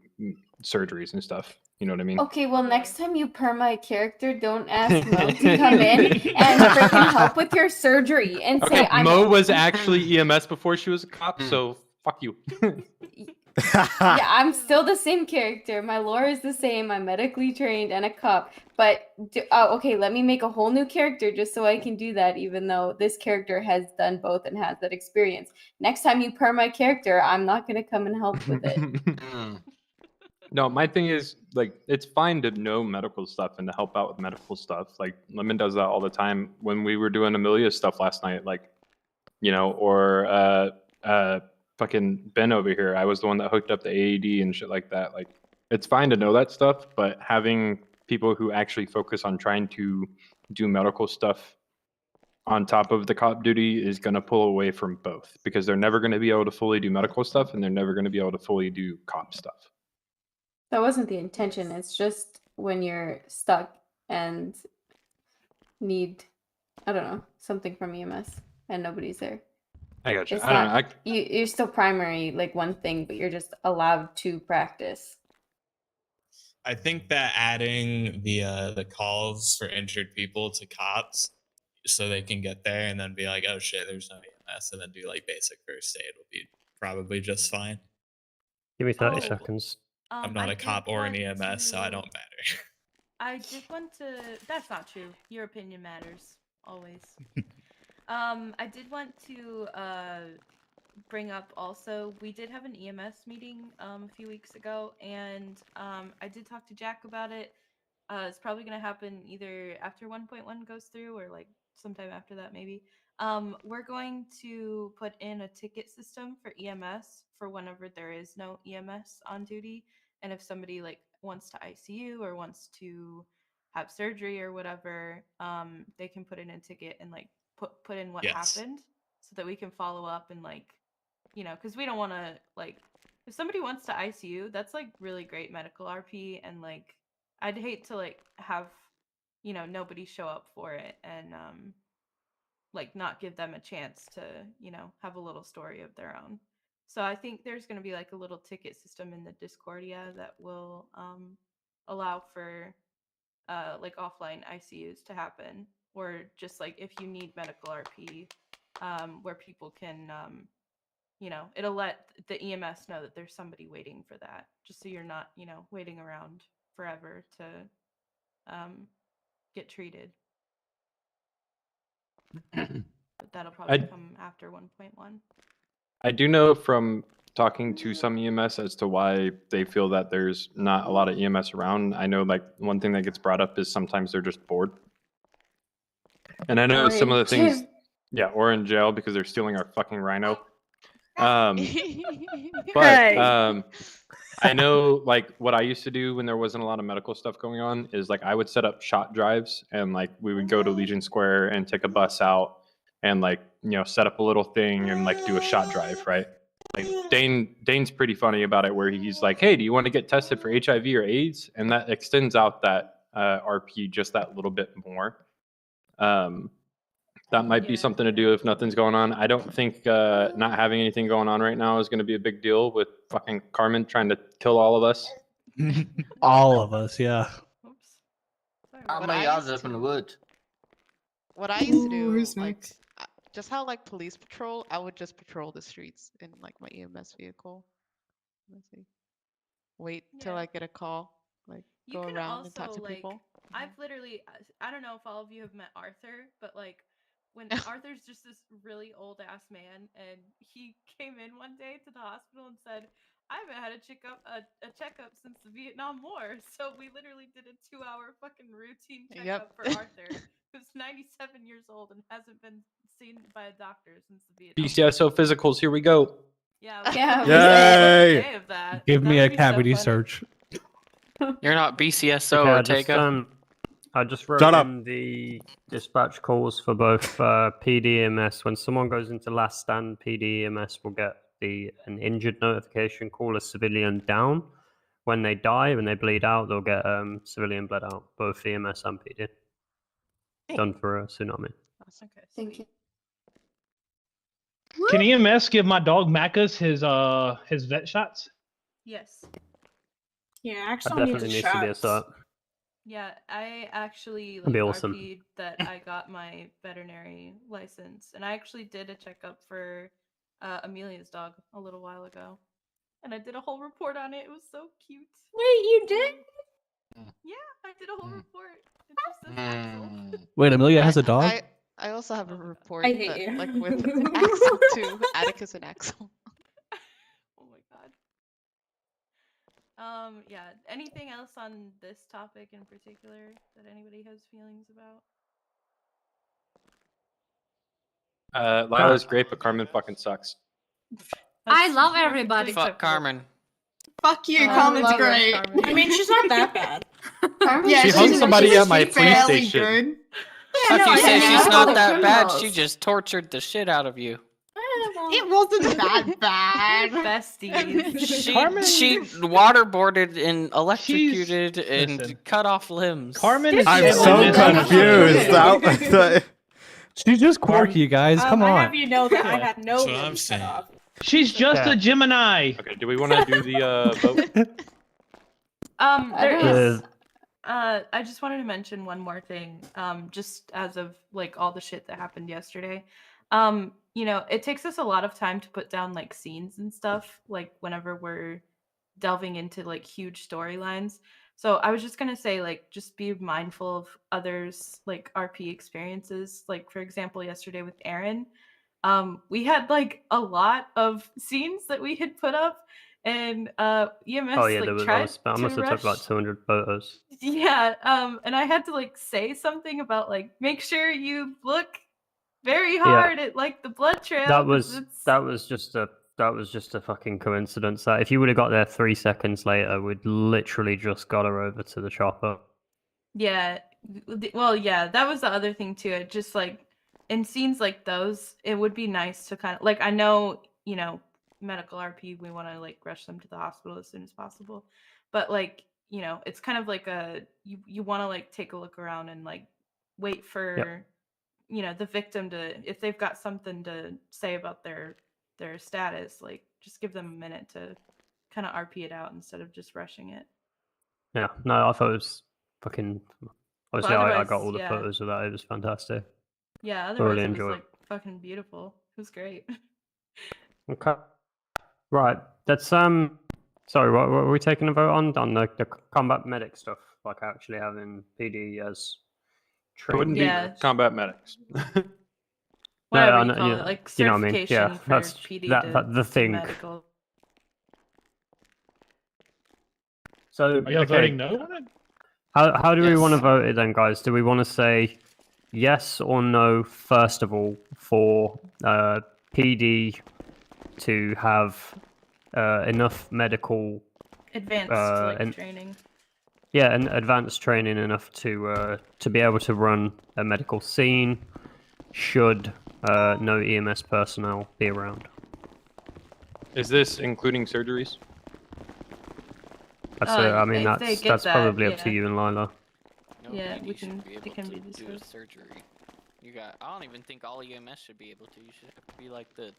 surgeries and stuff. You know what I mean? Okay, well, next time you perma a character, don't ask Mo to come in and freaking help with your surgery and say, Okay, I'm Mo was actually EMS before she was a cop, so fuck you. yeah, I'm still the same character. My lore is the same. I'm medically trained and a cop. But okay, let me make a whole new character just so I can do that, even though this character has done both and has that experience. Next time you perma a character, I'm not gonna come and help with it. No, my thing is like it's fine to know medical stuff and to help out with medical stuff. Like Lemon does that all the time. When we were doing Amelia's stuff last night, like or fucking Ben over here, I was the one that hooked up the AED and shit like that. Like it's fine to know that stuff, but having people who actually focus on trying to do medical stuff on top of the cop duty is going to pull away from both, because they're never going to be able to fully do medical stuff and they're never going to be able to fully do cop stuff. That wasn't the intention. It's just when you're stuck and need, I don't know, something from EMS and nobody's there. I got you. It's I don't know. you're still primary, like one thing, but you're just allowed to practice. I think that adding the calls for injured people to cops so they can get there and then be like, oh shit, there's no EMS, and then do like basic first aid will be probably just fine. Give me 30 seconds. I'm not I a cop did or an want EMS, so I to- don't matter. I did want to. That's not true. Your opinion matters always. I did want to bring up also. We did have an EMS meeting a few weeks ago, and I did talk to Jack about it. It's probably going to happen either after 1.1 goes through or like sometime after that maybe. We're going to put in a ticket system for EMS for whenever there is no EMS on duty, and if somebody like wants to ICU or wants to have surgery or whatever, they can put in a ticket and like put in what Yes. happened, so that we can follow up and like, you know, because we don't want to like, if somebody wants to ICU, that's like really great medical RP, and like I'd hate to like have, you know, nobody show up for it and like not give them a chance to, you know, have a little story of their own. So I think there's going to be like a little ticket system in the Discordia that will allow for like offline ICUs to happen, or just like if you need medical RP, where people can you know, it'll let the EMS know that there's somebody waiting for that, just so you're not, you know, waiting around forever to get treated. But that'll probably come after 1.1. I do know from talking to some EMS as to why they feel that there's not a lot of EMS around. I know like one thing that gets brought up is sometimes they're just bored. And I know some of the things, yeah, or in jail because they're stealing our fucking rhino. But I know like what I used to do when there wasn't a lot of medical stuff going on is like I would set up shot drives, and like we would go to Legion Square and take a bus out and like, you know, set up a little thing and like do a shot drive, right? Like Dane's pretty funny about it, where he's like, hey, do you want to get tested for HIV or AIDS? And that extends out that RP just that little bit more. That might be something to do if nothing's going on. I don't think not having anything going on right now is going to be a big deal with fucking Carmen trying to kill all of us. All of us, yeah. How What many I y'all used up in to- the woods? What I used to do, who's like, next? just how like police patrol, I would just patrol the streets in like my EMS vehicle. Let's see. Wait till I get a call, like You go can around and talk also to like, people. I've literally, I don't know if all of you have met Arthur, but like when Arthur's just this really old ass man, and he came in one day to the hospital and said, I haven't had a checkup since the Vietnam War. So we literally did a 2-hour fucking routine checkup for Arthur, who's 97 years old and hasn't been seen by a doctor since the Vietnam War. BCSO physicals, here we go. Yeah, Yeah, we did a Yay! day of that. Give me That a would be so cavity funny. search. You're not BCSO, Okay, Ortega. I just wrote Shut up. in the dispatch calls for both PD EMS. When someone goes into last stand, PD EMS will get an injured notification, call a civilian down. When they die, when they bleed out, they'll get civilian bled out, both EMS and PD. Done for a tsunami. Okay, Thank you. Can EMS give my dog Macca's his vet shots? Yes. Yeah, That actually definitely needs to be a start. Yeah, I actually That'd be like awesome. RP'd that I got my veterinary license, and I actually did a checkup for Amelia's dog a little while ago, and I did a whole report on it. It was so cute. Wait, you did? Yeah, I did a whole report. It just says Axel. Wait, Amelia has a dog? I also have a report, I hate but, you. like with Axel too, Atticus and Axel. Oh my god. Yeah. Anything else on this topic in particular that anybody has feelings about? Lila's great, but Carmen fucking sucks. I love everybody. Fuck Carmen. Fuck you, I Carmen's love great. Carmen. I mean, she's not that bad. She hung somebody at my police fairly station. good. How no, can you I say mean, she's I not know that bad? criminals. She just tortured the shit out of you. It wasn't that bad. Besties. She waterboarded and electrocuted and listen. cut off limbs. Carmen is I'm handling so this confused. She's just quirky, guys. Come I on. have you know that I Yeah. had no That's what I'm limbs cut saying. off. She's just a Gemini. Okay, do we want to do the vote? There don't is. I just wanted to mention one more thing. Just as of like all the shit that happened yesterday. You know, it takes us a lot of time to put down like scenes and stuff, like whenever we're delving into like huge storylines. So I was just gonna say, like, just be mindful of others' like RP experiences. Like, for example, yesterday with Aaron, we had like a lot of scenes that we had put up, and EMS Oh yeah, like there was. tried I must to have took like rush. 200 photos. Yeah, and I had to like say something about like make sure you look very hard at like the blood trail. That 'cause was just a fucking coincidence. That if you would have got there 3 seconds later, we'd literally just got her over to the chopper. Yeah. Well, yeah, that was the other thing too. It just like in scenes like those, it would be nice to kind of like I know, medical RP, we want to like rush them to the hospital as soon as possible. But like, it's kind of like you want to like take a look around and like wait for the victim to, if they've got something to say about their status, like just give them a minute to kind of RP it out instead of just rushing it. Yeah, no, I thought it was fucking. Obviously, I got otherwise, all the yeah. photos of that. It was fantastic. Yeah, I otherwise really it was enjoyed like fucking beautiful. It was great. it. Okay, right. That's Sorry, what were we taking a vote on the combat medic stuff? Like actually having PD as It wouldn't Yeah. be combat medics. Whatever I you know- call it, like you know what I mean. certification Yeah, for that's PD that the to thing. medical. So Are y'all voting no on it? How do we want to Yes. vote it then, guys? Do we want to say yes or no first of all for PD to have enough medical Advanced and training. yeah, and advanced training enough to be able to run a medical scene should no EMS personnel be around? Is this including surgeries? That's I mean if they get that's that, probably up to yeah. you and Lila. Yeah, PD we should can. be It able can to be do a discussed. surgery. I don't even think all EMS should be able to. You should have to be like the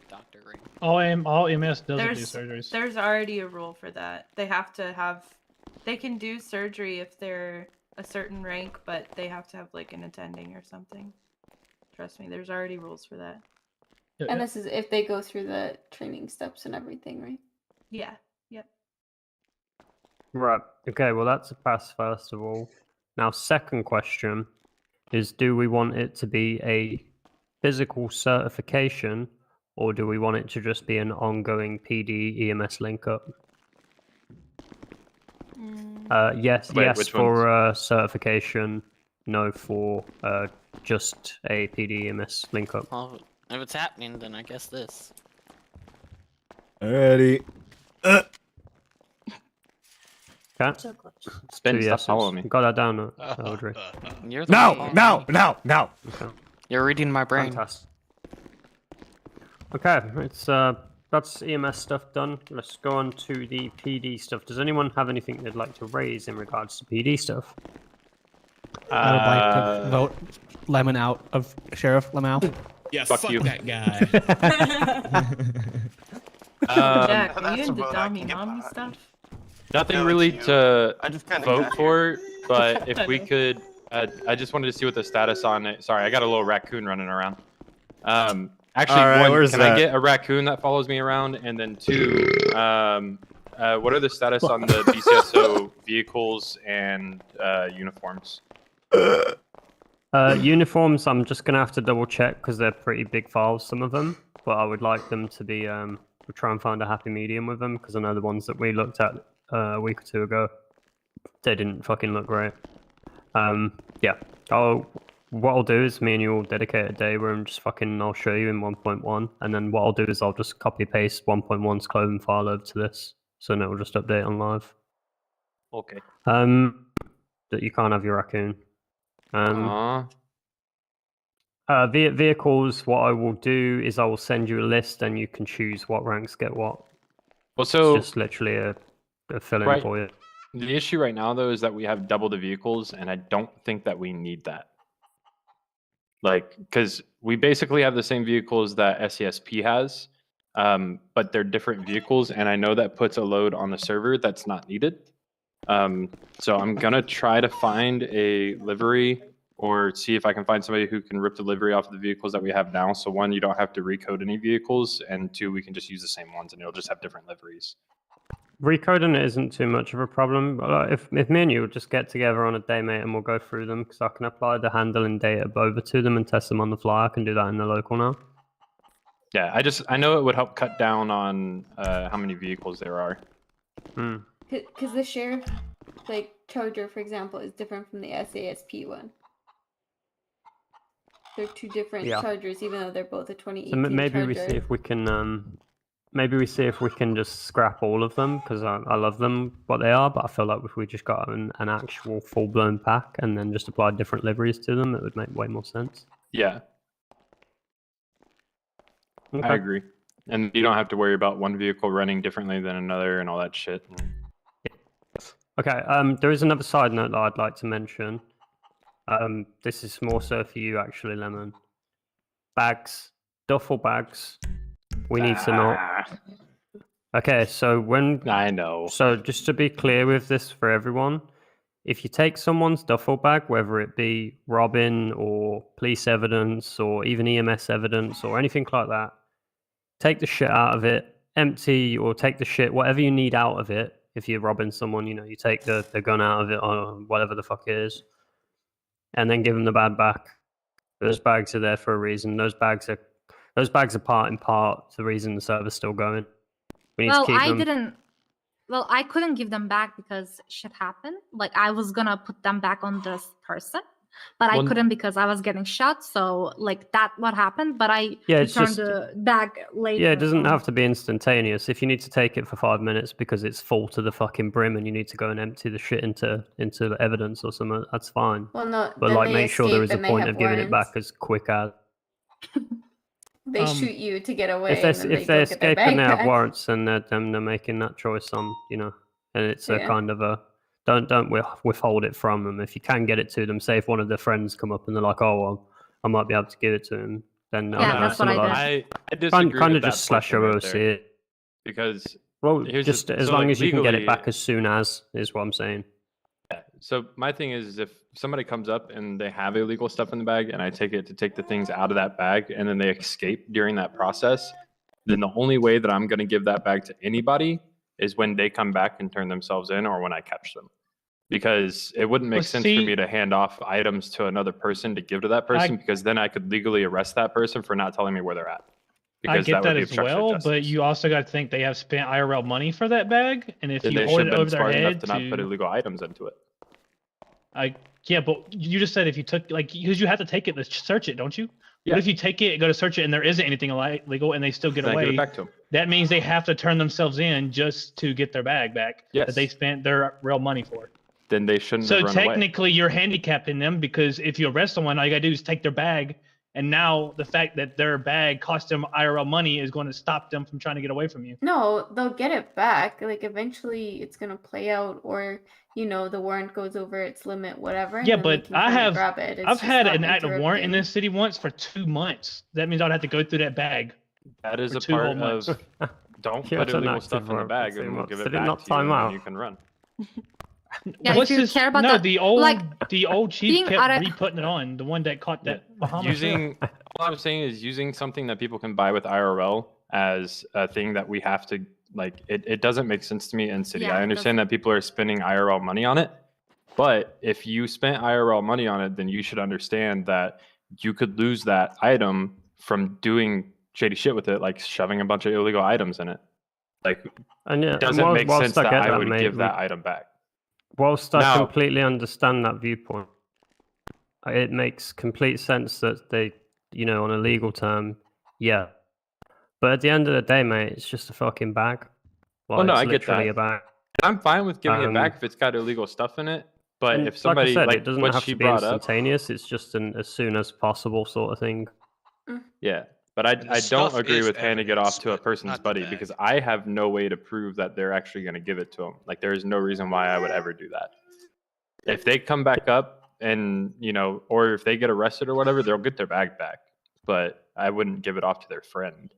doctor rank. All MS doesn't do surgeries. There's already a rule for that. They have to have. They can do surgery if they're a certain rank, but they have to have like an attending or something. Trust me, there's already rules for that. And this is if they go through the training steps and everything, right? Yeah. Yep. Right. Okay. Well, that's a pass first of all. Now, second question is: do we want it to be a physical certification, or do we want it to just be an ongoing PD EMS link up? Yes. Wait, Yes which for certification. No for just a PD EMS link up. Well, if it's happening, then I guess this. Alrighty. Okay. Spin, Two stop yeses. following me. Got that down, Audrey. You're the one No. Okay. You're reading my brain. Fantastic. Okay, it's that's EMS stuff done. Let's go on to the PD stuff. Does anyone have anything they'd like to raise in regards to PD stuff? I would like to vote Lemon out of Sheriff Lamau. Yeah, Fuck fuck you. that guy. Jack, are you that's a into vote I Dommy can get Mommy behind. stuff? Nothing No, really it's you. to I just kinda vote got for, but if I we know. could, I just wanted to see what the status on it. Sorry, I got a little raccoon running around. Actually, All right, one, where's can I that? get a raccoon that follows me around? And then two, what are the status on the BCSO vehicles and uniforms? Uniforms, I'm just gonna have to double check because they're pretty big files, some of them. But I would like them to be. We'll try and find a happy medium with them because I know the ones that we looked at a week or two ago, they didn't fucking look great. Yeah. What I'll do is me and you will dedicate a day where I'll show you in 1.1, and then what I'll do is I'll just copy paste 1.1's clothing file over to this, so then it will just update on live. Okay. That you can't have your raccoon. Vehicles, what I will do is I will send you a list and you can choose what ranks get what. Well, so it's just literally a fill-in right. for you. The issue right now, though, is that we have double the vehicles, and I don't think that we need that. Like, because we basically have the same vehicles that SESP has, but they're different vehicles, and I know that puts a load on the server that's not needed. So I'm gonna try to find a livery or see if I can find somebody who can rip the livery off of the vehicles that we have now. So one, you don't have to recode any vehicles, and two, we can just use the same ones and it'll just have different liveries. Recoding it isn't too much of a problem. If me and you will just get together on a day, mate, and we'll go through them, because I can apply the handling data over to them and test them on the fly. I can do that in the local now. Yeah, I know it would help cut down on how many vehicles there are. Because the sheriff, like, charger, for example, is different from the SASP one. They're two different Yeah. chargers, even though they're both a 2018 So maybe charger. we see if we can just scrap all of them because I love them what they are, but I feel like if we just got an actual full blown pack and then just applied different liveries to them, it would make way more sense. Yeah, Okay. I agree. And you don't have to worry about one vehicle running differently than another and all that shit. Okay. There is another side note that I'd like to mention. This is more so for you, actually, Lemon. Bags, duffel bags. We need to know. Okay, so I know. So just to be clear with this for everyone, if you take someone's duffel bag, whether it be robbing or police evidence or even EMS evidence or anything like that, take the shit out of it, empty or take the shit, whatever you need out of it. If you're robbing someone, you take the gun out of it or whatever the fuck it is, and then give them the bag back. Those bags are there for a reason. Those bags are part and part the reason the server's still going. We need to keep them. I couldn't give them back because shit happened. Like, I was gonna put them back on this person, but I couldn't because I was getting shot. So, like, that what happened. But I returned the bag later. Yeah, it doesn't have to be instantaneous. If you need to take it for 5 minutes because it's full to the fucking brim and you need to go and empty the shit into the evidence or something, that's fine. Well, no, but then like, they make sure there is a escape and they point have of giving it back warrants. as quick as. They shoot you to get away. If and they then they escape and they have warrants, and they're making that choice on, and it's a Yeah. kind of a don't withhold it from them. If you can get it to them, say if one of their friends come up and they're like, oh well, I might be able to give it to him, then Yeah, that's what I did. I disagree kind with of that just slash portion your right there. OC. Because Well, here's just the- as so, long like, as you can get it legally- back as soon as is what I'm saying. So my thing is, if somebody comes up and they have illegal stuff in the bag, and I take the things out of that bag, and then they escape during that process, then the only way that I'm going to give that bag to anybody is when they come back and turn themselves in, or when I catch them. Because it wouldn't make Well, sense see- for me to hand off items to another person to give to that person, because then I could legally arrest that person for not telling me where they're at. I Because get would that be as obstruction of well, justice. but you also got to think they have spent IRL money for that bag, and if Then you they hold should it have been over their smart enough head to not put illegal items into it. Yeah, but you just said if you took, like, because you have to take it to search it, don't you? Yeah. What if you take it, go to search it, and there isn't anything illegal, and they still get Then I give away? it back to 'em. That means they have to turn themselves in just to get their bag back Yes. that they spent their real money for. Then they shouldn't So have run away. technically, you're handicapping them, because if you arrest someone, all you gotta do is take their bag, and now the fact that their bag cost them IRL money is going to stop them from trying to get away from you. No, they'll get it back. Like, eventually it's gonna play out, or the warrant goes over its limit, whatever. And Yeah, then they but can I come and have grab it. It's I've just had not an active warrant in interrupted. this city once for 2 months. That means I'd have to go through that bag. That is for a 2 part whole months. of don't Yeah, put it's an illegal active stuff in the warrant for bag, 2 and we'll months. give Did it it back not to you, time and then out? you can run. Yeah, What's if you his- care about no, that, the old like, the old chief being kept out of- re-putting it on. The one that caught that Bahama Using all I'm saying is using something that people can buy with IRL as a thing that we have to like. It doesn't make sense to me in city. Yeah, I it understand that people are spending IRL money on it, but if you spent IRL money on it, then you should understand that you could lose that item from doing shady shit with it, like shoving a bunch of illegal items in it. Like, And yeah, it doesn't make sense I that get I would mate, give that item back. Whilst I Now- completely understand that viewpoint, it makes complete sense that they, on a legal term, yeah. But at the end of the day, mate, it's just a fucking bag. Well, no, it's I get literally that. a bag. I'm fine with giving it Um, back if it's got illegal stuff in it. But And if somebody like I said, like it doesn't what have she to be brought up, instantaneous. It's just an as soon as possible sort of thing. yeah. But I don't stuff agree is with handing it off to a evidence, but person's not the buddy bag. because I have no way to prove that they're actually going to give it to them. Like there is no reason why I would ever do that. If they come back up and or if they get arrested or whatever, they'll get their bag back. But I wouldn't give it off to their friend.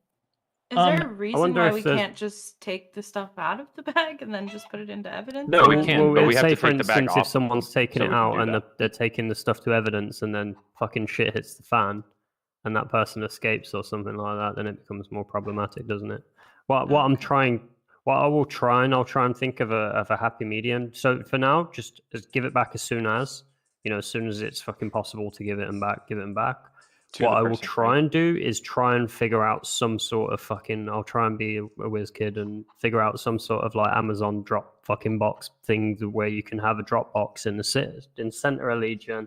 Is there a I reason wonder why if we there's- can't just take the stuff out of the bag and then just put it into evidence? No, we can, but we have say to for take the bag instance, off if someone's taking so it we can out do and that. they're taking the stuff to evidence, and then fucking shit hits the fan, and that person escapes or something like that, then it becomes more problematic, doesn't it? What I'll try and think of a happy medium. So for now, just give it back as soon as it's fucking possible to give it them back. What I will try and do is try and figure out some sort of fucking. I'll try and be a whiz kid and figure out some sort of like Amazon drop fucking box thing where you can have a drop box in the center of Legion.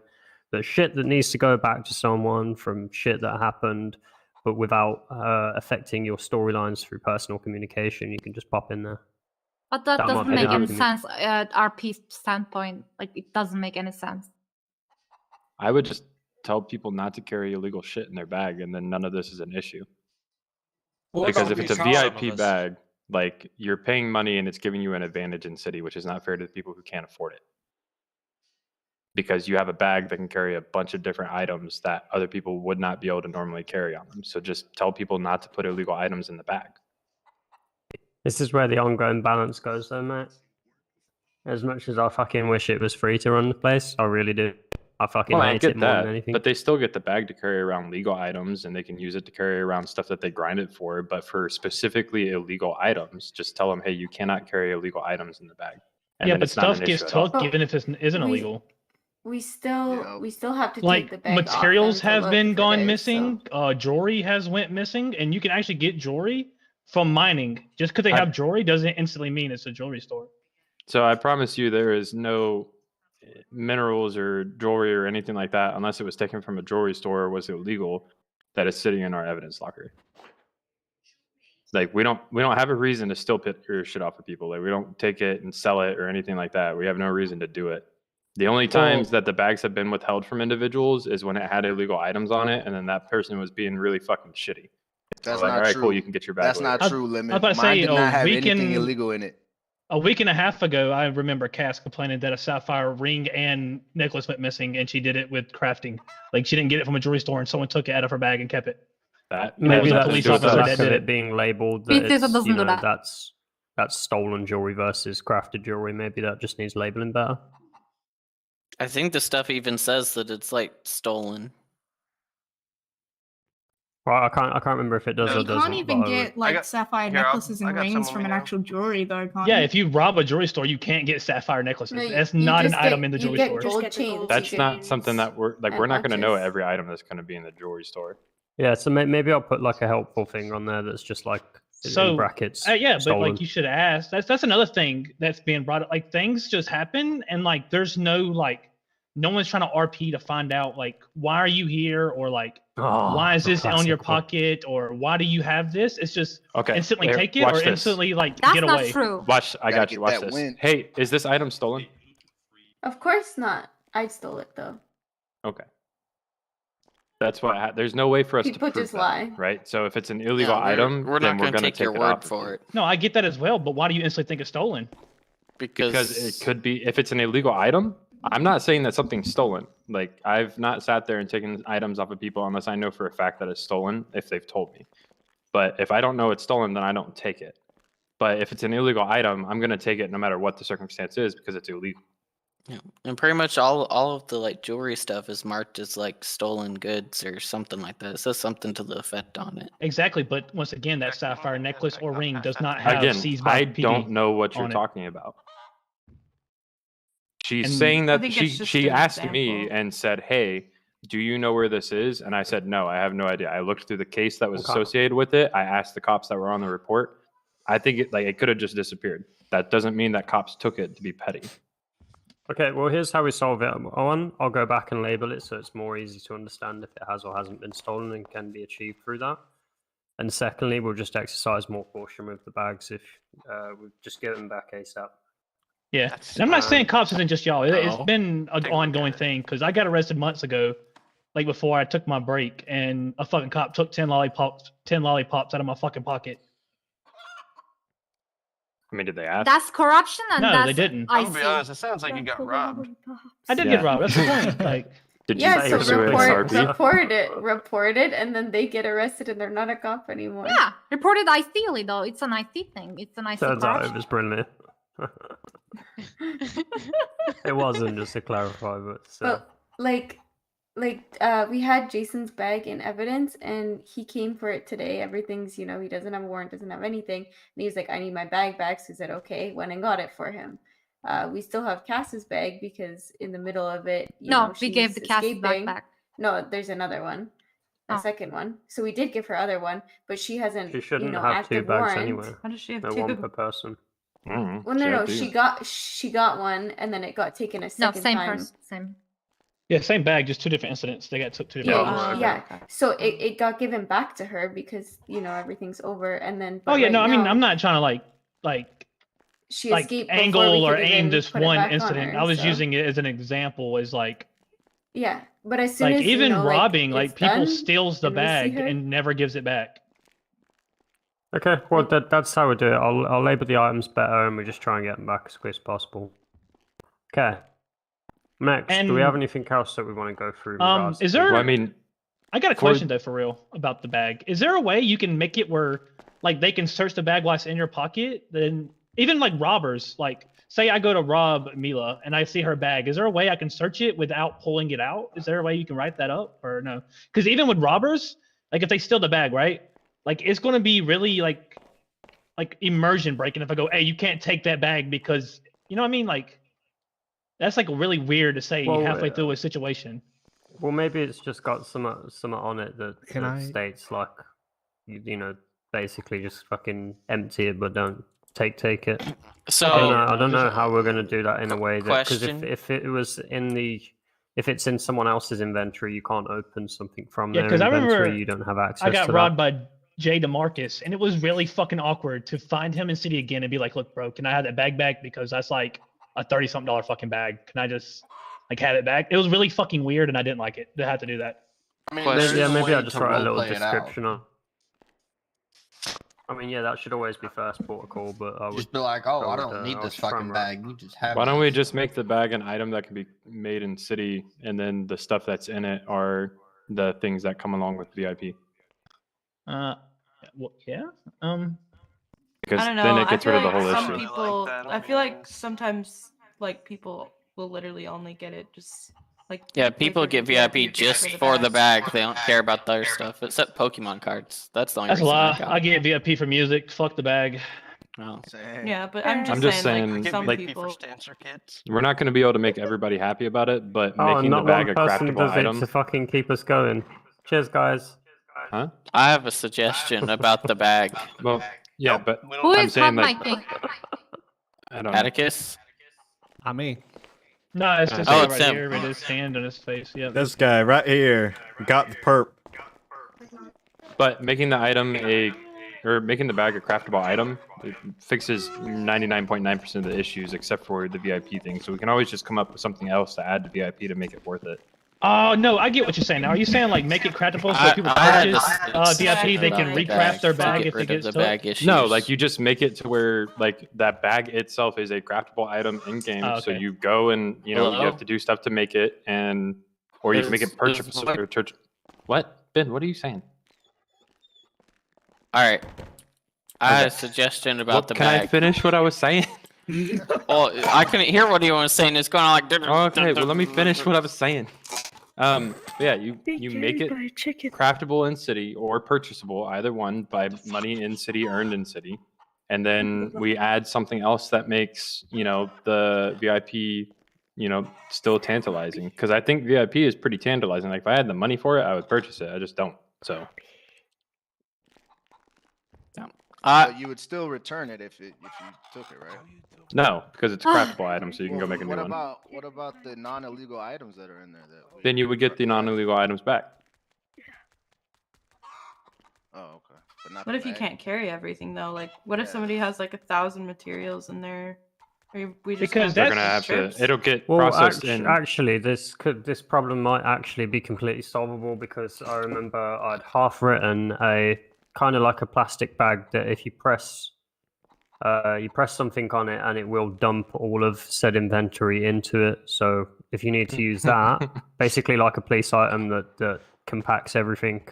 The shit that needs to go back to someone from shit that happened, but without affecting your storylines through personal communication, you can just pop in there. But that doesn't make any sense at RP standpoint. Like, it doesn't make any sense. I would just tell people not to carry illegal shit in their bag, and then none of this is an issue. Because if it's a VIP bag, like, you're paying money and it's giving you an advantage in city, which is not fair to the people who can't afford it. Because you have a bag that can carry a bunch of different items that other people would not be able to normally carry on them. So just tell people not to put illegal items in the bag. This is where the ongoing balance goes, though, mate. As much as I fucking wish it was free to run the place, I really do. I fucking hate it more than anything. But they still get the bag to carry around legal items, and they can use it to carry around stuff that they grind it for. But for specifically illegal items, just tell them, hey, you cannot carry illegal items in the bag. And yeah, but stuff gets took even if it isn't illegal. We still have to like take the bag materials off them to have look been for gone this, missing. Jewelry has went missing, and you can actually get jewelry from mining. Just because they have jewelry doesn't instantly mean it's a jewelry store. So I promise you, there is no minerals or jewelry or anything like that, unless it was taken from a jewelry store or was illegal, that is sitting in our evidence locker. Like, we don't have a reason to still put your shit off of people. Like, we don't take it and sell it or anything like that. We have no reason to do it. The only times that the bags have been withheld from individuals is when it had illegal items on it, and then that person was being really fucking shitty. That's so, like, not all right, true. cool, you can get your bag. That's later. not true, Lemon. I was about to Mine say, did not have anything illegal in it. A week and a half ago, I remember Cass complaining that a sapphire ring and necklace went missing, and she did it with crafting. Like, she didn't get it from a jewelry store, and someone took it out of her bag and kept it. Maybe that that's police just the officer lack that of did it it. being labeled It that doesn't it's, you do know, that. that's stolen jewelry versus crafted jewelry. Maybe that just needs labeling better. I think the stuff even says that it's like stolen. Right, I can't remember if it does or You doesn't. can't even but I get like sapphire necklaces and rings from an actual jewelry though, can't Yeah, you? if you rob a jewelry store, you can't get sapphire necklaces. No, That's you not an just item get- in the you jewelry get store. gold chains. That's not something that we're and not going to know watches. every item that's going to be in the jewelry store. Yeah, so maybe I'll put like a helpful thing on there that's just like So in brackets. yeah, but stolen. like you should ask. That's another thing that's being brought up. Like, things just happen, and like there's no one's trying to RP to find out like why are you here, or like why is this on your pocket, or why do you have this? It's just instantly here, take it watch or this. instantly like That's get not away. true. Watch, I got you. get Watch that this. win. Hey, is this item stolen? Of course not. I stole it though. Okay. That's what. There's no way for us People to prove just that, lie. right? So if it's an illegal we're- item, we're then not we're gonna going to take your it word off of for you. it. No, I get that as well, but why do you instantly think it's stolen? Because it could be, if it's an illegal item. I'm not saying that something's stolen. Like, I've not sat there and taken items off of people unless I know for a fact that it's stolen, if they've told me. But if I don't know it's stolen, then I don't take it. But if it's an illegal item, I'm going to take it no matter what the circumstance is, because it's illegal. Yeah, and pretty much all of the like jewelry stuff is marked as like stolen goods or something like that. It says something to the effect on it. Exactly, but once again, that sapphire necklace or ring does not have Again, seized by I PD don't know what you're on it. talking about. She's And saying I that think it's just she an asked me example. and said, hey, do you know where this is? And I said, no, I have no idea. I looked through the case that was associated with it. I asked the cops that were on the report. I think it could have just disappeared. That doesn't mean that cops took it to be petty. Okay, well, here's how we solve it. I'll go back and label it so it's more easy to understand if it has or hasn't been stolen and can be achieved through that. And secondly, we'll just exercise more caution with the bags if we just give them back ASAP. Yeah, and I'm not saying cops isn't just y'all. It's No. been an ongoing thing because I got arrested months ago, like before I took my break, and a fucking cop took 10 lollipops out of my fucking pocket. I mean, did they ask? That's corruption, and No, that's they didn't. I I'm gonna be see. honest, it sounds like you got robbed. I did get robbed. That's the point. Like, did you Yeah, so pursue it in RP? report it, and then they get arrested, and they're not a cop anymore. Yeah, reported IC though. It's an IC thing. It's an IC Turns out it corruption. was brilliant. It wasn't, just to clarify, but But like we had Jason's bag in evidence, and he came for it today. Everything's, he doesn't have a warrant, doesn't have anything, and he's like, I need my bag back. So he said, okay, went and got it for him. We still have Cass's bag because in the middle of it, No, we gave she's the Cass's bag escaping. back. No, there's another one. a second one. So we did give her other one, but she hasn't. She shouldn't you know, have 2 active bags warrant. anyway. How does she have No, 2? 1 per person. Mm, Well, no, she got one, and then it got taken a No, second same time. person, same. Yeah, same bag, just 2 different incidents. They got took 2 different bags. Yeah. So it got given back to her because everything's over, and then. Oh yeah, right no, I mean now, I'm not trying to like She like escaped before we angle or could aim even this put it one back on incident. her, I was so- using it as an example, as like Yeah, but as soon like as even like, robbing, like it's people done, steals the and we see bag her- and never gives it back. Okay, well that's how we do it. I'll label the items better, and we just try and get them back as quick as possible. Okay. Next, do we have And- anything else that we want to go through? in regards Is to- there? Well, I mean, I got a question though, for real, about the bag. Is there a way you can make it where, like, they can search the bag while it's in your pocket? Then even like robbers, like, say I go to rob Mila and I see her bag. Is there a way I can search it without pulling it out? Is there a way you can write that up, or no? Because even with robbers, like, if they steal the bag, right? Like, it's going to be really like immersion breaking if I go, hey, you can't take that bag because, you know what I mean? Like, that's like really weird to say Well, halfway through a situation. Well, maybe it's just got some on it that, Can that I- states like, you know, basically just fucking empty it, but don't take it. So I don't know how we're gonna do that in a way that, because Question. if it was if it's in someone else's inventory, you can't open something from Yeah, their 'cause I inventory. remember You don't have access I got to robbed that. by Jay DeMarcus, and it was really fucking awkward to find him in city again and be like, "Look, bro, can I have that bag back? Because that's like a $30-something fucking bag. Can I just like have it back?" It was really fucking weird, and I didn't like it to have to do that. I mean, Question. Yeah, there's a maybe way I'll just to write a little roleplay it out. description on. I mean, yeah, that should always be first protocol, but I would Just be like, oh, I would, don't need I'll this just try fucking and write- bag. You just have Why don't this. we just make the bag an item that can be made in city, and then the stuff that's in it are the things that come along with VIP? Well, yeah. Because I don't know. then it gets I feel rid of the like whole some issue. people. I feel like sometimes like people will literally only get it just like. Yeah, pay people for get the VIP just for the bag. bag. They don't care about the other stuff, except Pokemon cards. That's the only That's a reason I lie. got I it. get VIP for music. Fuck the bag. Oh. Yeah, but I'm I'm just just saying, saying, like some like, people. We're not going to be able to make everybody happy about it, but Oh, making the not bag one a person craftable does item. it to fucking keep us going. Cheers, guys. Huh? I have a suggestion about the bag. Well, yeah, but Who I'm is saying, hot like, micing? I don't know. Atticus. Me. No, it's this Oh, guy it's right him. here with his hand on his face. Yeah. This guy right here got the perp. But making the item making the bag a craftable item, it fixes 99.9% of the issues except for the VIP thing. So we can always just come up with something else to add to VIP to make it worth it. Oh no, I get what you're saying now. Are you saying like make it craftable so I- people I had purchase this VIP, they can about the recraft bag their to bag get if it rid of gets the took? bag issues. No, like you just make it to where like that bag itself is a craftable item in game. Oh, So okay. you go and you Hello? There's- purchase or church. What, Ben? What are you saying? All right. I had a Okay. suggestion about Well, the can I bag. finish what I was saying? Well, I couldn't hear what he was saying. It's going on like. Okay, well let me finish what I was saying. Yeah, you make it craftable in city or purchasable, either one, by money in city earned in city, and then we add something else that makes the VIP still tantalizing. Because I think VIP is pretty tantalizing. Like if I had the money for it, I would purchase it. I just don't. So But you would still return it if you took it, right? no, because it's a craftable item, so you can go make a new one. What about the non-illegal items that are in there? Then you would get the non-illegal items back. Oh, okay. But not What the if you bag? can't carry everything though? Like, what if somebody has like 1,000 materials in there? We just Because They're have gonna have strips? to. It'll get Well, processed in. actually, this problem might actually be completely solvable because I remember I'd half written a kind of like a plastic bag that if you press something on it and it will dump all of said inventory into it. So if you need to use that, basically like a police item that compacts everything,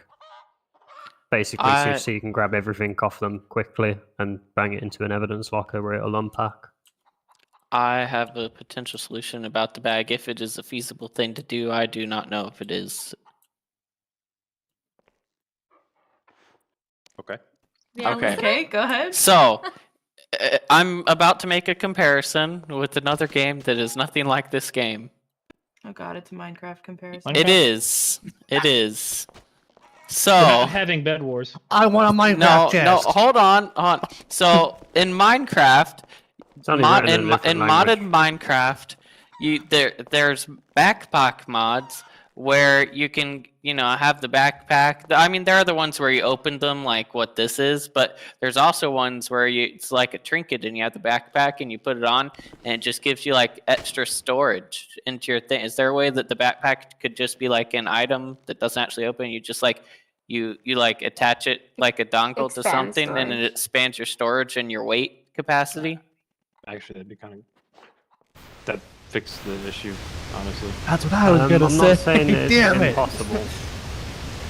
basically so you can grab everything off them quickly and bang it into an evidence locker where it'll unpack. I have a potential solution about the bag. If it is a feasible thing to do, I do not know if it is. Okay. Yeah, Okay. Okay, go ahead. So, I'm about to make a comparison with another game that is nothing like this game. Oh god, it's a Minecraft comparison. It is. It is. So We're not having bed wars. I want a Minecraft no, chest. hold on. So in Minecraft, only written in a different modded Minecraft, there's backpack mods where you can have the backpack. I mean, there are the ones where you open them like what this is, but there's also ones where it's like a trinket and you have the backpack and you put it on and it just gives you like extra storage into your thing. Is there a way that the backpack could just be like an item that doesn't actually open? You just like you like attach it like a dongle to Expand something and it expands your storage and your weight capacity? Actually, that'd be kind of that fix the issue, honestly. That's what I was gonna I'm say. not saying that it's Damn it. impossible.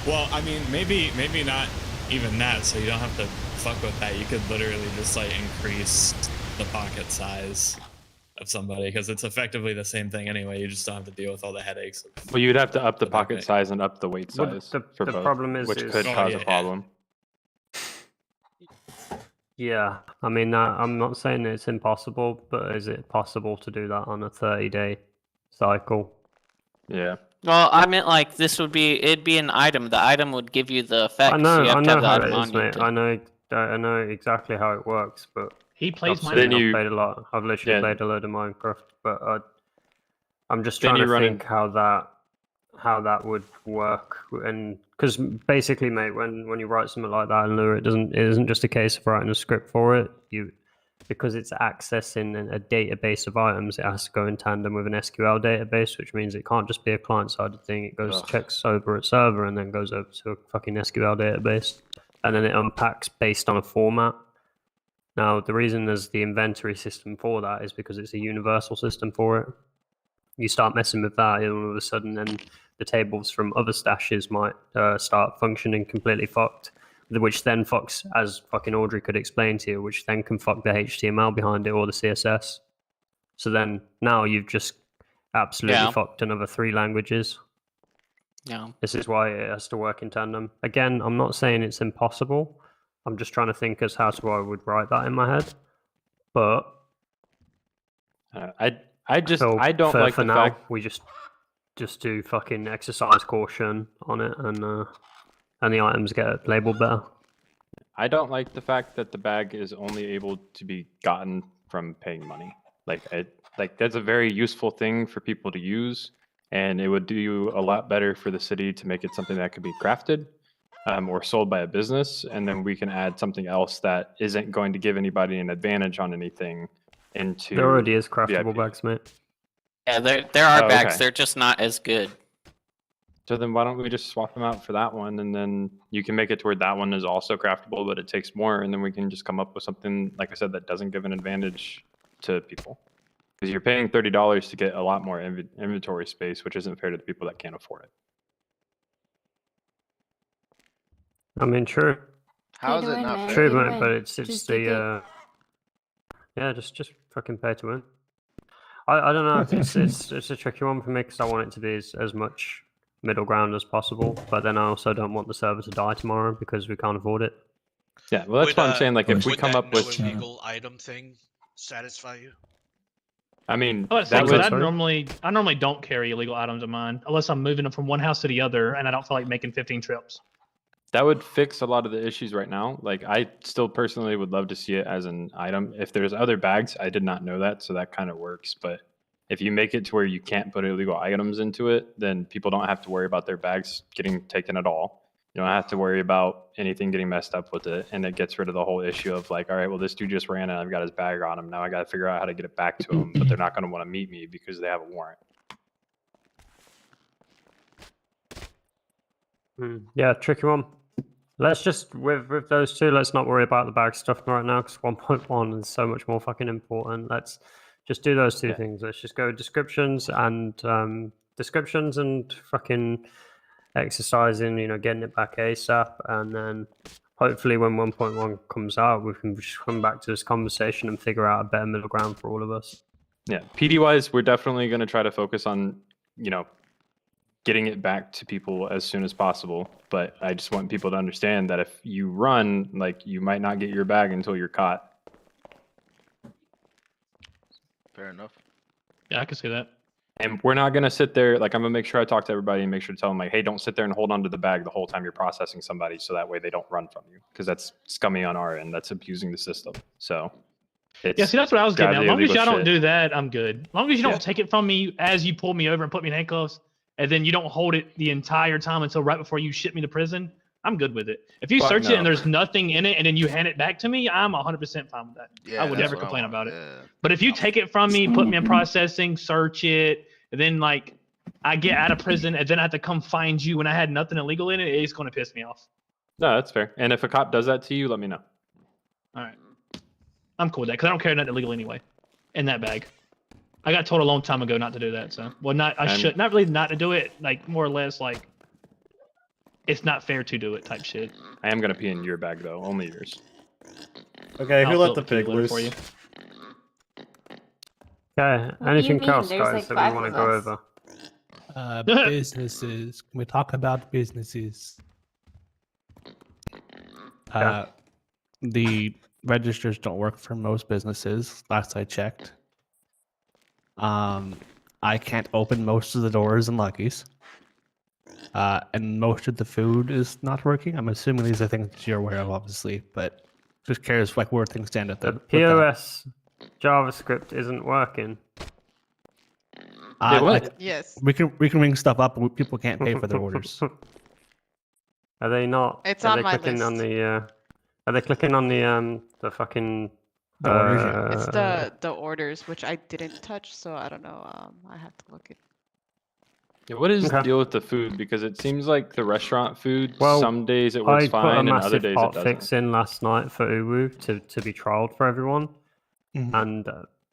Well, I mean, maybe not even that. So you don't have to fuck with that. You could literally just like increase the pocket size of somebody because it's effectively the same thing anyway. You just don't have to deal with all the headaches. Well, you'd have to up the pocket size and up the weight Well, size the for both, problem is- which is- could Oh, cause yeah. a problem. Yeah, I mean, I'm not saying that it's impossible, but is it possible to do that on a 30-day cycle? Yeah. Well, I meant like it'd be an item. The item would give you the effect. I know, so you have I to know have the how item it on is, you mate. to- I know exactly how it works, but He plays I've Minecraft. played a lot. I've literally played a load of Minecraft, but I'm just Then trying you to run think how that would work, and because basically, mate, when you write something like that in Lua, it isn't just a case of writing a script for it. Because it's accessing a database of items, it has to go in tandem with an SQL database, which means it can't just be a client-sided thing. It goes checks over at server and then goes over to a fucking SQL database, and then it unpacks based on a format. Now, the reason there's the inventory system for that is because it's a universal system for it. You start messing with that, and all of a sudden, then the tables from other stashes might start functioning completely fucked, which then fucks, as fucking Audrey could explain to you, which then can fuck the HTML behind it or the CSS. So then now you've just absolutely fucked another 3 languages. Yeah. This is why it has to work in tandem. Again, I'm not saying it's impossible. I'm just trying to think as how I would write that in my head. But I don't like for the now, fact we just do fucking exercise caution on it, and the items get labeled better. I don't like the fact that the bag is only able to be gotten from paying money. Like that's a very useful thing for people to use, and it would do you a lot better for the city to make it something that could be crafted or sold by a business, and then we can add something else that isn't going to give anybody an advantage on anything into. There already is craftable VIP. bags, mate. Yeah, there are Oh, bags. okay. They're just not as good. So then why don't we just swap them out for that one, and then you can make it to where that one is also craftable, but it takes more, and then we can just come up with something, like I said, that doesn't give an advantage to people. Because you're paying $30 to get a lot more inventory space, which isn't fair to the people that can't afford it. I mean, true. How is it not fair? True, Pay to mate, win. but it's Just the take it. yeah, just fucking pay to win. I don't know. It's a tricky one for me because I want it to be as much middle ground as possible, but then I also don't want the server to die tomorrow because we can't afford it. Yeah, well, that's what I'm saying. Like, if we would come that up with, no illegal item thing satisfy you? I mean, I normally don't carry illegal items of mine unless I'm moving them from one house to the other, and I don't feel like making 15 trips. that would fix a lot of the issues right now. Like, I still personally would love to see it as an item. If there's other bags, I did not know that, so that kind of works. But if you make it to where you can't put illegal items into it, then people don't have to worry about their bags getting taken at all. You don't have to worry about anything getting messed up with it, and it gets rid of the whole issue of like, all right, well, this dude just ran and I've got his bag on him. Now I got to figure out how to get it back to him, but they're not going to want to meet me because they have a warrant. Yeah, tricky one. Let's just with those two. Let's not worry about the bag stuff right now because 1.1 is so much more fucking important. Let's just do those two things. Let's just go descriptions and fucking exercising. You know, getting it back ASAP, and then hopefully when 1.1 comes out, we can just come back to this conversation and figure out a better middle ground for all of us. Yeah, PD wise, we're definitely going to try to focus on, you know, getting it back to people as soon as possible. But I just want people to understand that if you run, like, you might not get your bag until you're caught. Fair enough. Yeah, I can see that. And we're not going to sit there, like, I'm going to make sure I talk to everybody and make sure to tell them, like, hey, don't sit there and hold on to the bag the whole time you're processing somebody, so that way they don't run from you, because that's scummy on our end. That's abusing the system. So, Yeah, see, that's what I was getting at. As long as y'all don't shit. do that, I'm good. As long as you don't take it from me as you pull me over and put me in handcuffs, and then you don't hold it the entire time until right before you ship me to prison, I'm good with it. If you Fuck search it no. and there's nothing in it and then you hand it back to me, I'm 100% fine with that. Yeah, I would that's never what I complain want, about it. yeah. But if you take it from me, put me in processing, search it, and then like I get out of prison and then I have to come find you when I had nothing illegal in it, it's going to piss me off. No, that's fair. And if a cop does that to you, let me know. All right. I'm cool with that because I don't carry nothing illegal anyway in that bag. I got told a long time ago not to do that. So, well, not really not to do it. Like more or less, like it's not fair to do it type shit. I am going to pee in your bag, though. Only yours. Okay, who I'll let fill the up the pig litter loose? for you. Okay, What do you anything mean? else, There's, guys, like, that we 5 want to of go us. over? Businesses. Can we talk about businesses? Yeah. The registers don't work for most businesses. Last I checked. I can't open most of the doors in Lucky's. And most of the food is not working. I'm assuming these are things that you're aware of, obviously, but just curious like where things stand at The with that. POS JavaScript isn't working. Yes. We can ring stuff up, but people can't pay for their orders. Are they not? It's are on they my clicking list. on the? Are they clicking on the fucking? The orders, yeah. It's the orders, which I didn't touch, so I don't know. I have to look it. Yeah, what is the Okay. deal with the food? Because it seems like the restaurant food, Well, some days it works I put a fine and other massive days it hot doesn't. fix in last night for Uwu to be trialed for everyone, and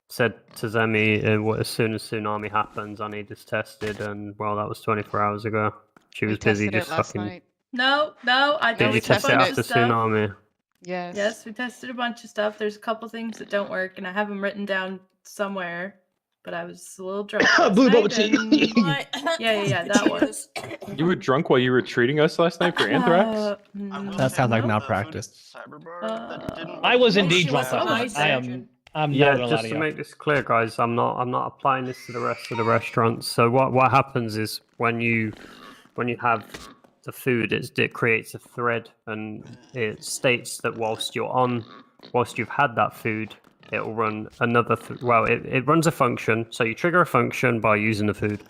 said to Zemi, as soon as tsunami happens, I need this tested, and well, that was 24 hours ago. She was busy tested it just last fucking. night. No, I Did you tested test a it bunch after of stuff. tsunami? Yes. Yes, we tested a bunch of stuff. There's a couple things that don't work, and I have them written down somewhere. But I was a little drunk. Blue bubble last night, tea. and- yeah, that one. You were drunk while you were treating us last night for anthrax? That sounds like malpractice. I was indeed she was drunk last night. I'm Yeah, not gonna lie just to to you. make this clear, guys, I'm not applying this to the rest of the restaurants. So what happens is when you have the food, it creates a thread, and it states that whilst you've had that food, it will run another. It runs a function. So you trigger a function by using the food.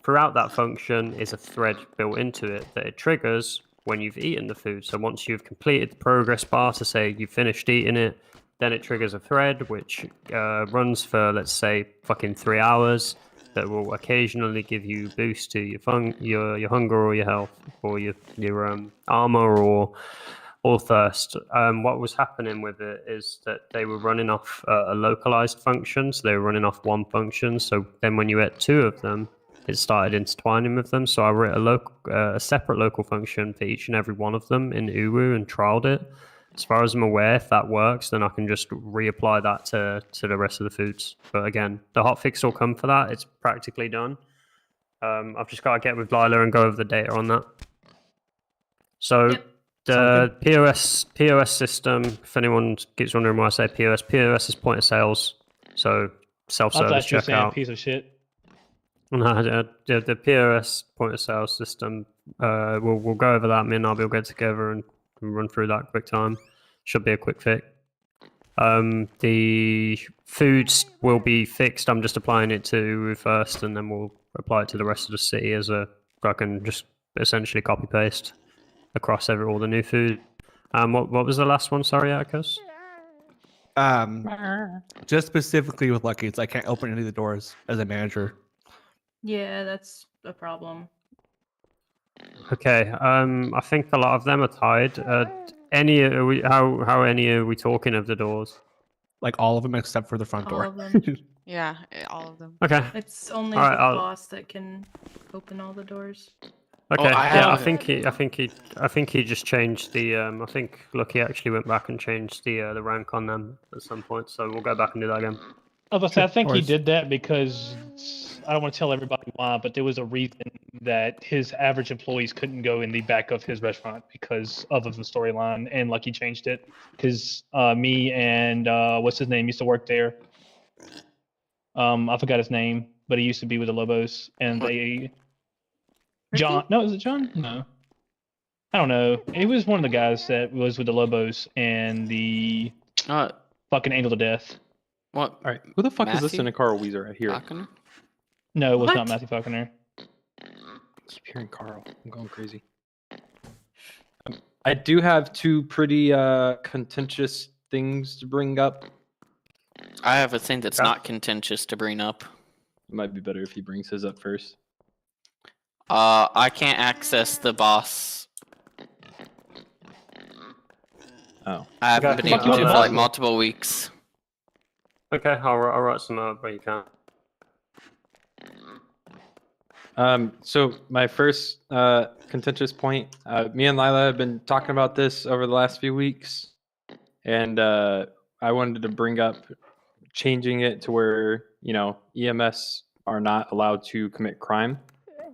Throughout that function is a thread built into it that it triggers when you've eaten the food. So once you've completed the progress bar to say you've finished eating it, then it triggers a thread which runs for, let's say, fucking 3 hours. That will occasionally give you a boost to your hunger or your health or your armor or thirst. What was happening with it is that they were running off a localized function, so they were running off one function. So then when you ate 2 of them, it started intertwining with them. So I wrote a separate local function for each and every one of them in Uwu and trialed it. As far as I'm aware, if that works, then I can just reapply that to the rest of the foods. But again, the hotfix will come for that. It's practically done. I've just got to get with Lila and go over the data on that. So the POS system, if anyone keeps wondering why I say POS is point of sales. So I self-service thought you were saying checkout. piece of shit. No, the POS point of sale system. We'll go over that. Me and Nabi will get together and run through that quick time. Should be a quick fix. The foods will be fixed. I'm just applying it to first, and then we'll apply it to the rest of the city as I can just essentially copy paste across all the new food. What was the last one? Sorry, Atticus. Just specifically with Lucky's, I can't open any of the doors as a manager. Yeah, that's a problem. Okay. I think a lot of them are tied. How many are we talking of the doors? Like all of them except for the front All door. of them. Yeah, all of them. Okay. It's only All right, the I'll- boss that can open all the doors. Okay. I I think he just changed the. I think Lucky actually went back and changed the rank on them at some point. So we'll go back and do that again. I was about to say, I think Or he is- did that because I don't want to tell everybody why, but there was a reason that his average employees couldn't go in the back of his restaurant because of the storyline, and Lucky changed it because me and what's his name used to work there. I forgot his name, but he used to be with the Lobos, and What? they. John? No, is it John? No. I don't know. He was one of the guys that was with the Lobos and the fucking Angel to Death. What? All right. Who the fuck is Matthew? listening to Carl Weezer right here? Falconer? No, it was What? not Matthew Falconer. I keep hearing Carl. I'm going crazy. I do have two pretty contentious things to bring up. I have a thing that's not contentious to bring up. It might be better if he brings his up first. I can't access the boss. Oh. I haven't Okay. been able to for like multiple weeks. Okay, I'll write some up, but you can't. So my first contentious point, me and Lila have been talking about this over the last few weeks, and I wanted to bring up changing it to where, you know, EMS are not allowed to commit crime,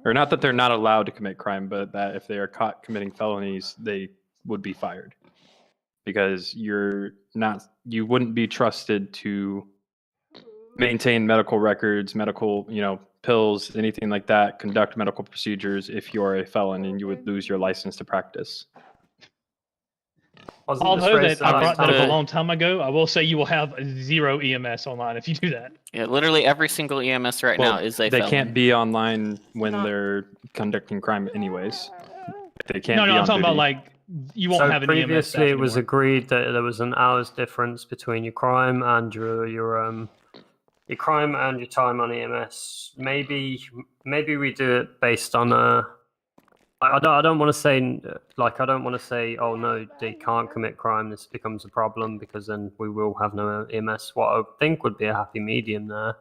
or not that they're not allowed to commit crime, but that if they are caught committing felonies, they would be fired, because you wouldn't be trusted to maintain medical records, medical, you know, pills, anything like that, conduct medical procedures if you're a felon, and you would lose your license to practice. Although that I brought that up a long time ago, I will say you will have 0 EMS online if you do that. Yeah, literally every single EMS right now is a They felon. can't be online when they're conducting crime anyways. They can't No, be I'm on talking about duty. like you won't have an EMS. Previously, it was agreed that there was an hour's difference between your crime and your crime and your time on EMS. Maybe we do it based on I don't want to say oh no, they can't commit crime, this becomes a problem, because then we will have no EMS. What I think would be a happy medium there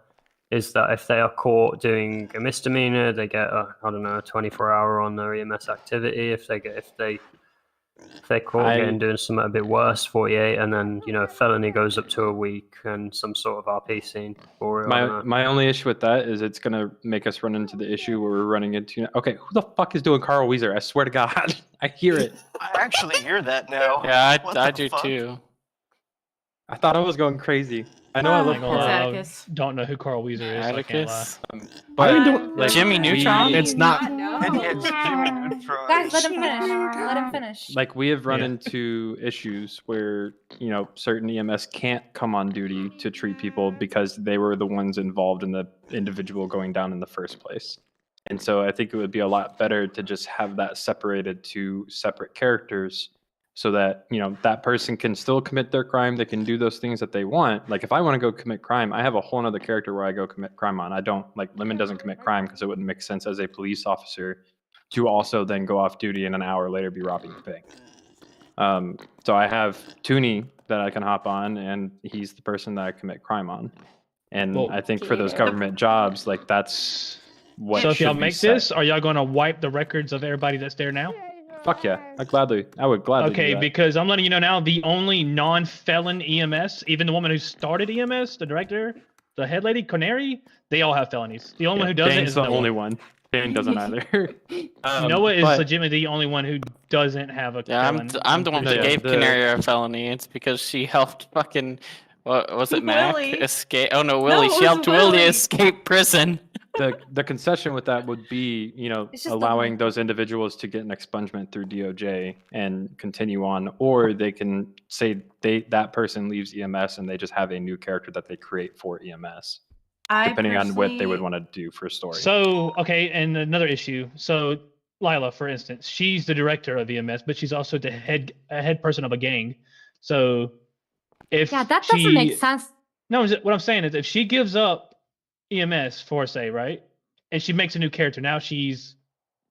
is that if they are caught doing a misdemeanor, they get a 24-hour on their EMS activity. If they're caught doing something a bit worse, 48, and then, you know, felony goes up to a week and some sort of RP scene. Or My only issue with that is it's gonna make us run into the issue where we're running into. Okay, who the fuck is doing Carl Weezer? I swear to God, I hear it. I actually hear that now. Yeah, What I the do fuck? too. I thought I was going crazy. I know I love Carl. I don't know who Carl Weezer is. So I can't lie. But Jimmy Neutron? It's not. Guys, let him finish. Let him finish. Like, we have run into issues where, you know, certain EMS can't come on duty to treat people because they were the ones involved in the individual going down in the first place. And so I think it would be a lot better to just have that separated to separate characters, so that, you know, that person can still commit their crime. They can do those things that they want. Like, if I want to go commit crime, I have a whole other character where I go commit crime on. I don't, like, Lemon doesn't commit crime because it wouldn't make sense as a police officer to also then go off duty and an hour later be robbing a bank. So I have Tooney that I can hop on, and he's the person that I commit crime on. And Well, I think for those government jobs, like, that's what So if y'all should be make set. this, are y'all going to wipe the records of everybody that's there now? Fuck yeah, I would gladly Okay, do that. because I'm letting you know now, the only non-felon EMS, even the woman who started EMS, the director, the head lady, Canary, they all have felonies. The only one who doesn't Dane's is the Noah. only one. Dane doesn't either. Noah is but- legitimately the only one who doesn't have a Yeah, felon. I'm the one that gave Canary a felony. It's because she helped fucking, what was it, Mac? Willie. Escape. Oh no, Willie. No, it She was helped Willie Willie. escape prison. The concession with that would be, you know, It's just allowing those individuals to get an expungement through DOJ and continue on, or they can say that person leaves EMS and they just have a new character that they create for EMS, depending on what they would want to do for a story. So, okay, and another issue. So, Lila, for instance, she's the director of EMS, but she's also the head person of a gang. So, if Yeah, that doesn't make sense. No, what I'm saying is, if she gives up EMS for, say, right, and she makes a new character, now she's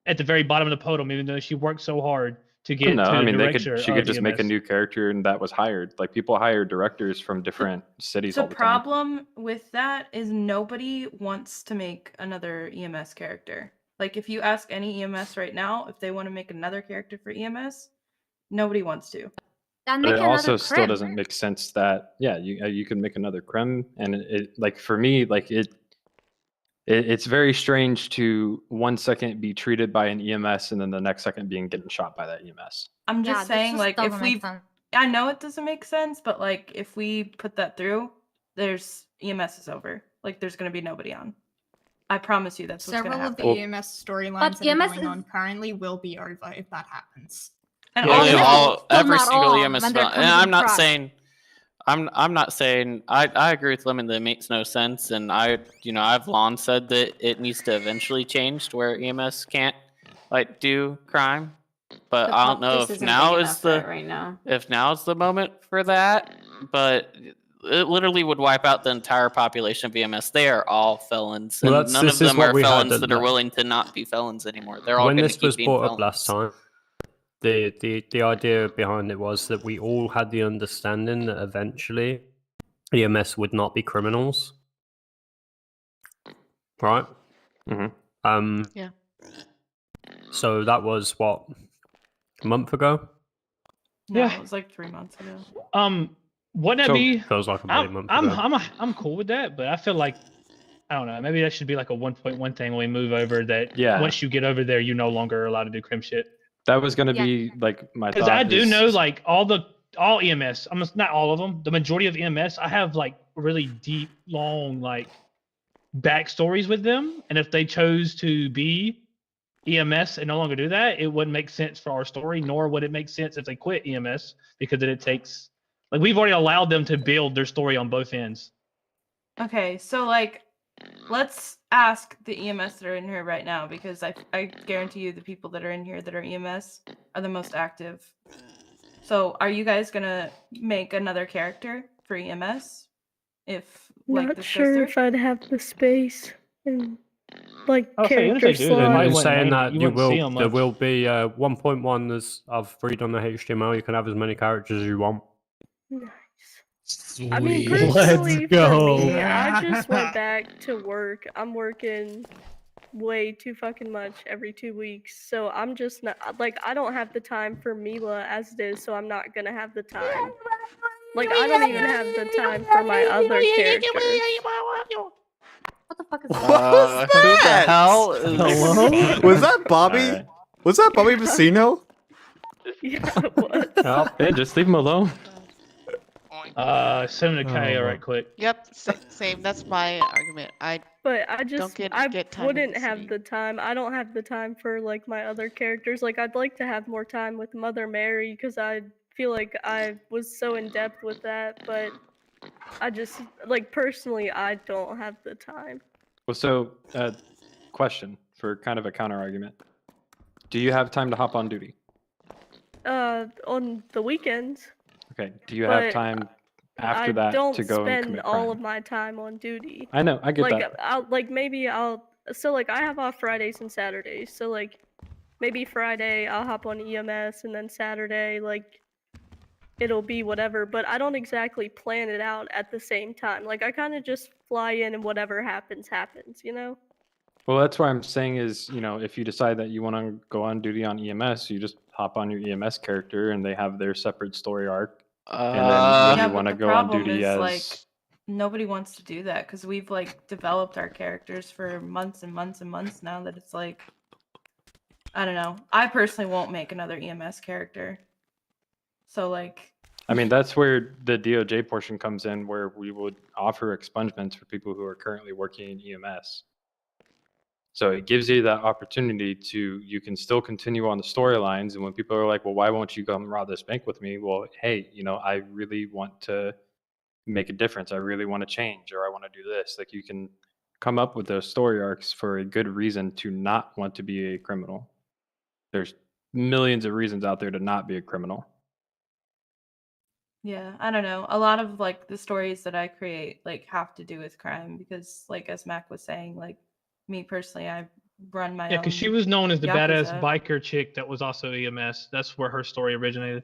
at the very bottom of the podium, even though she worked so hard to get No, to I the mean, director she could of just make a EMS. new character and that was hired. Like, people hire directors from different cities The all the time. problem with that is nobody wants to make another EMS character. Like, if you ask any EMS right now if they want to make another character for EMS, nobody wants to. Then But make it another also still crib. doesn't make sense that, yeah, you can make another creme, and it like, for me, like, it's very strange to 1 second be treated by an EMS and then the next second getting shot by that EMS. I'm Yeah, just this saying, just like, doesn't if make we, sense. I know it doesn't make sense, but like, if we put that through, there's EMS is over. Like, there's gonna be nobody on. I promise you that's what's going to Several of happen. the EMS storylines But that are EMS going is- on currently will be over if that happens. And Every not single all EMS. when they're And committing I'm not crime. saying. I'm not saying I agree with Lemon that it makes no sense, and I've long said that it needs to eventually change to where EMS can't like do crime. But The I don't know just if isn't now big is enough for the it right now. if now is the moment for that. But it literally would wipe out the entire population of EMS. They are all felons, Well, and none of this is them what are we had felons at that are la- willing to not be felons anymore. They're all when going to this keep was being brought felons. up last time, the idea behind it was that we all had the understanding that eventually EMS would not be criminals, right? Mm-hmm. Yeah. So that was what, a month ago? No, Yeah. it was like 3 months ago. Wouldn't that So- be? feels like a bloody month ago. I'm cool with that, but I feel like I don't know. Maybe that should be like a 1.1 thing when we move over. That once you get over there, you're no longer allowed to do crim shit. That was going to be like my Because thought. I do is- know like all EMS, almost not all of them, the majority of EMS, I have like really deep, long like backstories with them, and if they chose to be EMS and no longer do that, it wouldn't make sense for our story, nor would it make sense if they quit EMS, because then it takes like we've already allowed them to build their story on both ends. Okay, so like, let's ask the EMS that are in here right now, because I guarantee you the people that are in here that are EMS are the most active. So are you guys gonna make another character for EMS? If like Not this sure goes through? if I'd have the space and like Okay, even if character they do, they slots. might And wouldn't saying name it. that You you wouldn't see will, 'em there much. will be 1.1 as I've read on the HTML. You can have as many characters as you want. I mean, Sweet. personally, Let's go. for me, I just went back to work. I'm working way too fucking much every 2 weeks, so I'm just not like I don't have the time for Mila as it is, so I'm not gonna have the time. Like I don't even have the time for my other characters. What the fuck is What that? was Who the that? hell is- Hello? Was that Bobby? Alright. Was that Bobby Vecino? Oh, yeah, just leave him alone. Send him to Kyle right quick. Yep, same. That's my argument. But I just get I time in wouldn't the have city. the time. I don't have the time for like my other characters. Like I'd like to have more time with Mother Mary because I feel like I was so in depth with that, but I just like personally I don't have the time. Well, so question for kind of a counter argument. Do you have time to hop on duty? On the weekends. Okay. Do you have But time after I that don't to go and spend commit all crime? of my time on duty. I know, I get like, that. So like I have off Fridays and Saturdays. So like maybe Friday I'll hop on EMS and then Saturday like it'll be whatever, but I don't exactly plan it out at the same time. Like I kind of just fly in and whatever happens happens, you know? Well, that's what I'm saying is, if you decide that you want to go on duty on EMS, you just hop on your EMS character and they have their separate story arc. And then when Yeah, you want to but the go on problem duty is as like nobody wants to do that because we've like developed our characters for months and months and months now that it's like I don't know. I personally won't make another EMS character. So like I mean, that's where the DOJ portion comes in, where we would offer expungements for people who are currently working in EMS. So it gives you that opportunity you can still continue on the storylines. And when people are like, well, why won't you come rob this bank with me? Well, hey, I really want to make a difference. I really want to change, or I want to do this. Like you can come up with those story arcs for a good reason to not want to be a criminal. There's millions of reasons out there to not be a criminal. yeah, I don't know. A lot of like the stories that I create like have to do with crime because like as Mac was saying, like me personally, I run my Yeah, own because she was known as the badass Yakuza. biker chick that was also EMS. That's where her story originated.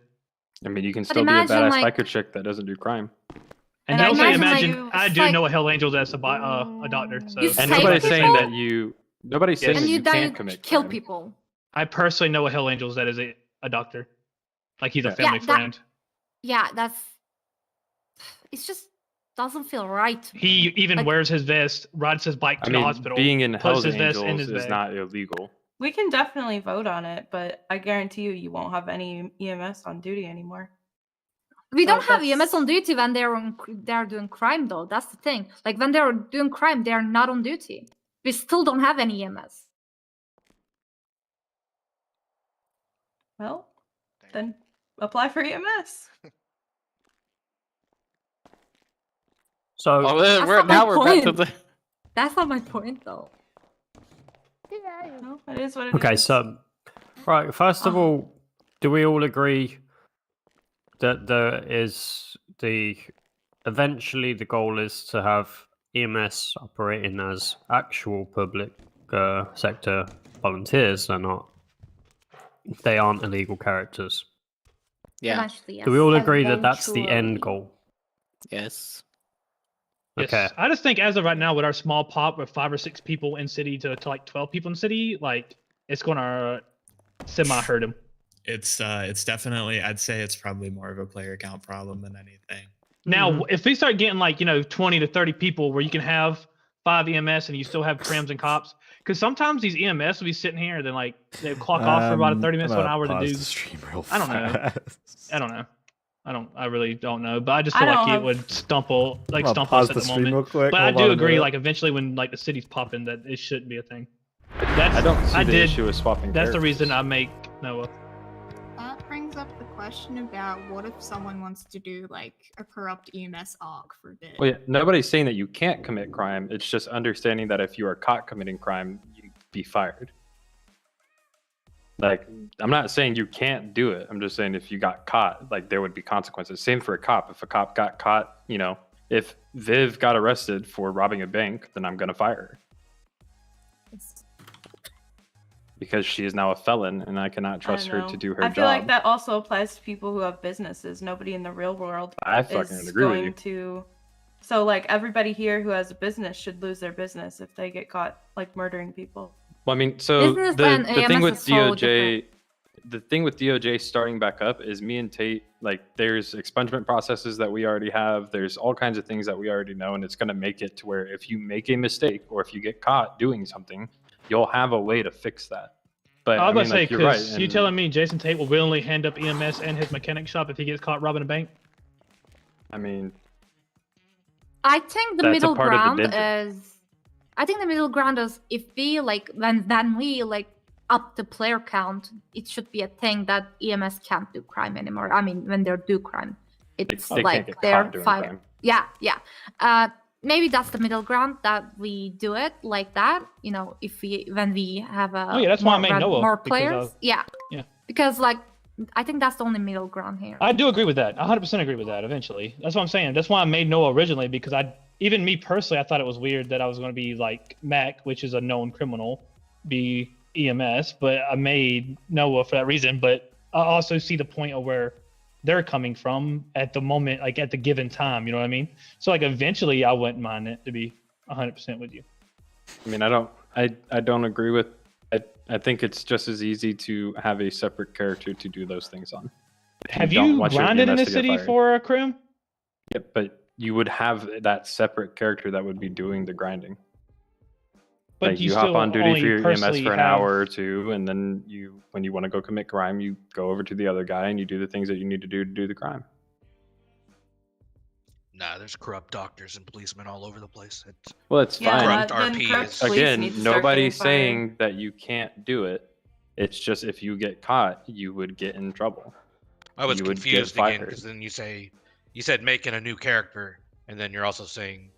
I mean, you can But still be a imagine, badass like- biker chick that doesn't do crime. And I also imagine, imagine, like, I it's do like- know a Hell Angels as a doctor. So You And save nobody's saying people? that nobody's saying And that you you die, can't you commit kill crime. people. I personally know a Hell Angels that is a doctor. Like he's a Yeah. family that- friend. Yeah, it just doesn't feel right to me. He even Like- wears his vest, rides his bike I to mean, the hospital, being in puts Hell's his vest in Angels his is bag. not illegal. We can definitely vote on it, but I guarantee you won't have any EMS on duty anymore. We So don't have that's- EMS on duty when they're doing crime, though. That's the thing. Like when they're doing crime, they're not on duty. we still don't have any EMS. Well, then apply for EMS. So That's we're not my back to point. the. That's not my point, though. No, it is what it is. Okay, so right. First of all, do we all agree that there is eventually the goal is to have EMS operating as actual public sector volunteers? They're not. They aren't illegal characters. Yeah. Eventually, yes. Do we all agree that that's the end Eventually. goal? Yes. Yes. Okay. I just think as of right now, with our small pop with 5 or 6 people in city to like 12 people in city, like it's gonna semi hurt him. It's definitely, I'd say it's probably more of a player count problem than anything. Now, if we start getting like 20 to 30 people where you can have 5 EMS and you still have crims and cops, because sometimes these EMS will be sitting here and then like they clock off for about 30 minutes to an hour to do. The stream real I don't know. fast. I don't know. I really don't know, but I just feel like it would stumble I'm gonna us pause at the the stream moment. real quick. But I Hold do on a agree, minute. like eventually when like the city's popping, that it shouldn't be a thing. I don't see the issue with swapping That's the characters. reason I make Noah. That brings up the question about what if someone wants to do like a corrupt EMS AUG for a bit. Well, yeah, nobody's saying that you can't commit crime. It's just understanding that if you are caught committing crime, you'd be fired. Like, I'm not saying you can't do it. I'm just saying if you got caught, like there would be consequences. Same for a cop. If a cop got caught, if Viv got arrested for robbing a bank, then I'm gonna fire her. Because she is now a felon and I cannot trust her to do her I job. feel like that also applies to people who have businesses. Nobody in the real world I fucking is agree with going you. to. So like everybody here who has a business should lose their business if they get caught like murdering people. Well, I mean, so Business the and thing AMS with is so DOJ, the thing with DOJ starting back up is me and Tate, like there's expungement processes that we already have. There's all kinds of things that we already know. And it's going to make it to where if you make a mistake or if you get caught doing something, you'll have a way to fix that. But I was I about mean, to say, like, you're right. because you and- telling me Jason Tate will willingly hand up EMS and his mechanic shop if he gets caught robbing a bank? I mean, I think the That's a middle part of the ground digit. is. I think the middle ground is if we like when we like up the player count, it should be a thing that EMS can't do crime anymore. I mean, when they do crime, it's they can't like get they're caught doing fired. crime. Yeah. Maybe that's the middle ground that we do it like that. If when we have a Oh, yeah, that's why I made Noah, more because players. of- Yeah. Yeah. Because like I think that's the only middle ground here. I do agree with that. 100% agree with that eventually. That's what I'm saying. That's why I made Noah originally, because even me personally, I thought it was weird that I was going to be like Mac, which is a known criminal, be EMS, but I made Noah for that reason. But I also see the point of where they're coming from at the moment, like at the given time, you know what I mean? So like eventually I wouldn't mind it, to be 100% with you. I mean, I don't agree with. I think it's just as easy to have a separate character to do those things on. If Have don't you want your grinded in EMS the to get city fired. for a crim? Yeah, but you would have that separate character that would be doing the grinding. But Like you you hop still on duty only for your EMS personally for an have- hour or two, and then when you want to go commit crime, you go over to the other guy and you do the things that you need to do the crime. Nah, there's corrupt doctors and policemen all over the place. Well, it's Yeah, fine. Corrupt then RP corrupt is police Again, need to start nobody's getting fired. saying that you can't do it. It's just if you get caught, you would get in trouble. I was You would get confused again fired. because then you said making a new character, and then you're also saying.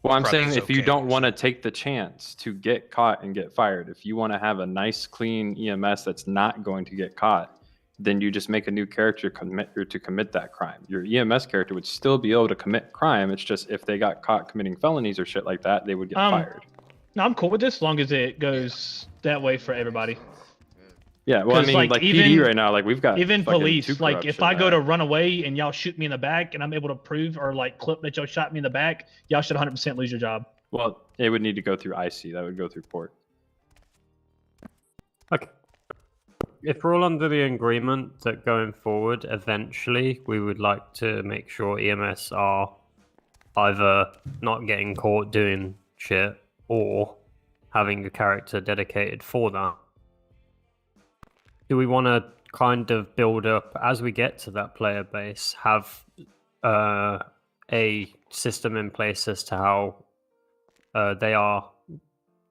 Well, I'm corrupt saying is if you okay. don't want to take the chance to get caught and get fired, if you want to have a nice, clean EMS that's not going to get caught, then you just make a new character to commit that crime. Your EMS character would still be able to commit crime. It's just if they got caught committing felonies or shit like that, they would get fired. No, I'm cool with this as long as it goes that way for everybody. Yeah, well, I 'Cause, mean, like PD right now, like we've got even fucking police. two Like if corruption I go that- to run away and y'all shoot me in the back and I'm able to prove or like clip that y'all shot me in the back, y'all should 100% lose your job. Well, it would need to go through IC. That would go through port. Okay. If we're all under the agreement that going forward, eventually we would like to make sure EMS are either not getting caught doing shit or having a character dedicated for that. Do we want to kind of build up as we get to that player base, have a system in place as to how they are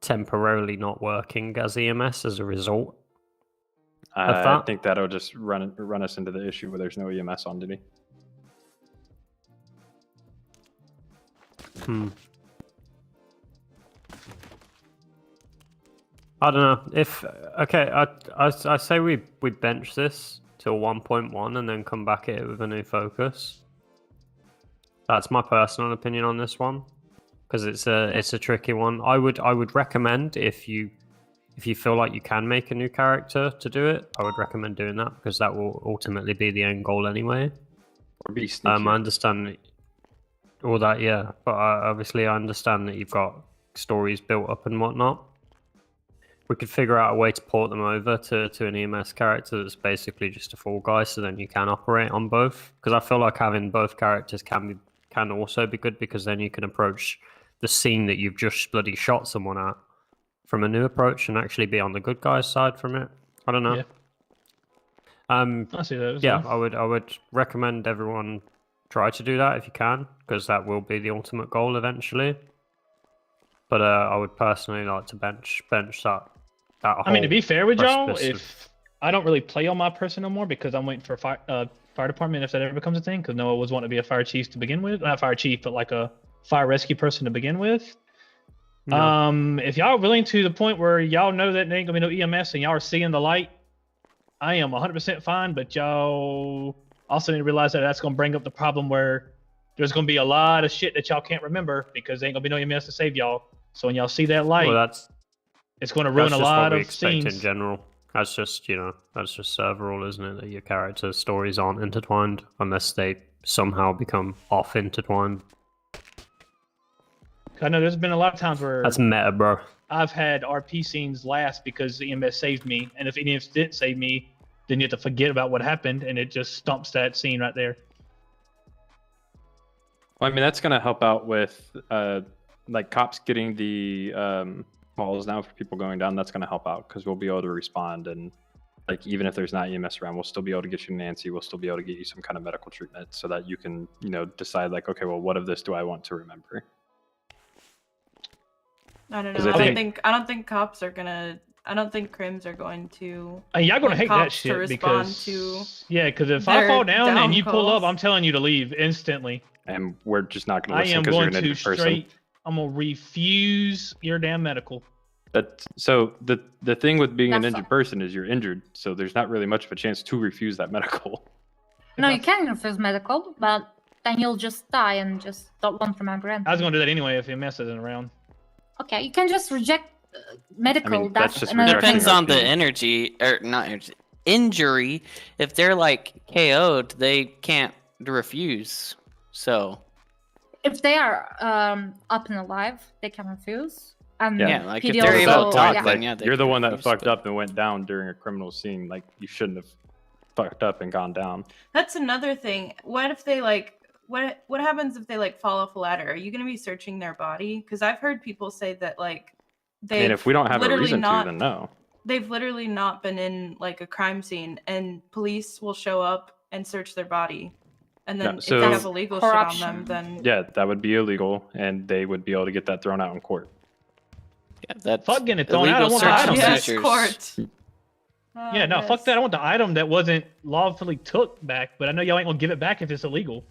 temporarily not working as EMS as a result of I that? think that'll just run us into the issue where there's no EMS on duty. I don't know if okay. I say we bench this till 1.1 and then come back at it with a new focus. That's my personal opinion on this one because it's a tricky one. I would recommend if you feel like you can make a new character to do it, I would recommend doing that because that will ultimately be the end goal anyway. Or be I sneaky. understand all that, yeah, but obviously I understand that you've got stories built up and whatnot. We could figure out a way to port them over to an EMS character that's basically just a fall guy, so then you can operate on both. Because I feel like having both characters can also be good because then you can approach the scene that you've just bloody shot someone at from a new approach and actually be on the good guy's side from it. I don't know. Yeah. I see that. Yeah, I would recommend everyone try to do that if you can, because that will be the ultimate goal eventually. But I would personally like to bench that. I mean, to be fair with y'all, precipice of- if I don't really play on my person no more because I'm waiting for fire department if that ever becomes a thing, because Noah was wanting to be a fire chief to begin with, not fire chief, but like a fire rescue person to begin with. Yeah. If y'all are willing to the point where y'all know that there ain't gonna be no EMS and y'all are seeing the light, I am 100% fine. But y'all also need to realize that that's gonna bring up the problem where there's gonna be a lot of shit that y'all can't remember because there ain't gonna be no EMS to save y'all. So when y'all see that light, well, it's going to ruin a just lot what we of expect scenes. in general. That's just server rule, isn't it? That your character stories aren't intertwined unless they somehow become off intertwined. I know there's been a lot of times where That's meta, bro. I've had RP scenes last because the EMS saved me, and if EMS didn't save me, then you have to forget about what happened, and it just stumps that scene right there. Well, I mean, that's going to help out with like cops getting the calls now for people going down. That's going to help out because we'll be able to respond, and like even if there's not EMS around, we'll still be able to get you Nancy. We'll still be able to get you some kind of medical treatment so that you can, decide like, okay, well, what of this do I want to remember? I don't 'Cause know. I I don't think cops are gonna. I don't think crims are going to. Y'all gonna want hate that cops to shit respond because to because if I their fall down and you pull calls. up, I'm telling you to leave instantly. And we're just not going to I listen am because you're going an to injured person. straight. I'm gonna refuse your damn medical. So the thing with being an That's injured person is you're injured, so there's not really much of a chance to refuse that medical. No, you can refuse medical, but then you'll just die and just won't remember anything. I was gonna do that anyway if EMS isn't around. Okay, you can just reject medical. that's that's just another Depends thing. on the energy, or not energy, injury. If they're like KO'd, they can't refuse. So If they are up and alive, they can refuse. Yeah, like if PD they're able to also- talk, yeah. then yeah, they You're the can one that refuse, fucked but- up and went down during a criminal scene. Like you shouldn't have fucked up and gone down. That's another thing. What if they what happens if they fall off a ladder? Are you going to be searching their body? Because I've heard people say that they. I mean, if we don't have a literally reason not, to, then no. They've literally not been in a crime scene, and police will show up and search their body, and then No, if so- they have illegal shit on them, then Yeah, that would be illegal, and they would be able to get that thrown out in court. Yeah, that's Fuck getting it thrown out. I want the item yes, back. court. Yeah, no, fuck that. I want the item that wasn't lawfully took back, but I know y'all ain't gonna give it back if it's illegal.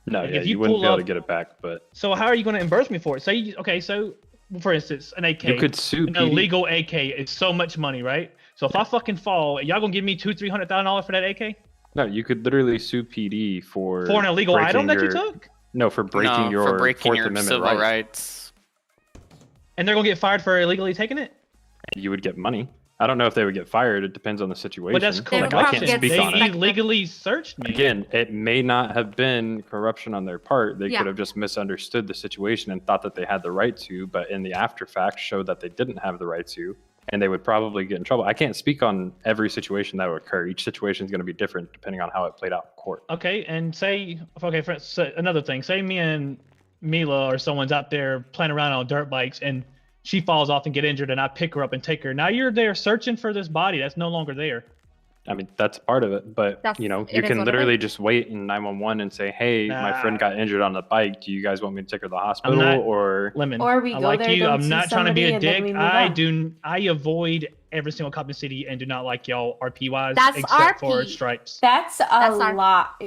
No, Like, yeah, if you you wouldn't pull be able to up- get it back, but So how are you gonna reimburse me for it? So for instance, an AK. You could sue an PD. illegal AK is so much money, right? So if I fucking fall, y'all gonna give me $200,000-$300,000 for that AK? no, you could literally sue PD for For an illegal item breaking that you your- took? No, for breaking No, your for breaking Fourth your Amendment civil rights. And they're gonna get fired for illegally taking it? You would get money. I don't know if they would get fired. It depends on the situation. But that's Like, I corruption. can't speak They on it. illegally searched me. Again, it may not have been corruption on their part. They Yeah. could have just misunderstood the situation and thought that they had the right to, but in the after fact showed that they didn't have the right to, and they would probably get in trouble. I can't speak on every situation that would occur. Each situation is going to be different depending on how it played out in court. Okay, and another thing. Say me and Mila or someone's out there playing around on dirt bikes and she falls off and get injured and I pick her up and take her. Now you're there searching for this body that's no longer there. I mean, that's part of it. But you know, you it is can what it literally is. just wait in 911 and say, "Hey, my friend Nah. got injured on the bike. Do you guys want me to take her to the I'm hospital?" not Or Lemon. Or we I go like there, you. don't I'm see not trying to be somebody, a and then dick. we move on. I avoid every single cop in the city and do not like y'all RP wise, That's except for RP. stripes. That's a lot.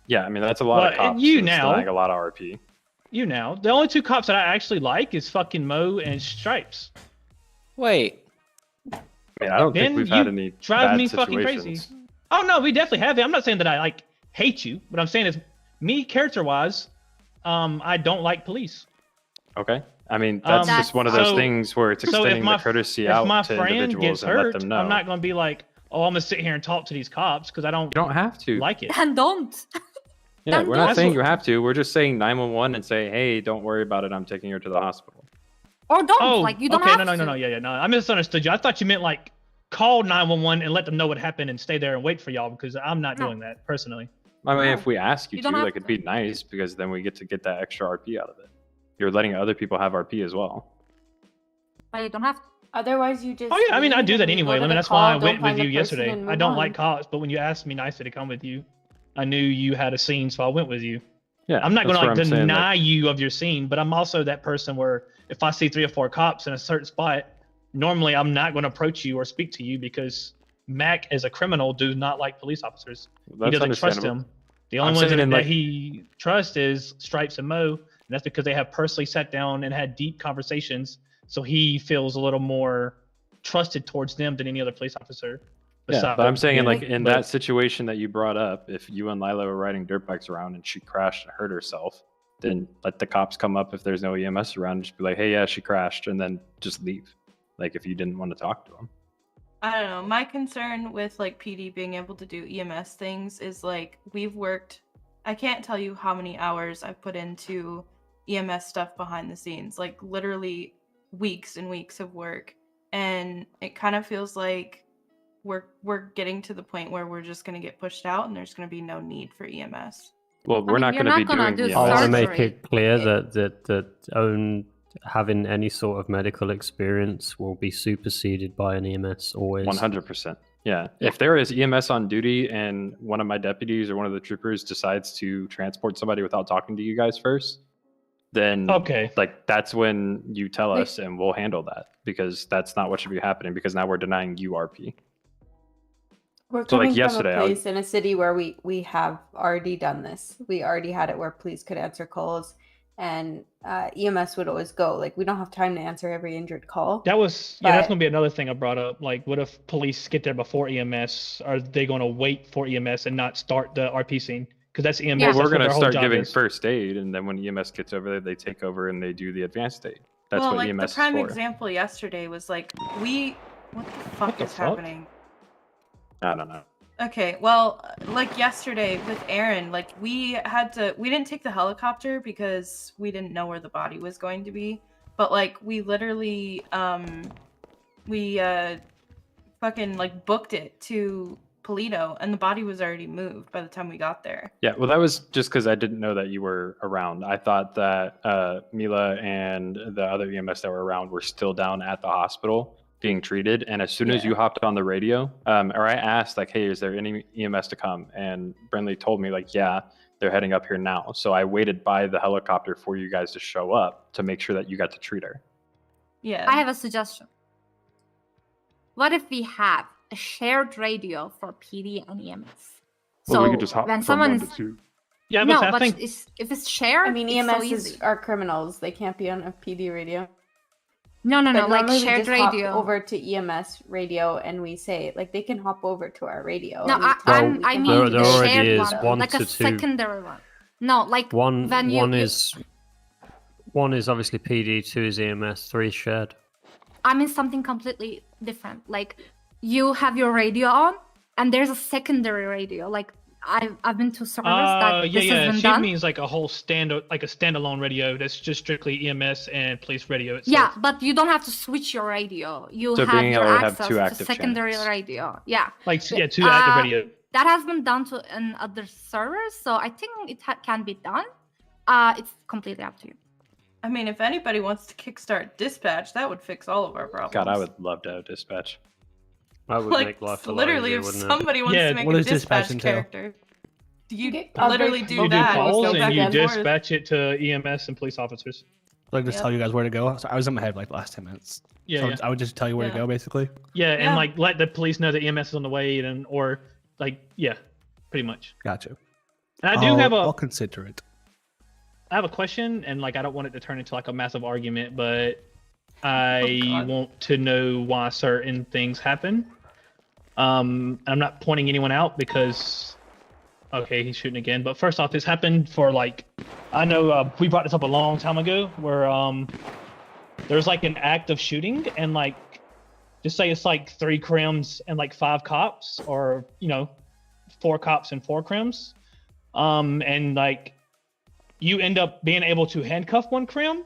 yeah, I mean, that's a lot of Well, cops. you and it's now. like a lot of RP. You now. The only two cops that I actually like is fucking Mo and Stripes. Wait. I mean, I don't Ben, think we've you had any drive bad me fucking crazy. situations. Oh no, we definitely have it. I'm not saying that I like hate you. What I'm saying is, me character wise, I don't like police. Okay. I mean, that's just one of those things where it's extending the courtesy out my to friend individuals gets and let hurt, them know. I'm not going to be like, oh, I'm going to sit here and talk to these cops because I don't. You don't have to. Like it. And don't. Yeah, Then we're not don't. saying you have to. We're just saying 911 and say, hey, don't worry about it. I'm taking her to the hospital. Or don't. Oh, Like, you don't okay, have no, to. yeah, no. I misunderstood you. I thought you meant like call 911 and let them know what happened and stay there and wait for y'all because I'm not doing that personally. I mean, if we ask you, You to, don't have like, it'd be nice because then we get to get that extra RP out of it. You're letting other people have RP as well. But you don't have to. Otherwise, you just. Oh yeah, I mean, I leave do and that we anyway. go to I mean, the that's why I call, went don't with find the you person, yesterday. and I move don't on. like cops, but when you asked me nicely to come with you, I knew you had a scene, so I went with you. Yeah, I'm not that's going what to I'm saying, deny you of your scene, but I'm also that person where if I see 3 or 4 cops in a certain spot, normally I'm not going to approach you or speak to you because Mac, as a criminal, does not like police officers. He That's doesn't trust understandable. them. The only I'm ones saying that, in, that like- he trusts is Stripes and Mo, and that's because they have personally sat down and had deep conversations, so he feels a little more trusted towards them than any other police officer. Yeah, but I'm saying besides- in that situation that you brought up, if you and Lila were riding dirt bikes around and she crashed and hurt herself, then let the cops come up if there's no EMS around and just be like, hey, yeah, she crashed, and then just leave. Like, if you didn't want to talk to them. I don't know. My concern with like PD being able to do EMS things is like we've worked. I can't tell you how many hours I've put into EMS stuff behind the scenes, like literally weeks and weeks of work, and it kind of feels like we're getting to the point where we're just going to get pushed out and there's going to be no need for EMS. Well, we're not you're going to not be gonna doing do EMS. I want to make surgery. it clear that having any sort of medical experience will be superseded by an EMS always. 100%. Yeah. If there is EMS on duty and one of my deputies or one of the troopers decides to transport somebody without talking to you guys first, then like that's when you tell us and we'll handle that because that's not what should be happening because now we're denying you RP. We're So, like, coming yesterday, from a place in a city where we have already done this. We already had it where police could answer calls, and EMS would always go. Like, we don't have time to answer every injured call. that's going to be another thing I brought up. Like, what if police get there before EMS? Are they going to wait for EMS and not start the RP scene? Because that's EMS. Well, that's we're what going their to whole start job giving is. first aid, and then when EMS gets over there, they take over and they do the advanced aid. That's well, what like EMS the prime is for. example yesterday was like what the fuck is happening? I don't know. Okay, well, like yesterday with Aaron, like we didn't take the helicopter because we didn't know where the body was going to be, but like we literally fucking like booked it to Polito and the body was already moved by the time we got there. Yeah, well, that was just because I didn't know that you were around. I thought that Mila and the other EMS that were around were still down at the hospital being treated. And as soon as you hopped on the radio, or I asked, like, hey, is there any EMS to come? And Brentley told me, like, yeah, they're heading up here now. So I waited by the helicopter for you guys to show up to make sure that you got to treat her. Yeah. I have a suggestion. What if we have a shared radio for PD and EMS? Well, we So could just hop when from one someone's to two. Yeah, no, I but think if it's shared, I mean, it's so EMS easy. are criminals. They can't be on a PD radio. No, But like normally we shared just hop radio. over to EMS radio and we say, like, they can hop over to our radio. No, anytime. I We can mean hop the there already shared is one, one like a to two. secondary one. No, like One when you, one is obviously PD, 2 is EMS, 3 is shared. I mean something completely different. Like you have your radio on, and there's a secondary radio. Like I've been to servers that this has been She done. means like a whole standalone radio that's just strictly EMS and police radio itself. Yeah, but you don't have to switch your radio. You So have being your able to have access two to active secondary channels. radio. Yeah. Like, yeah, two active radio. That has been done in other servers, so I think it can be done. It's completely up to you. I mean, if anybody wants to kickstart dispatch, that would fix all of our problems. God, I would love to have dispatch. That would Like make life a lot literally, easier, if wouldn't it? somebody wants Yeah, to make what a does dispatch dispatch entail? character, you I'll literally break- do You do that. calls go and back you and forth. dispatch it to EMS and police officers. Like just Yep. tell you guys where to go. So I was in my head like the last 10 minutes. Yeah, So yeah. I would just tell you where to Yeah. go, basically. Yeah, and Yeah. like let the police know that EMS is on the way, and or like yeah, pretty much. Gotcha. And I do have I'll a consider it. I have a question, and like I don't want it to turn into like a massive argument, but I God. want to know why certain things happen. I'm not pointing anyone out because okay, he's shooting again. But first off, this happened for like I know we brought this up a long time ago where there's like an act of shooting and like just say it's like 3 crims and like 5 cops, or 4 cops and 4 crims, and like you end up being able to handcuff one crim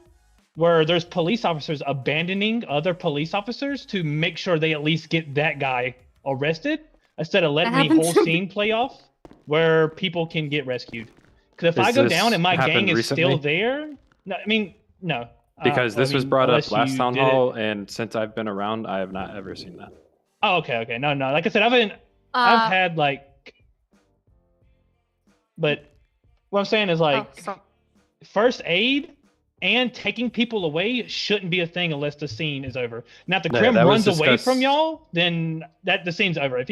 where there's police officers abandoning other police officers to make sure they at least get that guy arrested instead of letting the happened whole to me. scene play off where people can get rescued. Because if Does I go this down and my happen gang is recently? still there, no, I mean, no. Because this was brought unless up last you town did it- hall, and since I've been around, I have not ever seen that. Oh, okay. No. Like I said, I've had like, but what I'm saying is like, first aid and taking people away shouldn't be a thing unless the scene is over. Now, if the No, crim that was runs away discussed- from y'all, then the scene's over. If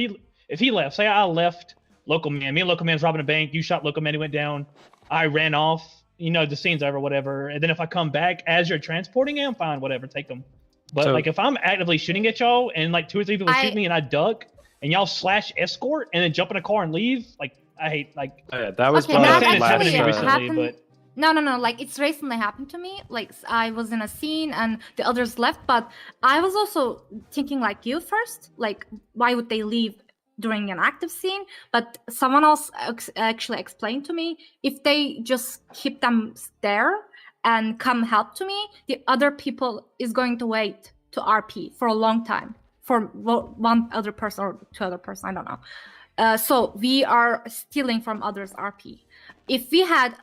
he left, say I left local man, me and local man's robbing a bank, you shot local man, he went down, I ran off, the scene's over, whatever. And then if I come back as you're transporting him, fine, whatever, take them. But So- like if I'm actively shooting at y'all and like 2 or 3 people shoot me and I duck and y'all slash escort and then jump in a car and leave, like I hate like. Oh, yeah, that was Okay, brought that up last. actually recently, happened. but- No. Like it's recently happened to me. Like I was in a scene and the others left, but I was also thinking like you first. Like why would they leave during an active scene? But someone else actually explained to me if they just keep them there and come help to me, the other people is going to wait to RP for a long time for one other person or 2 other person. I don't know. So we are stealing from others' RP. If we had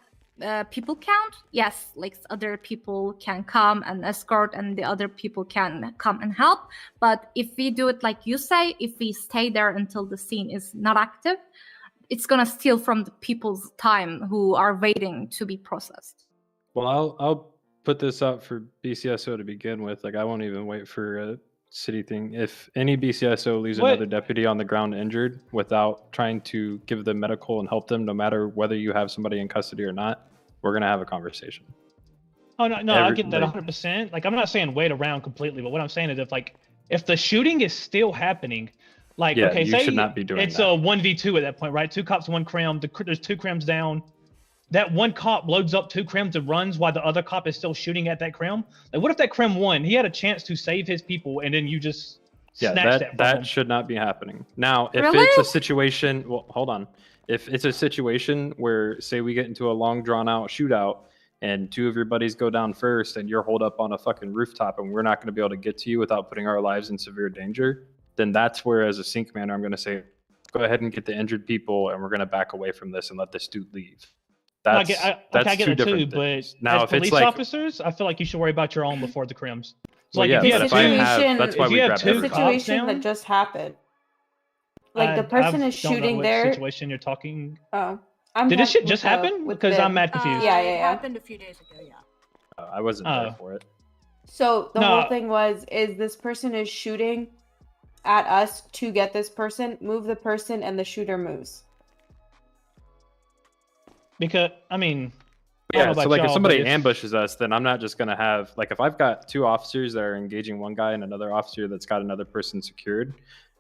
people count, yes, like other people can come and escort and the other people can come and help. But if we do it like you say, if we stay there until the scene is not active, it's gonna steal from the people's time who are waiting to be processed. Well, I'll put this out for BCSO to begin with. Like I won't even wait for a city thing. If any BCSO leaves What? another deputy on the ground injured without trying to give them medical and help them, no matter whether you have somebody in custody or not, we're gonna have a conversation. Oh no, I get that 100%. Like I'm not saying wait around completely, but what I'm saying is if the shooting is still happening, like Yeah, okay, you say should not be doing it's that. a 1v2 at that point, right? 2 cops, 1 crim. There's 2 crims down. That one cop loads up 2 crims and runs while the other cop is still shooting at that crim. Like what if that crim won? He had a chance to save his people, and then you just snatched that from him. that should not be happening. Now, if Really? it's a situation, well, hold on. If it's a situation where, say, we get into a long, drawn-out shootout, and 2 of your buddies go down first, and you're holed up on a fucking rooftop, and we're not going to be able to get to you without putting our lives in severe danger, then that's where, as a scene commander, I'm going to say, go ahead and get the injured people, and we're going to back away from this and let this dude leave. I That's get that's it 2 different too, things. but Now, as if it's police like, officers, I feel like you should worry about your own before the crims. So Well, like yeah, if you but have if I two, have, that's why if we you have grab 2 everything. cops Situation down, that just happened. Like the I person is don't know shooting what there. situation you're talking. Oh, I'm Did this shit with just the- happen? with Because the- I'm mad confused. Yeah, It yeah. happened a few days ago, yeah. I wasn't there for it. So the No. whole thing is this person is shooting at us to get this person, move the person, and the shooter moves. Because I mean, I don't Yeah, know so about like if y'all, somebody but ambushes us, then I'm not just gonna have like if I've got 2 officers that are engaging one guy and another officer that's got another person secured,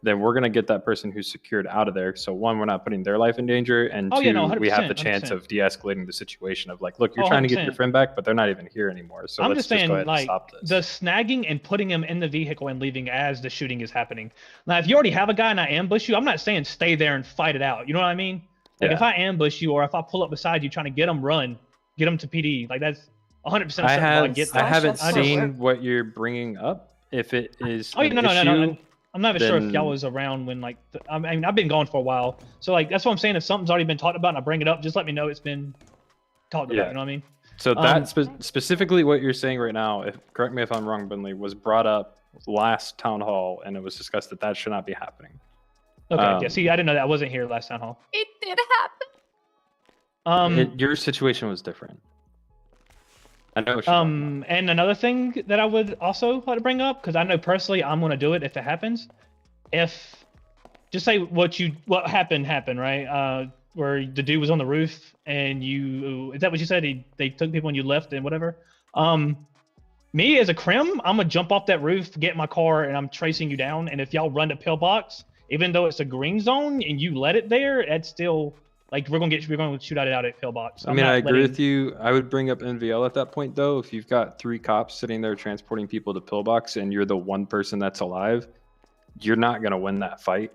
then we're gonna get that person who's secured out of there. So 1, we're not putting their life in danger, and Oh, 2, yeah, no, we have the 100%, chance 100%. of de-escalating the situation of like, look, you're Oh, trying to get your 100%. friend back, but they're not even here anymore. So I'm let's just saying, go ahead and like stop this. the snagging and putting him in the vehicle and leaving as the shooting is happening. Now, if you already have a guy and I ambush you, I'm not saying stay there and fight it out. You know what I mean? Like if Yeah. I ambush you or if I pull up beside you trying to get him, get him to PD. Like that's 100% I acceptable. I get that. I haven't I just- seen what you're bringing up. If it is Oh, yeah, an no. issue, I'm not even sure if then- y'all was around when like I mean I've been gone for a while, so like that's what I'm saying. If something's already been talked about and I bring it up, just let me know it's been talked about. Yeah. You know what I mean? So that specifically what you're saying right now, if correct me if I'm wrong, Bunley, was brought up last town hall, and it was discussed that that should not be happening. Okay, yeah. See, I didn't know that. I wasn't here last town hall. It did happen. Your situation was different. I know. And another thing that I would also like to bring up, because I know personally I'm going to do it if it happens. If just say what happened, right? Where the dude was on the roof and is that what you said? They took people and you left and whatever. Me as a crim, I'm gonna jump off that roof, get in my car, and I'm tracing you down. And if y'all run the pillbox, even though it's a green zone and you let it there, it's still like we're gonna shoot at pillbox. I mean, I agree with you. I would bring up NVL at that point though. If you've got 3 cops sitting there transporting people to pillbox and you're the one person that's alive, you're not gonna win that fight.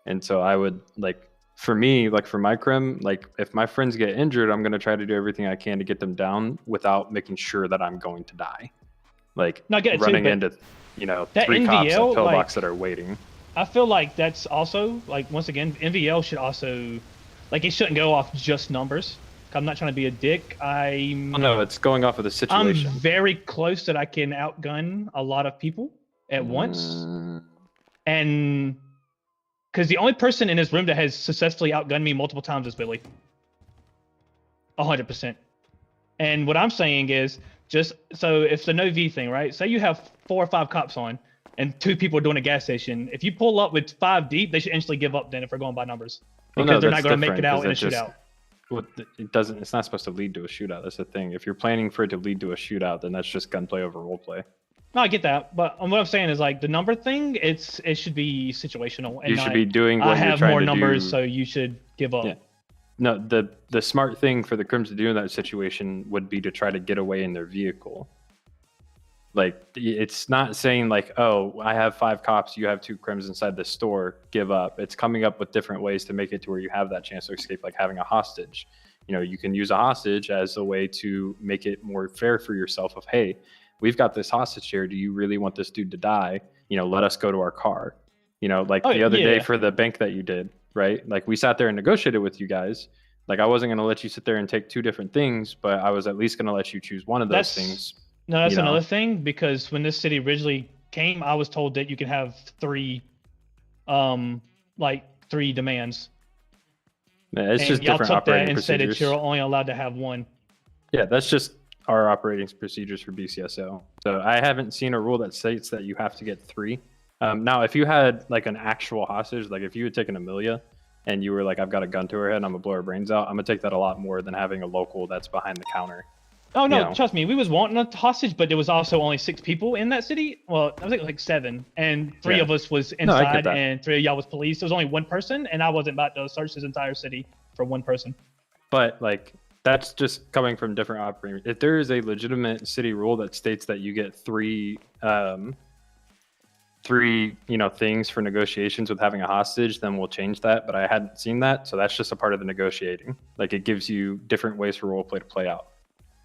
And so I would for me, for my crim, if my friends get injured, I'm gonna try to do everything I can to get them down without making sure that I'm going to die. Running into 3 cops at pillbox that are waiting. I feel like that's also once again NVL should also it shouldn't go off just numbers. I'm not trying to be a dick. No, it's going off of the situation. I'm very close that I can outgun a lot of people at once, and because the only person in this room that has successfully outgunned me multiple times is Billy. 100%. And what I'm saying is just so if the no V thing, right? Say you have 4 or 5 cops on and 2 people are doing a gas station. If you pull up with 5 deep, they should instantly give up then if we're going by numbers. Because they're not going to make it out in a shootout. Well, it's not supposed to lead to a shootout. That's the thing. If you're planning for it to lead to a shootout, then that's just gunplay over roleplay. No, I get that, but what I'm saying is the number thing. It should be situational. And you should be doing. What I have you're more to numbers, do. so you should give up. Yeah. No, the smart thing for the crims to do in that situation would be to try to get away in their vehicle. It's not saying oh, I have 5 cops, you have 2 crims inside the store, give up. It's coming up with different ways to make it to where you have that chance to escape, like having a hostage. You can use a hostage as a way to make it more fair for yourself of, hey, we've got this hostage here. Do you really want this dude to die? Let us go to our car. The other day for the bank that you did, right? We sat there and negotiated with you guys. I wasn't going to let you sit there and take 2 different things, but I was at least going to let you choose one of those things. No, that's another thing, because when this city originally came, I was told that you can have 3 demands. Yeah, it's just different operating procedures. Said that you're only allowed to have 1. Yeah, that's just our operating procedures for BCSO. So I haven't seen a rule that states that you have to get 3. Now, if you had an actual hostage, if you had taken Amelia and you were I've got a gun to her head and I'm gonna blow her brains out, I'm gonna take that a lot more than having a local that's behind the counter. Oh no, trust me, we was wanting a hostage, but there was also only 6 people in that city. Well, I think 7, and 3 of us was inside, and 3 of y'all was police. There was only 1 person, and I wasn't about to search this entire city for 1 person. But that's just coming from different operators. If there is a legitimate city rule that states that you get 3 things for negotiations with having a hostage, then we'll change that. But I hadn't seen that, so that's just a part of the negotiating. It gives you different ways for roleplay to play out.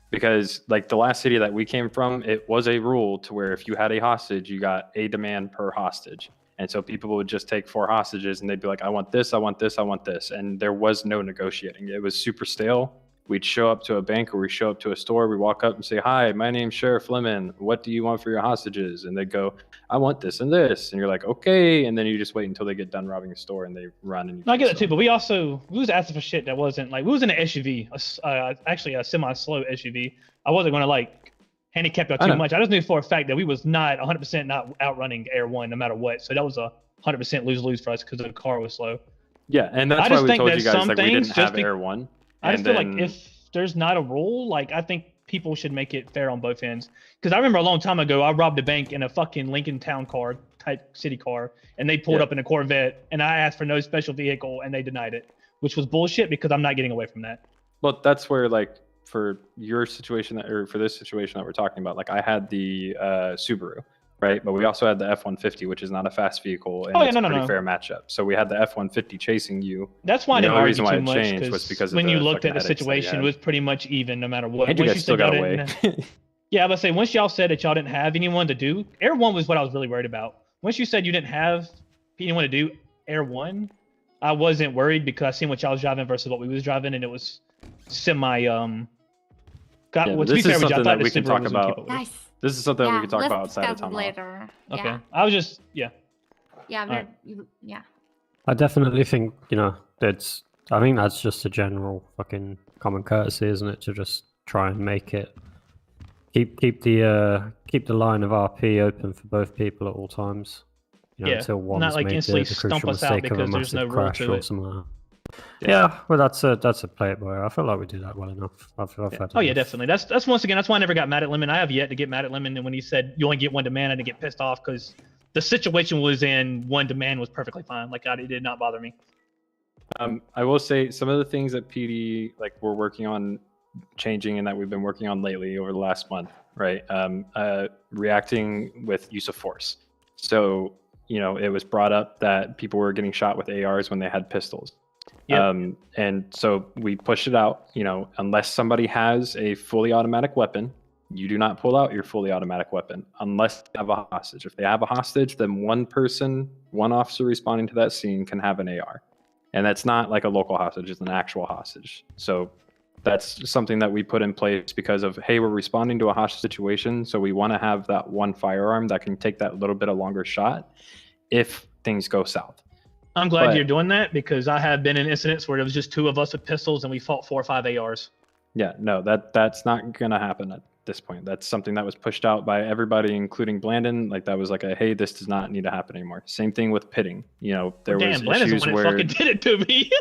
Because the last city that we came from, it was a rule to where if you had a hostage, you got a demand per hostage. And so people would just take 4 hostages and they'd be like, I want this, I want this, I want this. And there was no negotiating. It was super stale. We'd show up to a bank or we show up to a store. We walk up and say, hi, my name's Sheriff Lemon. What do you want for your hostages? And they'd go, I want this and this. And you're like, okay. And then you just wait until they get done robbing a store and they run. And I get that too, but we was asking for shit that wasn't we was in an SUV, actually a semi-slow SUV. I wasn't going to handicap y'all too much. I just knew for a fact that we was not 100% not outrunning Air 1 no matter what. So that was a 100% lose-lose for us because the car was slow. Yeah, and that's why we told you guys that we didn't have Air 1. I just feel if there's not a rule, I think people should make it fair on both ends. Because I remember a long time ago, I robbed a bank in a fucking Lincoln Town car type city car, and they pulled up in a Corvette, and I asked for no special vehicle, and they denied it, which was bullshit because I'm not getting away from that. Well, that's where for your situation or for this situation that we're talking about, I had the Subaru. Right, but we also had the F-150, which is not a fast vehicle, and it's a pretty fair matchup. So we had the F-150 chasing you. That's why I didn't argue too much, changed was because when you looked at the situation, it was pretty much even no matter what. And you guys still got away. Yeah, but say once y'all said that y'all didn't have anyone to do Air 1 was what I was really worried about. Once you said you didn't have anyone to do Air 1, I wasn't worried because I seen what y'all was driving versus what we was driving, and it was semi. This is something that we can talk about. This is something we Yeah, can talk let's about outside of discuss time off. later. Okay. Yeah. I was just Yeah. Alright. Yeah. I definitely think, that's. I think that's just a general fucking common courtesy, isn't it? To just try and make it keep the line of RP open for both people at all times. Yeah, until not one's like made instantly the stump crucial us out mistake of a because there's massive no rule crash to or it. something like that. Yeah, well, that's a play it by. I feel like we do that well enough. I've had Oh yeah, enough. definitely. That's once again. That's why I never got mad at Lemon. I have yet to get mad at Lemon. And when he said you only get one demand, I didn't get pissed off because the situation was in one demand was perfectly fine. Like it did not bother me. I will say some of the things that PD we're working on changing and that we've been working on lately over the last month, right? Reacting with use of force. So it was brought up that people were getting shot with ARs when they had pistols. Yep. And so we pushed it out. Unless somebody has a fully automatic weapon, you do not pull out your fully automatic weapon unless they have a hostage. If they have a hostage, then one officer responding to that scene can have an AR. And that's not like a local hostage, it's an actual hostage. So that's something that we put in place because of, hey, we're responding to a hostage situation, so we want to have that one firearm that can take that little bit of longer shot if things go south. I'm glad you're doing that because I have been in incidents where it was just two of us with pistols and we fought 4 or 5 ARs. Yeah, no, that's not gonna happen at this point. That's something that was pushed out by everybody, including Blandon. That was hey, this does not need to happen anymore. Same thing with pitting. There was Blandon's issues the one where that fucking did it to me.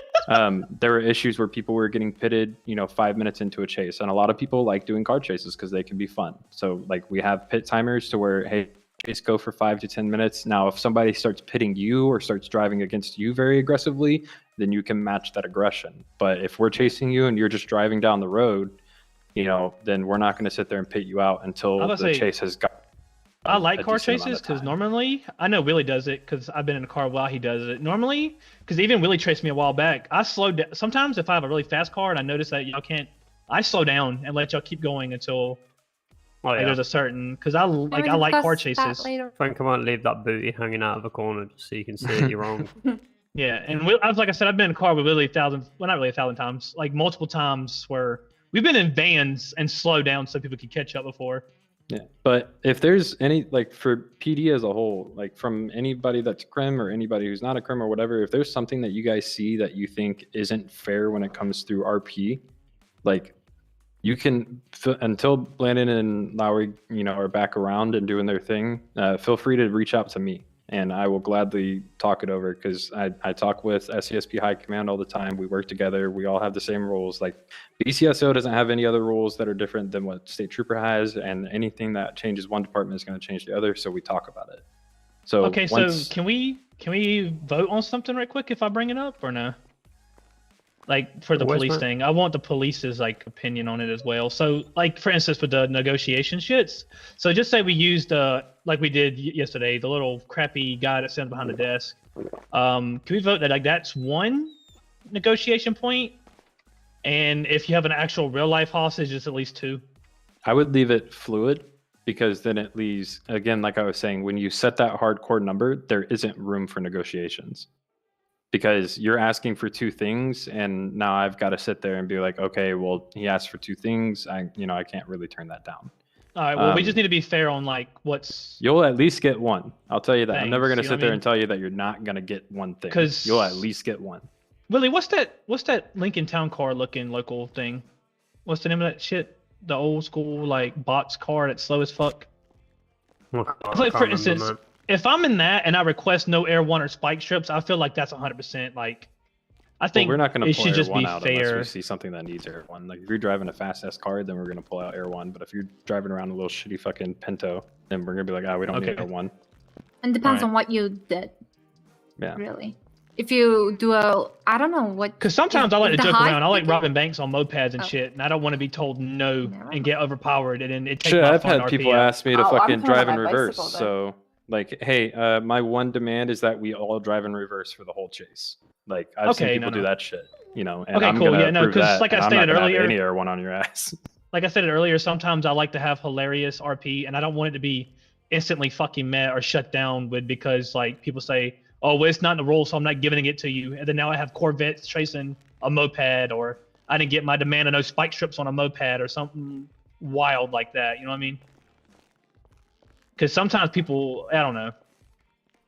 there were issues where people were getting pitted, 5 minutes into a chase, and a lot of people like doing car chases because they can be fun. So we have pit timers to where, hey, chase go for 5 to 10 minutes. Now, if somebody starts pitting you or starts driving against you very aggressively, then you can match that aggression. But if we're chasing you and you're just driving down the road, then we're not going to sit there and pit you out until the chase has got. I like car chases because normally, I know Willie does it because I've been in a car while he does it. Normally, because even Willie chased me a while back, I slowed down. Sometimes if I have a really fast car and I notice that y'all can't, I slow down and let y'all keep going until there's a certain, because I like car chases. Frank, come on, leave that booty hanging out of a corner just so you can see it. You're wrong. Yeah, and I was like I said, I've been in a car with Willie not really 1,000 times, multiple times where we've been in vans and slowed down so people could catch up before. Yeah, but if there's any for PD as a whole, from anybody that's crim or anybody who's not a crim or whatever, if there's something that you guys see that you think isn't fair when it comes through RP, you can until Blandon and Lowry, are back around and doing their thing. Feel free to reach out to me, and I will gladly talk it over because I talk with SCSP High Command all the time. We work together. We all have the same rules. BCSO doesn't have any other rules that are different than what State Trooper has, and anything that changes one department is going to change the other. So we talk about it. So okay, so can we vote on something right quick if I bring it up or no? For the police thing, I want the police's opinion on it as well. So for instance with the negotiation shits. So just say we used like we did yesterday, the little crappy guy that sat behind the desk. Can we vote that that's one negotiation point? And if you have an actual real life hostage, it's at least 2. I would leave it fluid because then it leaves, again, like I was saying, when you set that hardcore number, there isn't room for negotiations. Because you're asking for 2 things, and now I've got to sit there and be like, okay, well, he asked for 2 things. I can't really turn that down. All right. Well, we just need to be fair on what's. You'll at least get one. I'll tell you that. I'm never going to you know sit there and tell you that you're not going to get one thing. 'Cause- you'll at least get one. Willie, what's that Lincoln Town car looking local thing? What's the name of that shit? The old school box car that's slow as fuck. For instance. If I'm in that and I request no Air 1 or spike strips, I feel like that's 100%. I think we're not going to it pull should Air just 1 be out fair. unless we see something that needs Air 1. If you're driving a fast ass car, then we're going to pull out Air 1. But if you're driving around a little shitty fucking Pinto, then we're going to be like, we don't need Air 1. And depends on what you did. Yeah. Really. If you do I don't know what. Because sometimes I like to joke around. I like robbing banks on mopeds and shit, and I don't want to be told no and get overpowered, and then it takes my I've fun had people RP out. ask me to fucking drive in reverse. bicycle, So, hey, my one demand is that we all drive in reverse for the whole chase. I've seen people do that shit, and Okay, I'm cool. gonna Yeah, no, prove because that, like I and I'm stated not gonna have earlier, any Air 1 on your ass. Like I said earlier, sometimes I like to have hilarious RP, and I don't want it to be instantly fucking met or shut down with because people say, oh, well, it's not in the rules, so I'm not giving it to you. And then now I have Corvettes chasing a moped, or I didn't get my demand of no spike strips on a moped or something wild like that. You know what I mean? Because sometimes people, I don't know.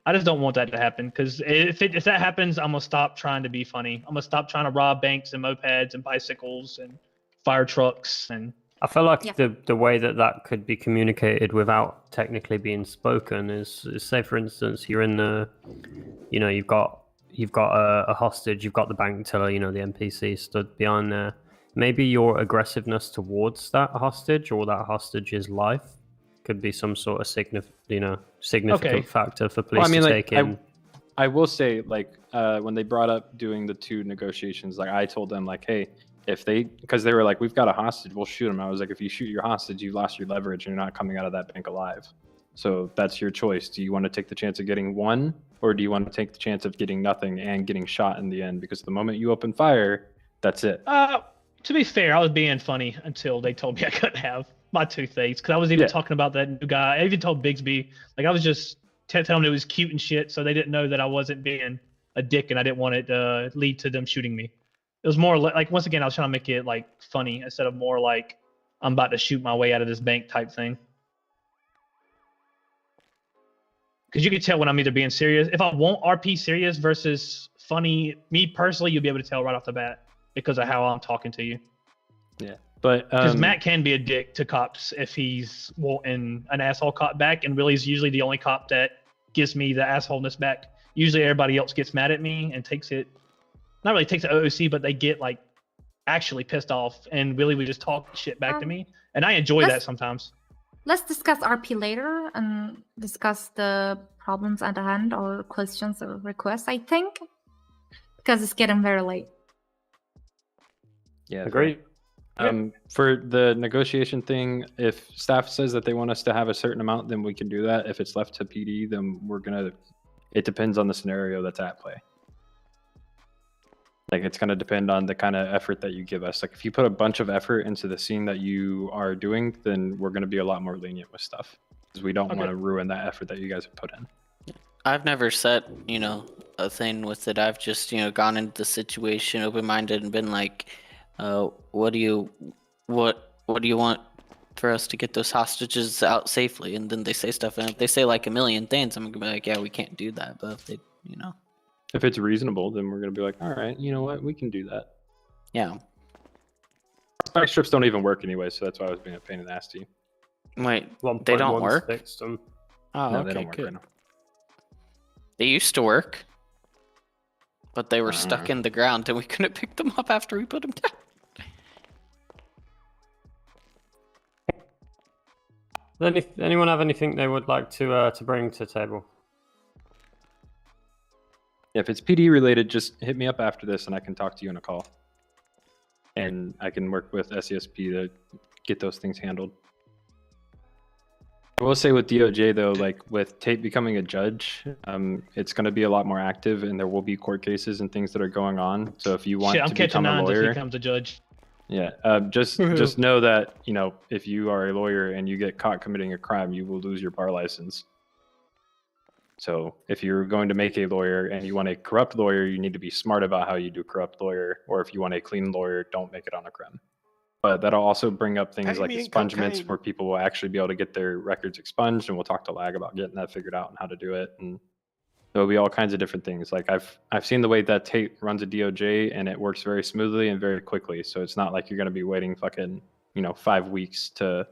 I just don't want that to happen. Because if that happens, I'm gonna stop trying to be funny. I'm gonna stop trying to rob banks and mopeds and bicycles and fire trucks and. I feel like the way that could be communicated without technically being spoken is say, for instance, you're in the, you know, you've got a hostage, you've got the bank teller, you know, the NPC stood behind there. Maybe your aggressiveness towards that hostage or that hostage's life could be some sort of significant factor for police to take in. I will say, like, when they brought up doing the 2 negotiations, like I told them, like, hey, because they were like, we've got a hostage, we'll shoot him. I was like, if you shoot your hostage, you lost your leverage and you're not coming out of that bank alive. So that's your choice. Do you want to take the chance of getting 1, or do you want to take the chance of getting nothing and getting shot in the end? Because the moment you open fire, that's it. To be fair, I was being funny until they told me I couldn't have my 2 things. Because I was even talking about that new guy. I even told Bigsby, like, I was just telling them it was cute and shit, so they didn't know that I wasn't being a dick and I didn't want it to lead to them shooting me. It was more like, once again, I was trying to make it like funny instead of more like I'm about to shoot my way out of this bank type thing. Because you can tell when I'm either being serious. If I want RP serious versus funny, me personally, you'll be able to tell right off the bat because of how I'm talking to you. Yeah, but because Matt can be a dick to cops if he's wanting an asshole cop back, and Willie's usually the only cop that gives me the assholeness back. Usually everybody else gets mad at me and takes it. Not really takes the OOC, but they get like actually pissed off, and Willie would just talk shit back to me, and I enjoy that sometimes. Let's discuss RP later and discuss the problems at hand or questions or requests, I think, because it's getting very late. Yeah, great. For the negotiation thing, if staff says that they want us to have a certain amount, then we can do that. If it's left to PD, then we're gonna. It depends on the scenario that's at play. Like, it's going to depend on the kind of effort that you give us. Like, if you put a bunch of effort into the scene that you are doing, then we're going to be a lot more lenient with stuff. Because we don't want to ruin that effort that you guys have put in. I've never set, a thing with it. I've just, gone into the situation open-minded and been like, what do you want for us to get those hostages out safely? And then they say stuff, and if they say like a million things, I'm going to be like, yeah, we can't do that. But if they, If it's reasonable, then we're going to be like, all right, you know what? We can do that. Yeah. Spike strips don't even work anyway, so that's why I was being a pain in the ass to you. Wait, they don't work? Fixed them. Oh, no, okay, they don't work good. right now. They used to work, but they were stuck in the ground, and we couldn't pick them up after we put them down. Anyone have anything they would like to bring to the table? If it's PD related, just hit me up after this and I can talk to you on a call. And I can work with SESP to get those things handled. I will say with DOJ though, like with Tate becoming a judge, it's going to be a lot more active, and there will be court cases and things that are going on. So if you want to become a lawyer, if he becomes a judge. Yeah, just know that, if you are a lawyer and you get caught committing a crime, you will lose your bar license. So if you're going to make a lawyer and you want a corrupt lawyer, you need to be smart about how you do corrupt lawyer. Or if you want a clean lawyer, don't make it on a crim. But that'll also bring up things like expungements where people will actually be able to get their records expunged, and we'll talk to Lag about getting that figured out and how to do it. And there'll be all kinds of different things. Like I've seen the way that Tate runs a DOJ, and it works very smoothly and very quickly. So it's not like you're going to be waiting fucking 5 weeks to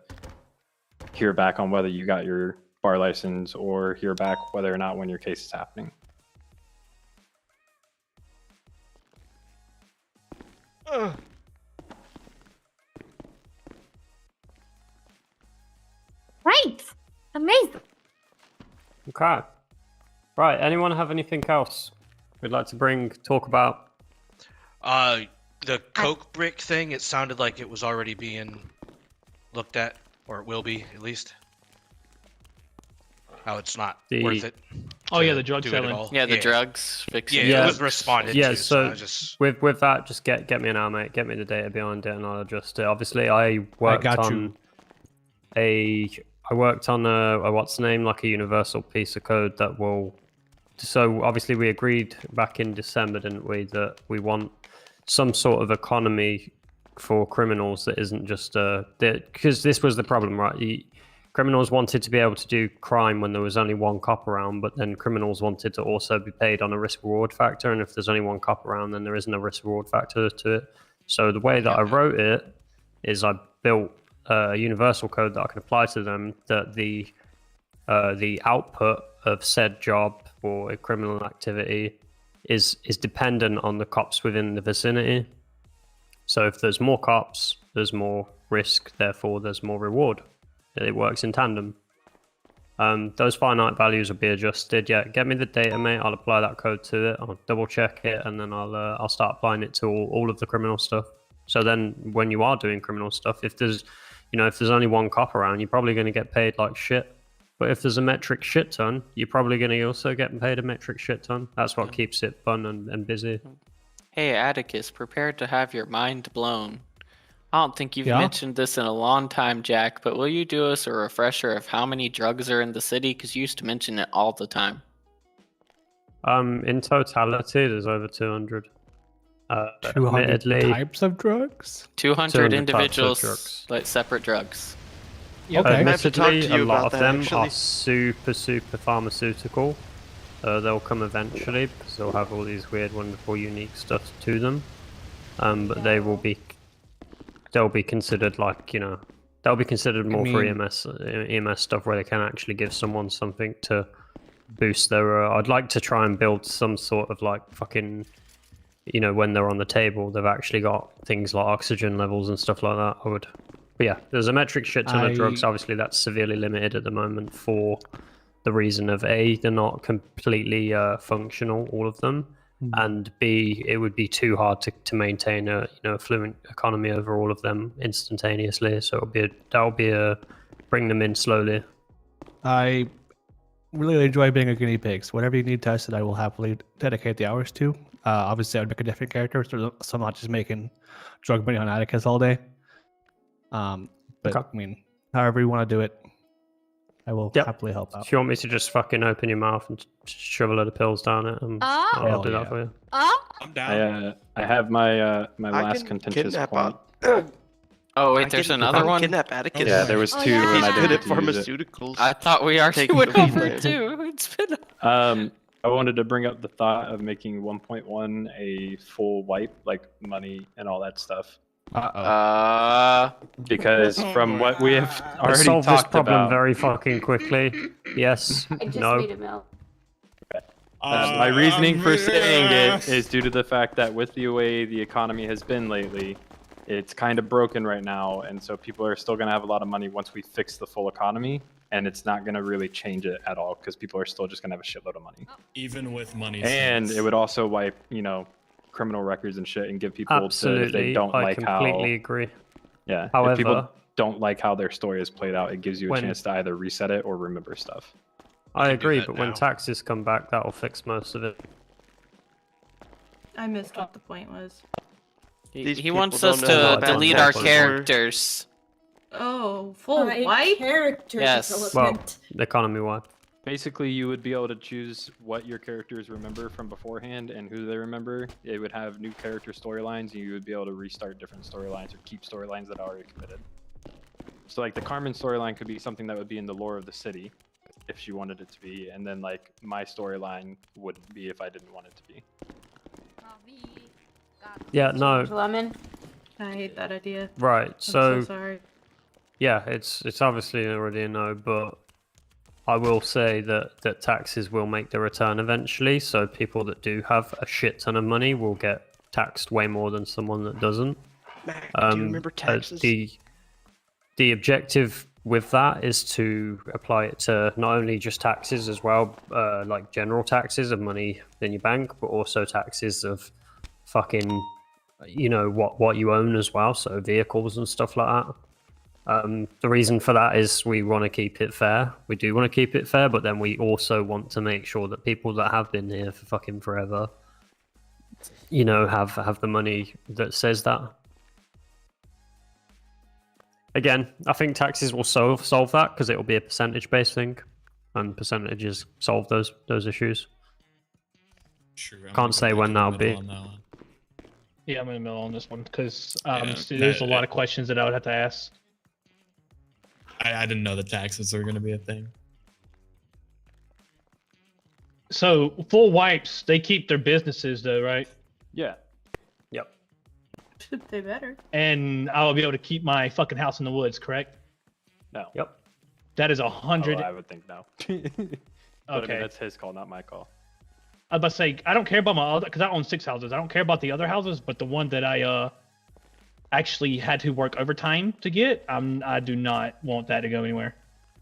hear back on whether you got your bar license or hear back whether or not when your case is happening. Right. Amazing. Okay. Right. Anyone have anything else we'd like to talk about? The Coke brick thing, it sounded like it was already being looked at, or it will be at least. How it's not worth it. Oh yeah, the drug selling. Yeah, the drugs fixing. Yeah, it was responded to. So I just... with that, just get me an mate. Get me the data behind it, and I'll adjust it. Obviously, I worked on a what's the name, like a universal piece of code that will. So obviously, we agreed back in December, didn't we, that we want some sort of economy for criminals that isn't just because this was the problem, right? criminals wanted to be able to do crime when there was only one cop around, but then criminals wanted to also be paid on a risk-reward factor, and if there's only one cop around, then there isn't a risk-reward factor to it. So the way that I wrote it is I built a universal code that I can apply to them, that the output of said job or a criminal activity is dependent on the cops within the vicinity. So if there's more cops, there's more risk, therefore there's more reward. It works in tandem. Those finite values will be adjusted. Yeah, get me the data, mate. I'll apply that code to it. I'll double check it, and then I'll start applying it to all of the criminal stuff. So then, when you are doing criminal stuff, if there's only one cop around, you're probably going to get paid like shit. But if there's a metric shit ton, you're probably going to also get paid a metric shit ton. That's what keeps it fun and busy. Hey, Atticus, prepare to have your mind blown. I don't think you've mentioned this in a long time, Jack, but will you do us a refresher of how many drugs are in the city? Because you used to mention it all the time. In totality, there's over 200. 200 types of drugs? 200 individuals, like separate drugs. Okay. Admittedly, a lot of them are super pharmaceutical. They'll come eventually because they'll have all these weird, wonderful, unique stuff to them. But they'll be considered like, they'll be considered more for EMS stuff where they can actually give someone something to boost their. I'd like to try and build some sort of like fucking, when they're on the table, they've actually got things like oxygen levels and stuff like that. But yeah, there's a metric shit ton of drugs. Obviously, that's severely limited at the moment for the reason of A, they're not completely functional, all of them, and B, it would be too hard to maintain a fluent economy over all of them instantaneously. So that'll be a bring them in slowly. I really enjoy being a guinea pig. So whatever you need tested, I will happily dedicate the hours to. Obviously, I would make a different character, so I'm not just making drug money on Atticus all day. But okay. However you want to do it, I will happily help out. If you want me to just fucking open your mouth and shove a load of pills down it, I'll do that for you. I'm down. I have my my last contentious point. Oh wait, there's another one. Kidnap Atticus. Yeah, there was two, and I didn't He's good at pharmaceuticals. I thought we already went over it too. It's been. I wanted to bring up the thought of making 1.1 a full wipe, like money and all that stuff. Because from what we have already solve this talked problem about, very fucking quickly. Yes. I just No. made a milk. my reasoning for saying it is due to the fact that with the way the economy has been lately, it's kind of broken right now, and so people are still going to have a lot of money once we fix the full economy, and it's not going to really change it at all because people are still just going to have a shitload of money. Even with money. And it would also wipe, criminal records and shit, and give people Absolutely, if they don't I like how. completely agree. Yeah. However, if people don't like how their story is played out, it gives you a when- chance to either reset it or remember stuff. I agree, but when taxes come back, that'll fix most of it. I missed what the point was. He wants us to delete our characters. Oh, full wipe? Character Yes. Well, the economy wipe. Basically, you would be able to choose what your characters remember from beforehand and who they remember. It would have new character storylines, and you would be able to restart different storylines or keep storylines that are already committed. So, like, the Carmen storyline could be something that would be in the lore of the city, if she wanted it to be, and then, like, my storyline wouldn't be if I didn't want it to be. Yeah, no. Lemon. I hate that idea. Right, I'm so sorry. yeah, it's obviously already a no, but I will say that taxes will make the return eventually. So people that do have a shit ton of money will get taxed way more than someone that doesn't. Mac, do you remember taxes? The objective with that is to apply it to not only just taxes as well, like general taxes of money in your bank, but also taxes of fucking, what you own as well, so vehicles and stuff like that. The reason for that is we want to keep it fair. We do want to keep it fair, but then we also want to make sure that people that have been here for fucking forever, have the money that says that. Again, I think taxes will solve that because it will be a percentage-based thing, and percentages solve those issues. True, Can't say when that'll be. Yeah, I'm in the middle on this one because there's a lot of questions that I would have to ask. I didn't know the taxes were going to be a thing. So full wipes, they keep their businesses though, right? Yeah. Yep. They better. And I'll be able to keep my fucking house in the woods, correct? No. Yep. That is 100. Oh, I would think no. But I Okay. mean, that's his call, not my call. I was about to say, I don't care about my other, because I own 6 houses. I don't care about the other houses, but the one that I actually had to work overtime to get, I do not want that to go anywhere.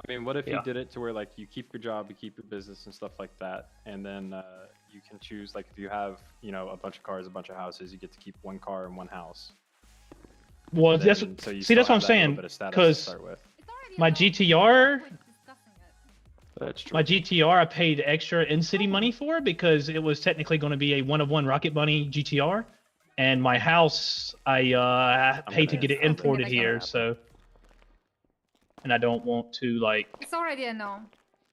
I mean, what if you did it to where like you keep your job, you keep your business and stuff like that, and then you can choose, like if you have, you know, a bunch of cars, a bunch of houses, you get to keep 1 car and 1 house. Well, Then- that's so you see, still that's what I'm have that little saying. bit of status to Because start with. my GTR, That's true. my GTR, I paid extra in-city money for because it was technically going to be a 1-of-1 Rocket Bunny GTR, and my house I paid to get it imported here. So, and I don't want to like. It's already a no.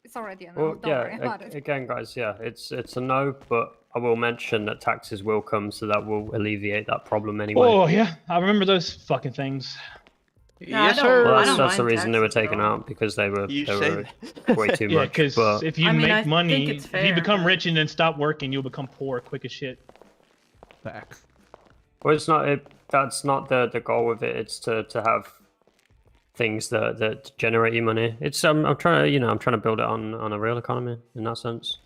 It's already a no. Well, Don't worry about it. again, guys, yeah, it's a no, but I will mention that taxes will come, so that will alleviate that problem anyway. Oh yeah, I remember those fucking things. Yes, sir. Well, that's the reason they were taken out, because they were way too Yeah, much. because But if you make money, if you become rich and then stop working, you'll become poor quick as shit. Back. well, it's not. That's not the goal with it. It's to have things that generate you money. It's I'm trying to I'm trying to build it on a real economy in that sense.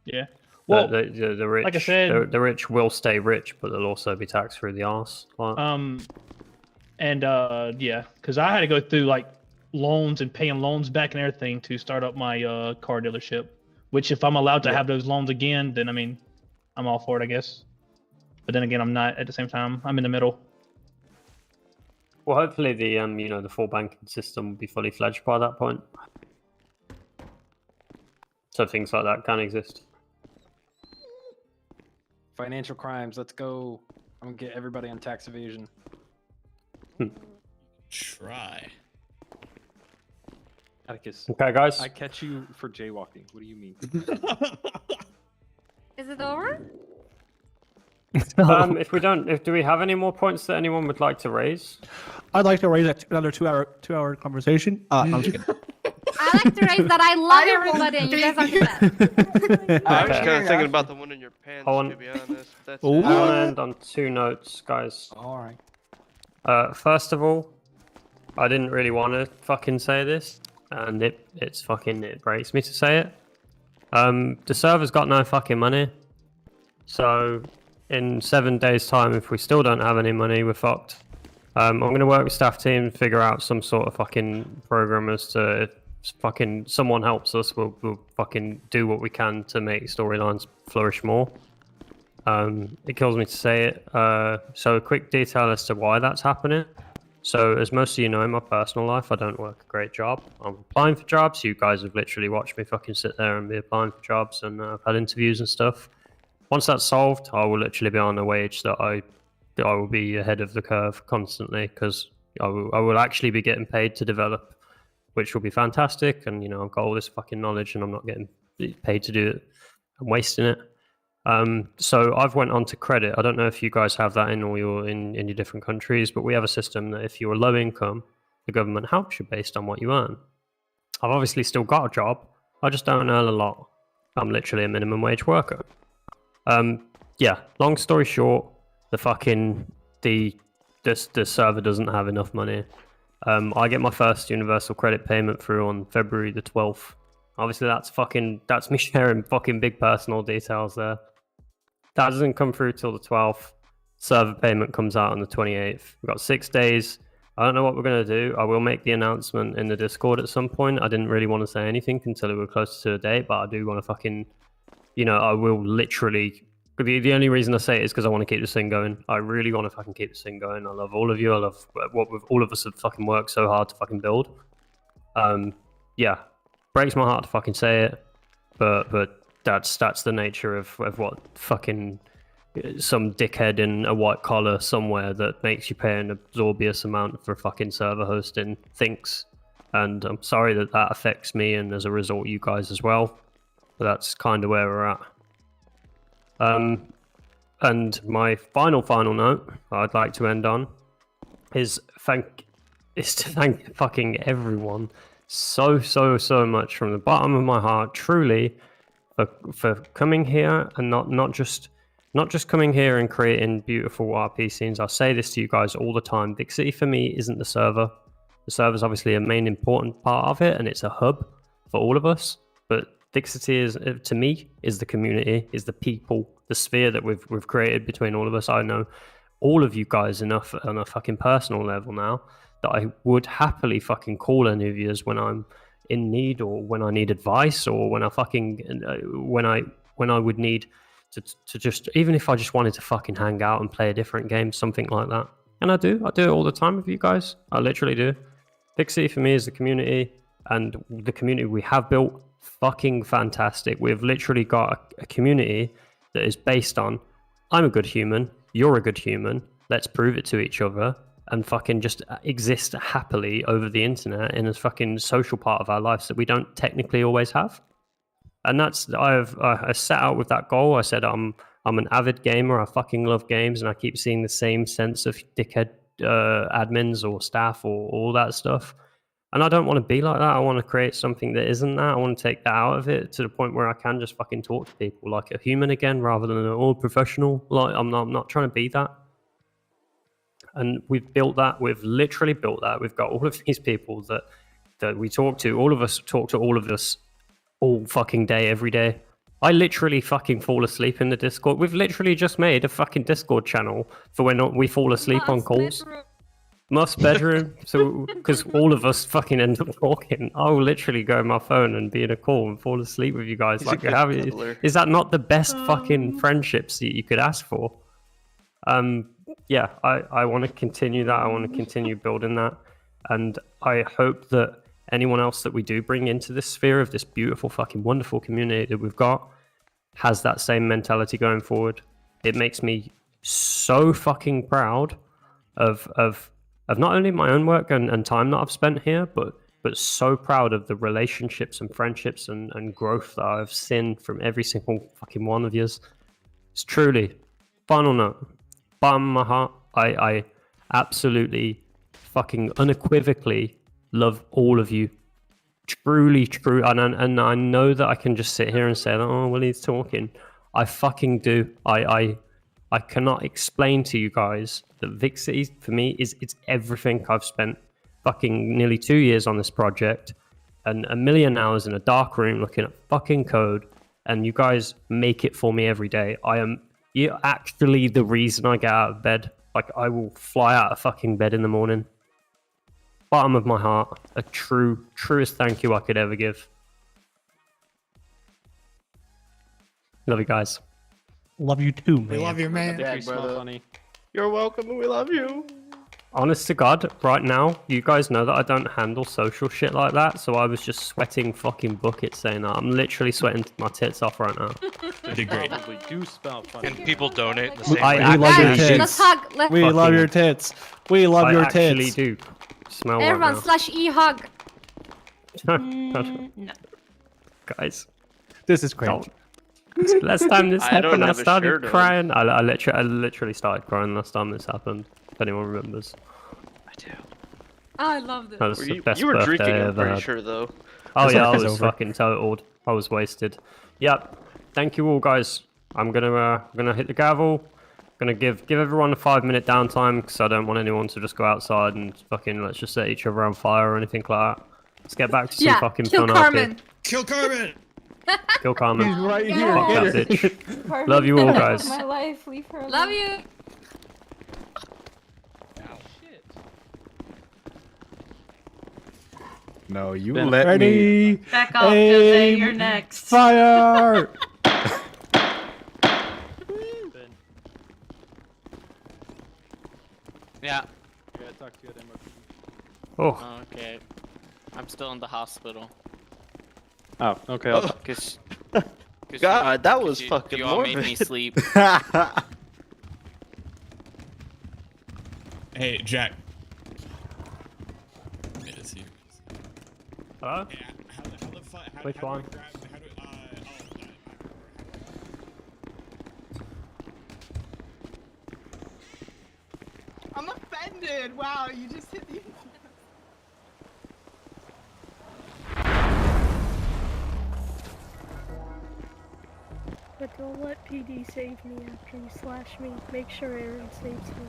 Yeah. Well, Well, the rich, like I said, the rich will stay rich, but they'll also be taxed through the arse. Like, and yeah, because I had to go through like loans and paying loans back and everything to start up my car dealership. Which, if I'm allowed to have those loans again, then I mean, I'm all for it, I guess. But then again, I'm not at the same time. I'm in the middle. well, hopefully the the full banking system will be fully fledged by that point. So things like that can exist. Financial crimes, let's go. I'm gonna get everybody on tax evasion. Try. Atticus. Okay, guys. I catch you for jaywalking. What do you mean? Is it over? If we don't, do we have any more points that anyone would like to raise? I'd like to raise another two-hour conversation. No, I'm just kidding. I like to raise that I love everybody and you guys are the best. I was kind of thinking about the one in your pants, to be honest. That's I want to end on 2 notes, guys. All right. First of all, I didn't really want to fucking say this, and it breaks me to say it. The server's got no fucking money, so in 7 days' time, if we still don't have any money, we're fucked. I'm gonna work with staff team, figure out some sort of fucking program as to if fucking someone helps us, we'll fucking do what we can to make storylines flourish more. It kills me to say it. So a quick detail as to why that's happening. So as most of you know, in my personal life, I don't work a great job. I'm applying for jobs. You guys have literally watched me fucking sit there and be applying for jobs, and I've had interviews and stuff. Once that's solved, I will literally be on a wage that I will be ahead of the curve constantly, because I will actually be getting paid to develop, which will be fantastic. And I've got all this fucking knowledge, and I'm not getting paid to do it. I'm wasting it. So I've went on to credit. I don't know if you guys have that in all your in your different countries, but we have a system that if you're low income, the government helps you based on what you earn. I've obviously still got a job. I just don't earn a lot. I'm literally a minimum wage worker. Yeah. Long story short, the server doesn't have enough money. I get my first universal credit payment through on February the 12th. Obviously, that's me sharing fucking big personal details there. That doesn't come through till the 12th. Server payment comes out on the 28th. We've got 6 days. I don't know what we're going to do. I will make the announcement in the Discord at some point. I didn't really want to say anything until we were closer to the date, but I do want to fucking, I will literally... The only reason I say it is because I want to keep this thing going. I really want to fucking keep this thing going. I love all of you. I love what all of us have fucking worked so hard to fucking build. Yeah. Breaks my heart to fucking say it, but that's the nature of what fucking some dickhead in a white collar somewhere that makes you pay an absorbious amount for fucking server hosting thinks. And I'm sorry that affects me, and as a result you guys as well. But that's kind of where we're at. And my final note I'd like to end on is is to thank fucking everyone so much from the bottom of my heart, truly, for coming here and not just coming here and creating beautiful RP scenes. I say this to you guys all the time. Vixity for me isn't the server. The server is obviously a main important part of it, and it's a hub for all of us. But Vixity is, to me, is the community, is the people, the sphere that we've created between all of us. I know all of you guys enough on a fucking personal level now that I would happily fucking call any of you when I'm in need, or when I need advice, or when I fucking when I would need to just, even if I just wanted to fucking hang out and play a different game, something like that. And I do it all the time with you guys. I literally do. Vixity for me is the community, and the community we have built, fucking fantastic. We've literally got a community that is based on, I'm a good human, you're a good human, let's prove it to each other, and fucking just exist happily over the internet in a fucking social part of our lives that we don't technically always have. And that's, I set out with that goal. I said I'm an avid gamer, I fucking love games, and I keep seeing the same sense of dickhead admins or staff or all that stuff. And I don't want to be like that. I want to create something that isn't that. I want to take that out of it to the point where I can just fucking talk to people like a human again, rather than an all professional. Like I'm not trying to be that. And we've built that. We've literally built that. We've got all of these people that we talk to. All of us talk to all of us all fucking day, every day. I literally fucking fall asleep in the Discord. We've literally just made a fucking Discord channel for when we fall asleep on calls. Muff's bedroom. So, because all of us fucking end up talking, I'll literally go on my phone and be in a call and fall asleep with you guys. Like, is that not the best fucking friendships that you could ask for? Yeah, I want to continue that. I want to continue building that. And I hope that anyone else that we do bring into this sphere of this beautiful, fucking wonderful community that we've got has that same mentality going forward. It makes me so fucking proud of not only my own work and time that I've spent here, but so proud of the relationships and friendships and growth that I've seen from every single fucking one of yous. It's truly, final note, bottom of my heart, I absolutely fucking unequivocally love all of you. Truly, true. And I know that I can just sit here and say, oh, well, he's talking. I fucking do. I cannot explain to you guys that Vixity, for me, it's everything. I've spent fucking nearly 2 years on this project and 1 million hours in a dark room looking at fucking code, and you guys make it for me every day. You're actually the reason I get out of bed. Like, I will fly out of fucking bed in the morning. Bottom of my heart, a truest thank you I could ever give. Love you guys. Love you too, man. We love you, man. Yeah, brother. You're welcome, and we love you. Honest to God, right now, you guys know that I don't handle social shit like that, so I was just sweating fucking buckets saying that. I'm literally sweating my tits off right now. They probably do smell funny. And people donate the same We way. love your Guys, tits. let's hug. We love your tits. We love your actually tits. do smell Everyone right /e hug. now. No. Guys, This is great. last time this I don't happened, I have a started shirt on. crying. I literally started crying last time this happened. If anyone remembers. I do. I love this. That was the best You were birthday drinking, I I'm ever pretty had. sure, though. Oh It's yeah, I over. was fucking totaled. I was wasted. Yep. Thank you all, guys. I'm gonna hit the gavel. Gonna give everyone a 5-minute downtime because I don't want anyone to just go outside and fucking let's just set each other on fire or anything like that. Let's get back to some fucking kill fun Carmen. Kill Carmen! Kill Carmen. He's right Fuck here. that Get her. bitch. Love you all, guys. My life, leave her alone. Love you. No, you Ben, let me. Ready? Back off, Jose. Aim. You're next. Fire! Yeah. Oh. Okay. I'm still in the hospital. Oh, okay. I'll Cause God, that was you fucking all made me morbid. sleep. Hey, Jack. It is you. Huh? Yeah, Which one? I'm offended. Wow, you just hit the. But don't let PD save me after you slash me. Make sure Aaron saves me.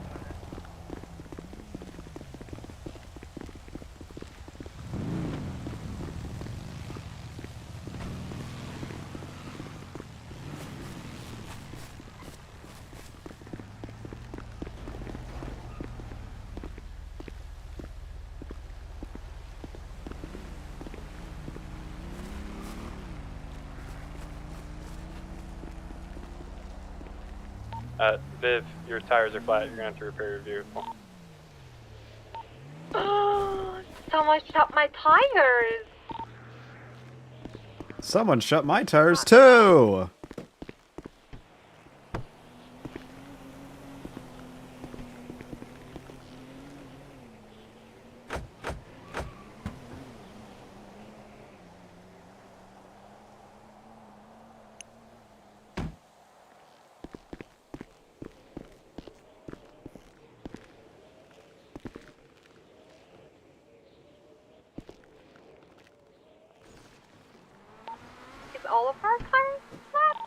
Viv, your tires are flat. You're gonna have to repair your vehicle. Oh, someone shot my tires. Someone shut my tires too! Is all of our tires flat?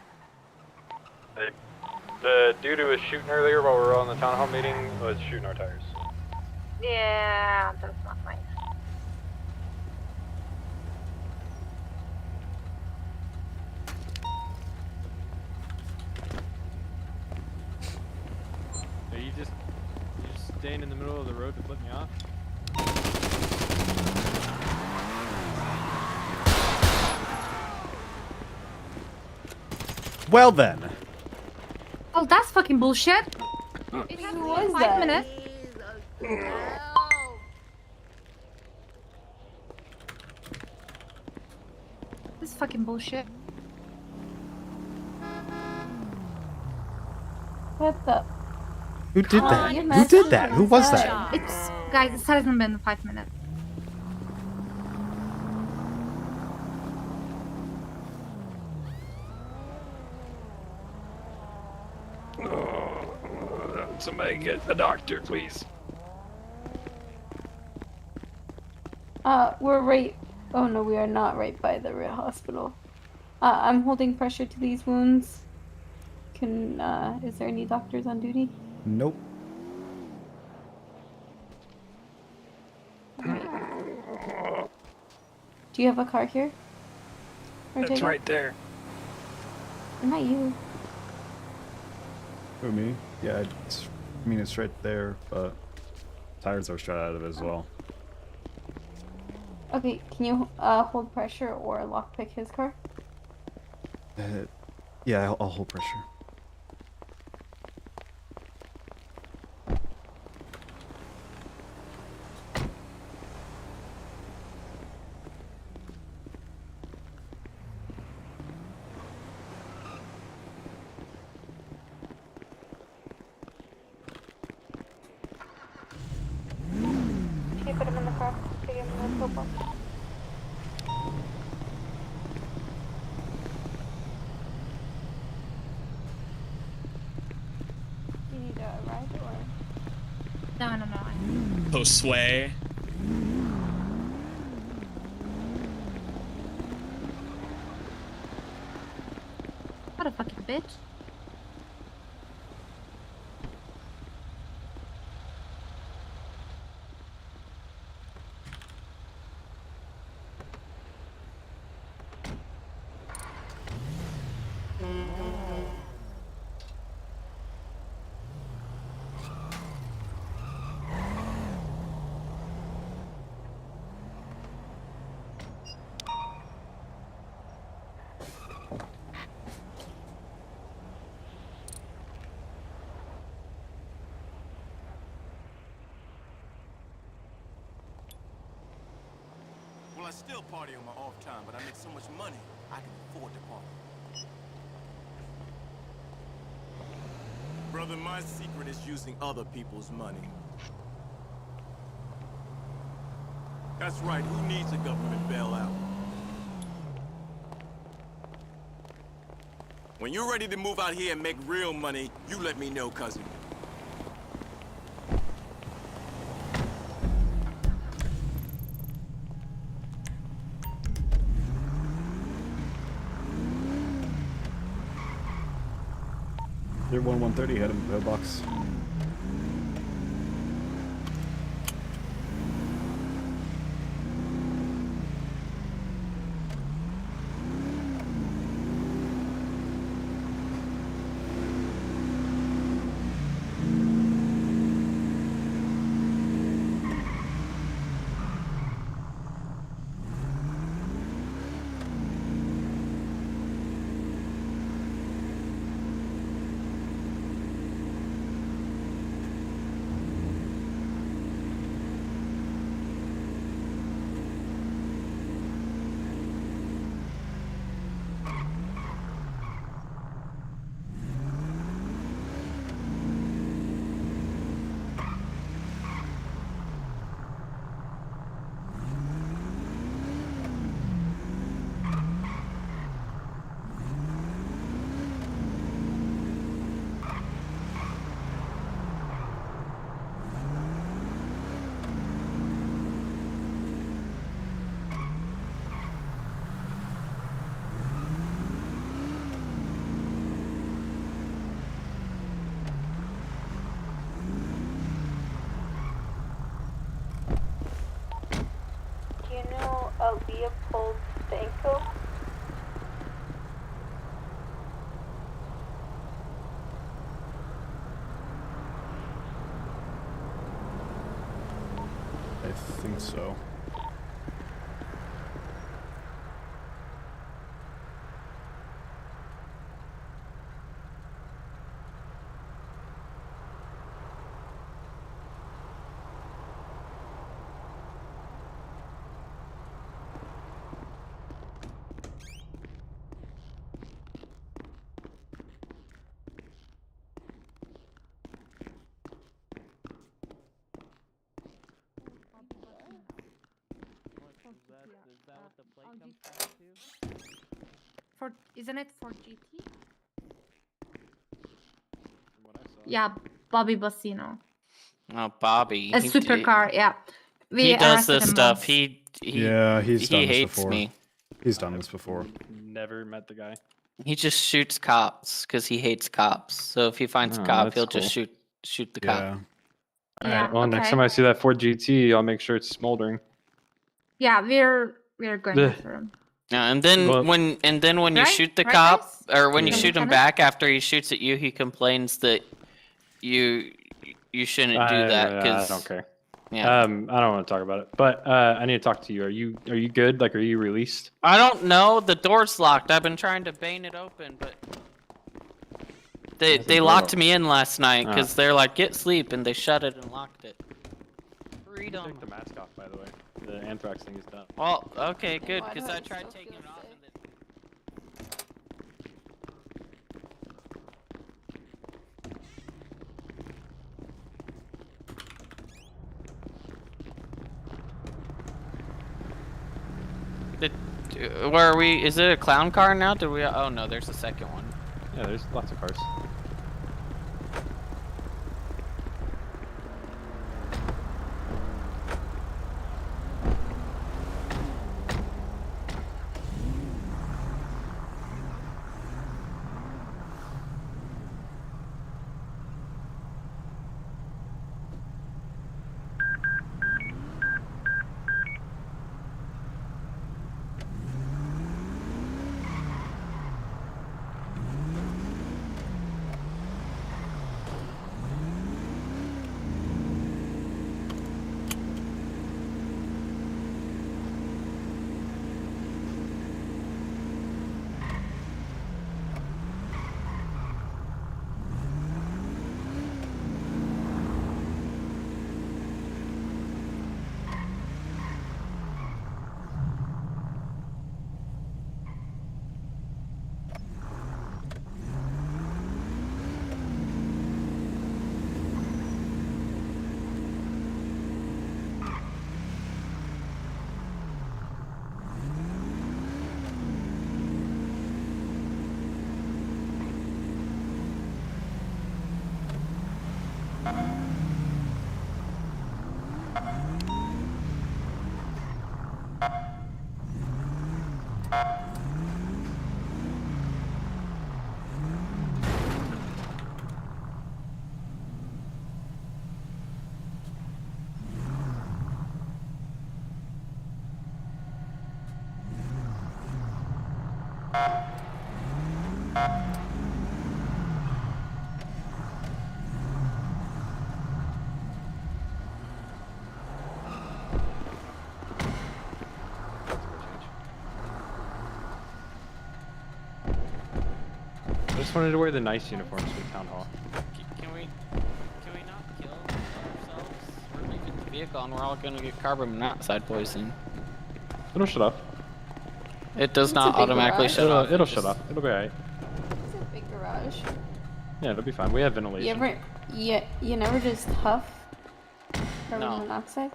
The dude who was shooting earlier while we were on the town hall meeting was shooting our tires. Yeah, that's not nice. Are you just staying in the middle of the road to flip me off? Well then. Oh, that's fucking bullshit. It has Who was 5 that? minutes. This is fucking bullshit. What the? Who did Come that? on, you Who messed did up that? your Who was that? job. It's guys. It hasn't been 5 minutes. Somebody get a doctor, please. We're right. Oh no, we are not right by the hospital. I'm holding pressure to these wounds. Can, is there any doctors on duty? Nope. Alright. Do you have a car here? That's Ortega? right there. Not you. Who, me? Yeah, I mean, it's right there, but tires are straight out of it as well. Okay, can you hold pressure or lockpick his car? Yeah, I'll hold pressure. Can you put him in the car? Take him in the toolbox. Do you need a ride or? No. Josue. What a fucking bitch. Well, I still party on my off time, but I make so much money, I can afford to party. Brother, my secret is using other people's money. That's right, who needs a government bailout? When you're ready to move out here and make real money, you let me know, cousin. 130, head him box. Leopold Stanko? I think so. Isn't it for GT? Yeah, Bobby Bassino. Oh, Bobby. A supercar, yeah. He does arrested this him stuff. once. He's done he this hates before. me. He's done this before. Never met the guy. He just shoots cops because he hates cops. So if he finds a cop, he'll just shoot the cop. All right. Well, next time I see that Ford GT, I'll make sure it's smoldering. Yeah, we're going after him. Yeah, and then when you Right? shoot the Right, cop, guys? or when you Yeah. shoot him Lieutenant? back after he shoots at you, he complains that you shouldn't do that I because don't care. Yeah. I don't want to talk about it, but I need to talk to you. Are you good? Like, are you released? I don't know. The door's locked. I've been trying to bang it open, but they locked me in last night because they're like, get sleep, and they shut it and locked it. Freedom. Take the mask off, by the way. The anthrax thing is done. Well, okay, good, because I tried taking it off and where are we? Is it a clown car now? Did we? Oh no, there's a second one. Yeah, there's lots of cars. I just wanted to wear the nice uniforms for town hall. Can we not kill ourselves? We're leaving the vehicle and we're all gonna get carbon monoxide poisoning. It'll shut off. It does It's not a big automatically garage. shut off. It'll it shut off. It'll be alright. It's a big garage. Yeah, it'll be fine. We have ventilation. You never just huff carbon No. monoxide?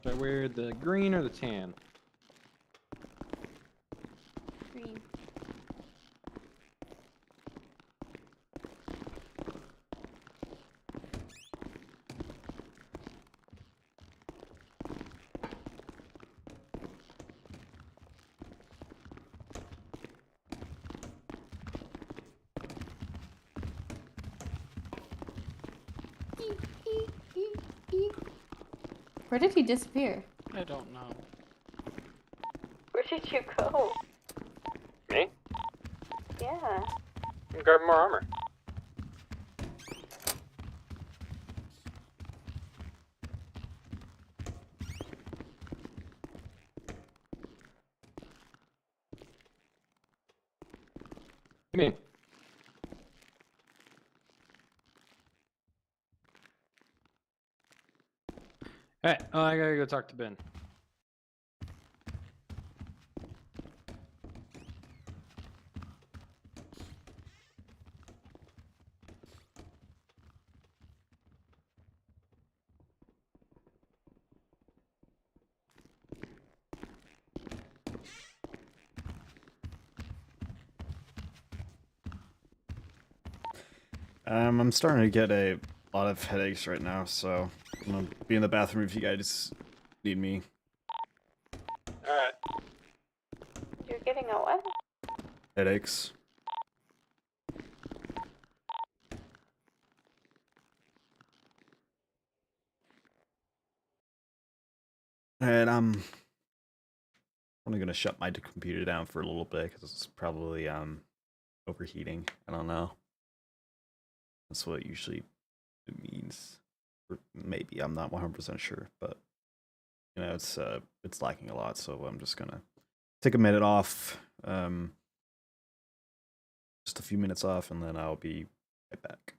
Should I wear the green or the tan? Green. Where did he disappear? I don't know. Where did you go? Me? Yeah. I'm grabbing more armor. What do you mean? Alright, oh, I gotta go talk to Ben. I'm starting to get a lot of headaches right now, so I'm gonna be in the bathroom if you guys need me. Alright. You're getting a what? Headaches. And I'm only gonna shut my computer down for a little bit because it's probably overheating. I don't know. That's what usually it means. Or maybe I'm not 100% sure, but you know it's lacking a lot, so I'm just gonna take a minute off, just a few minutes off, and then I'll be right back.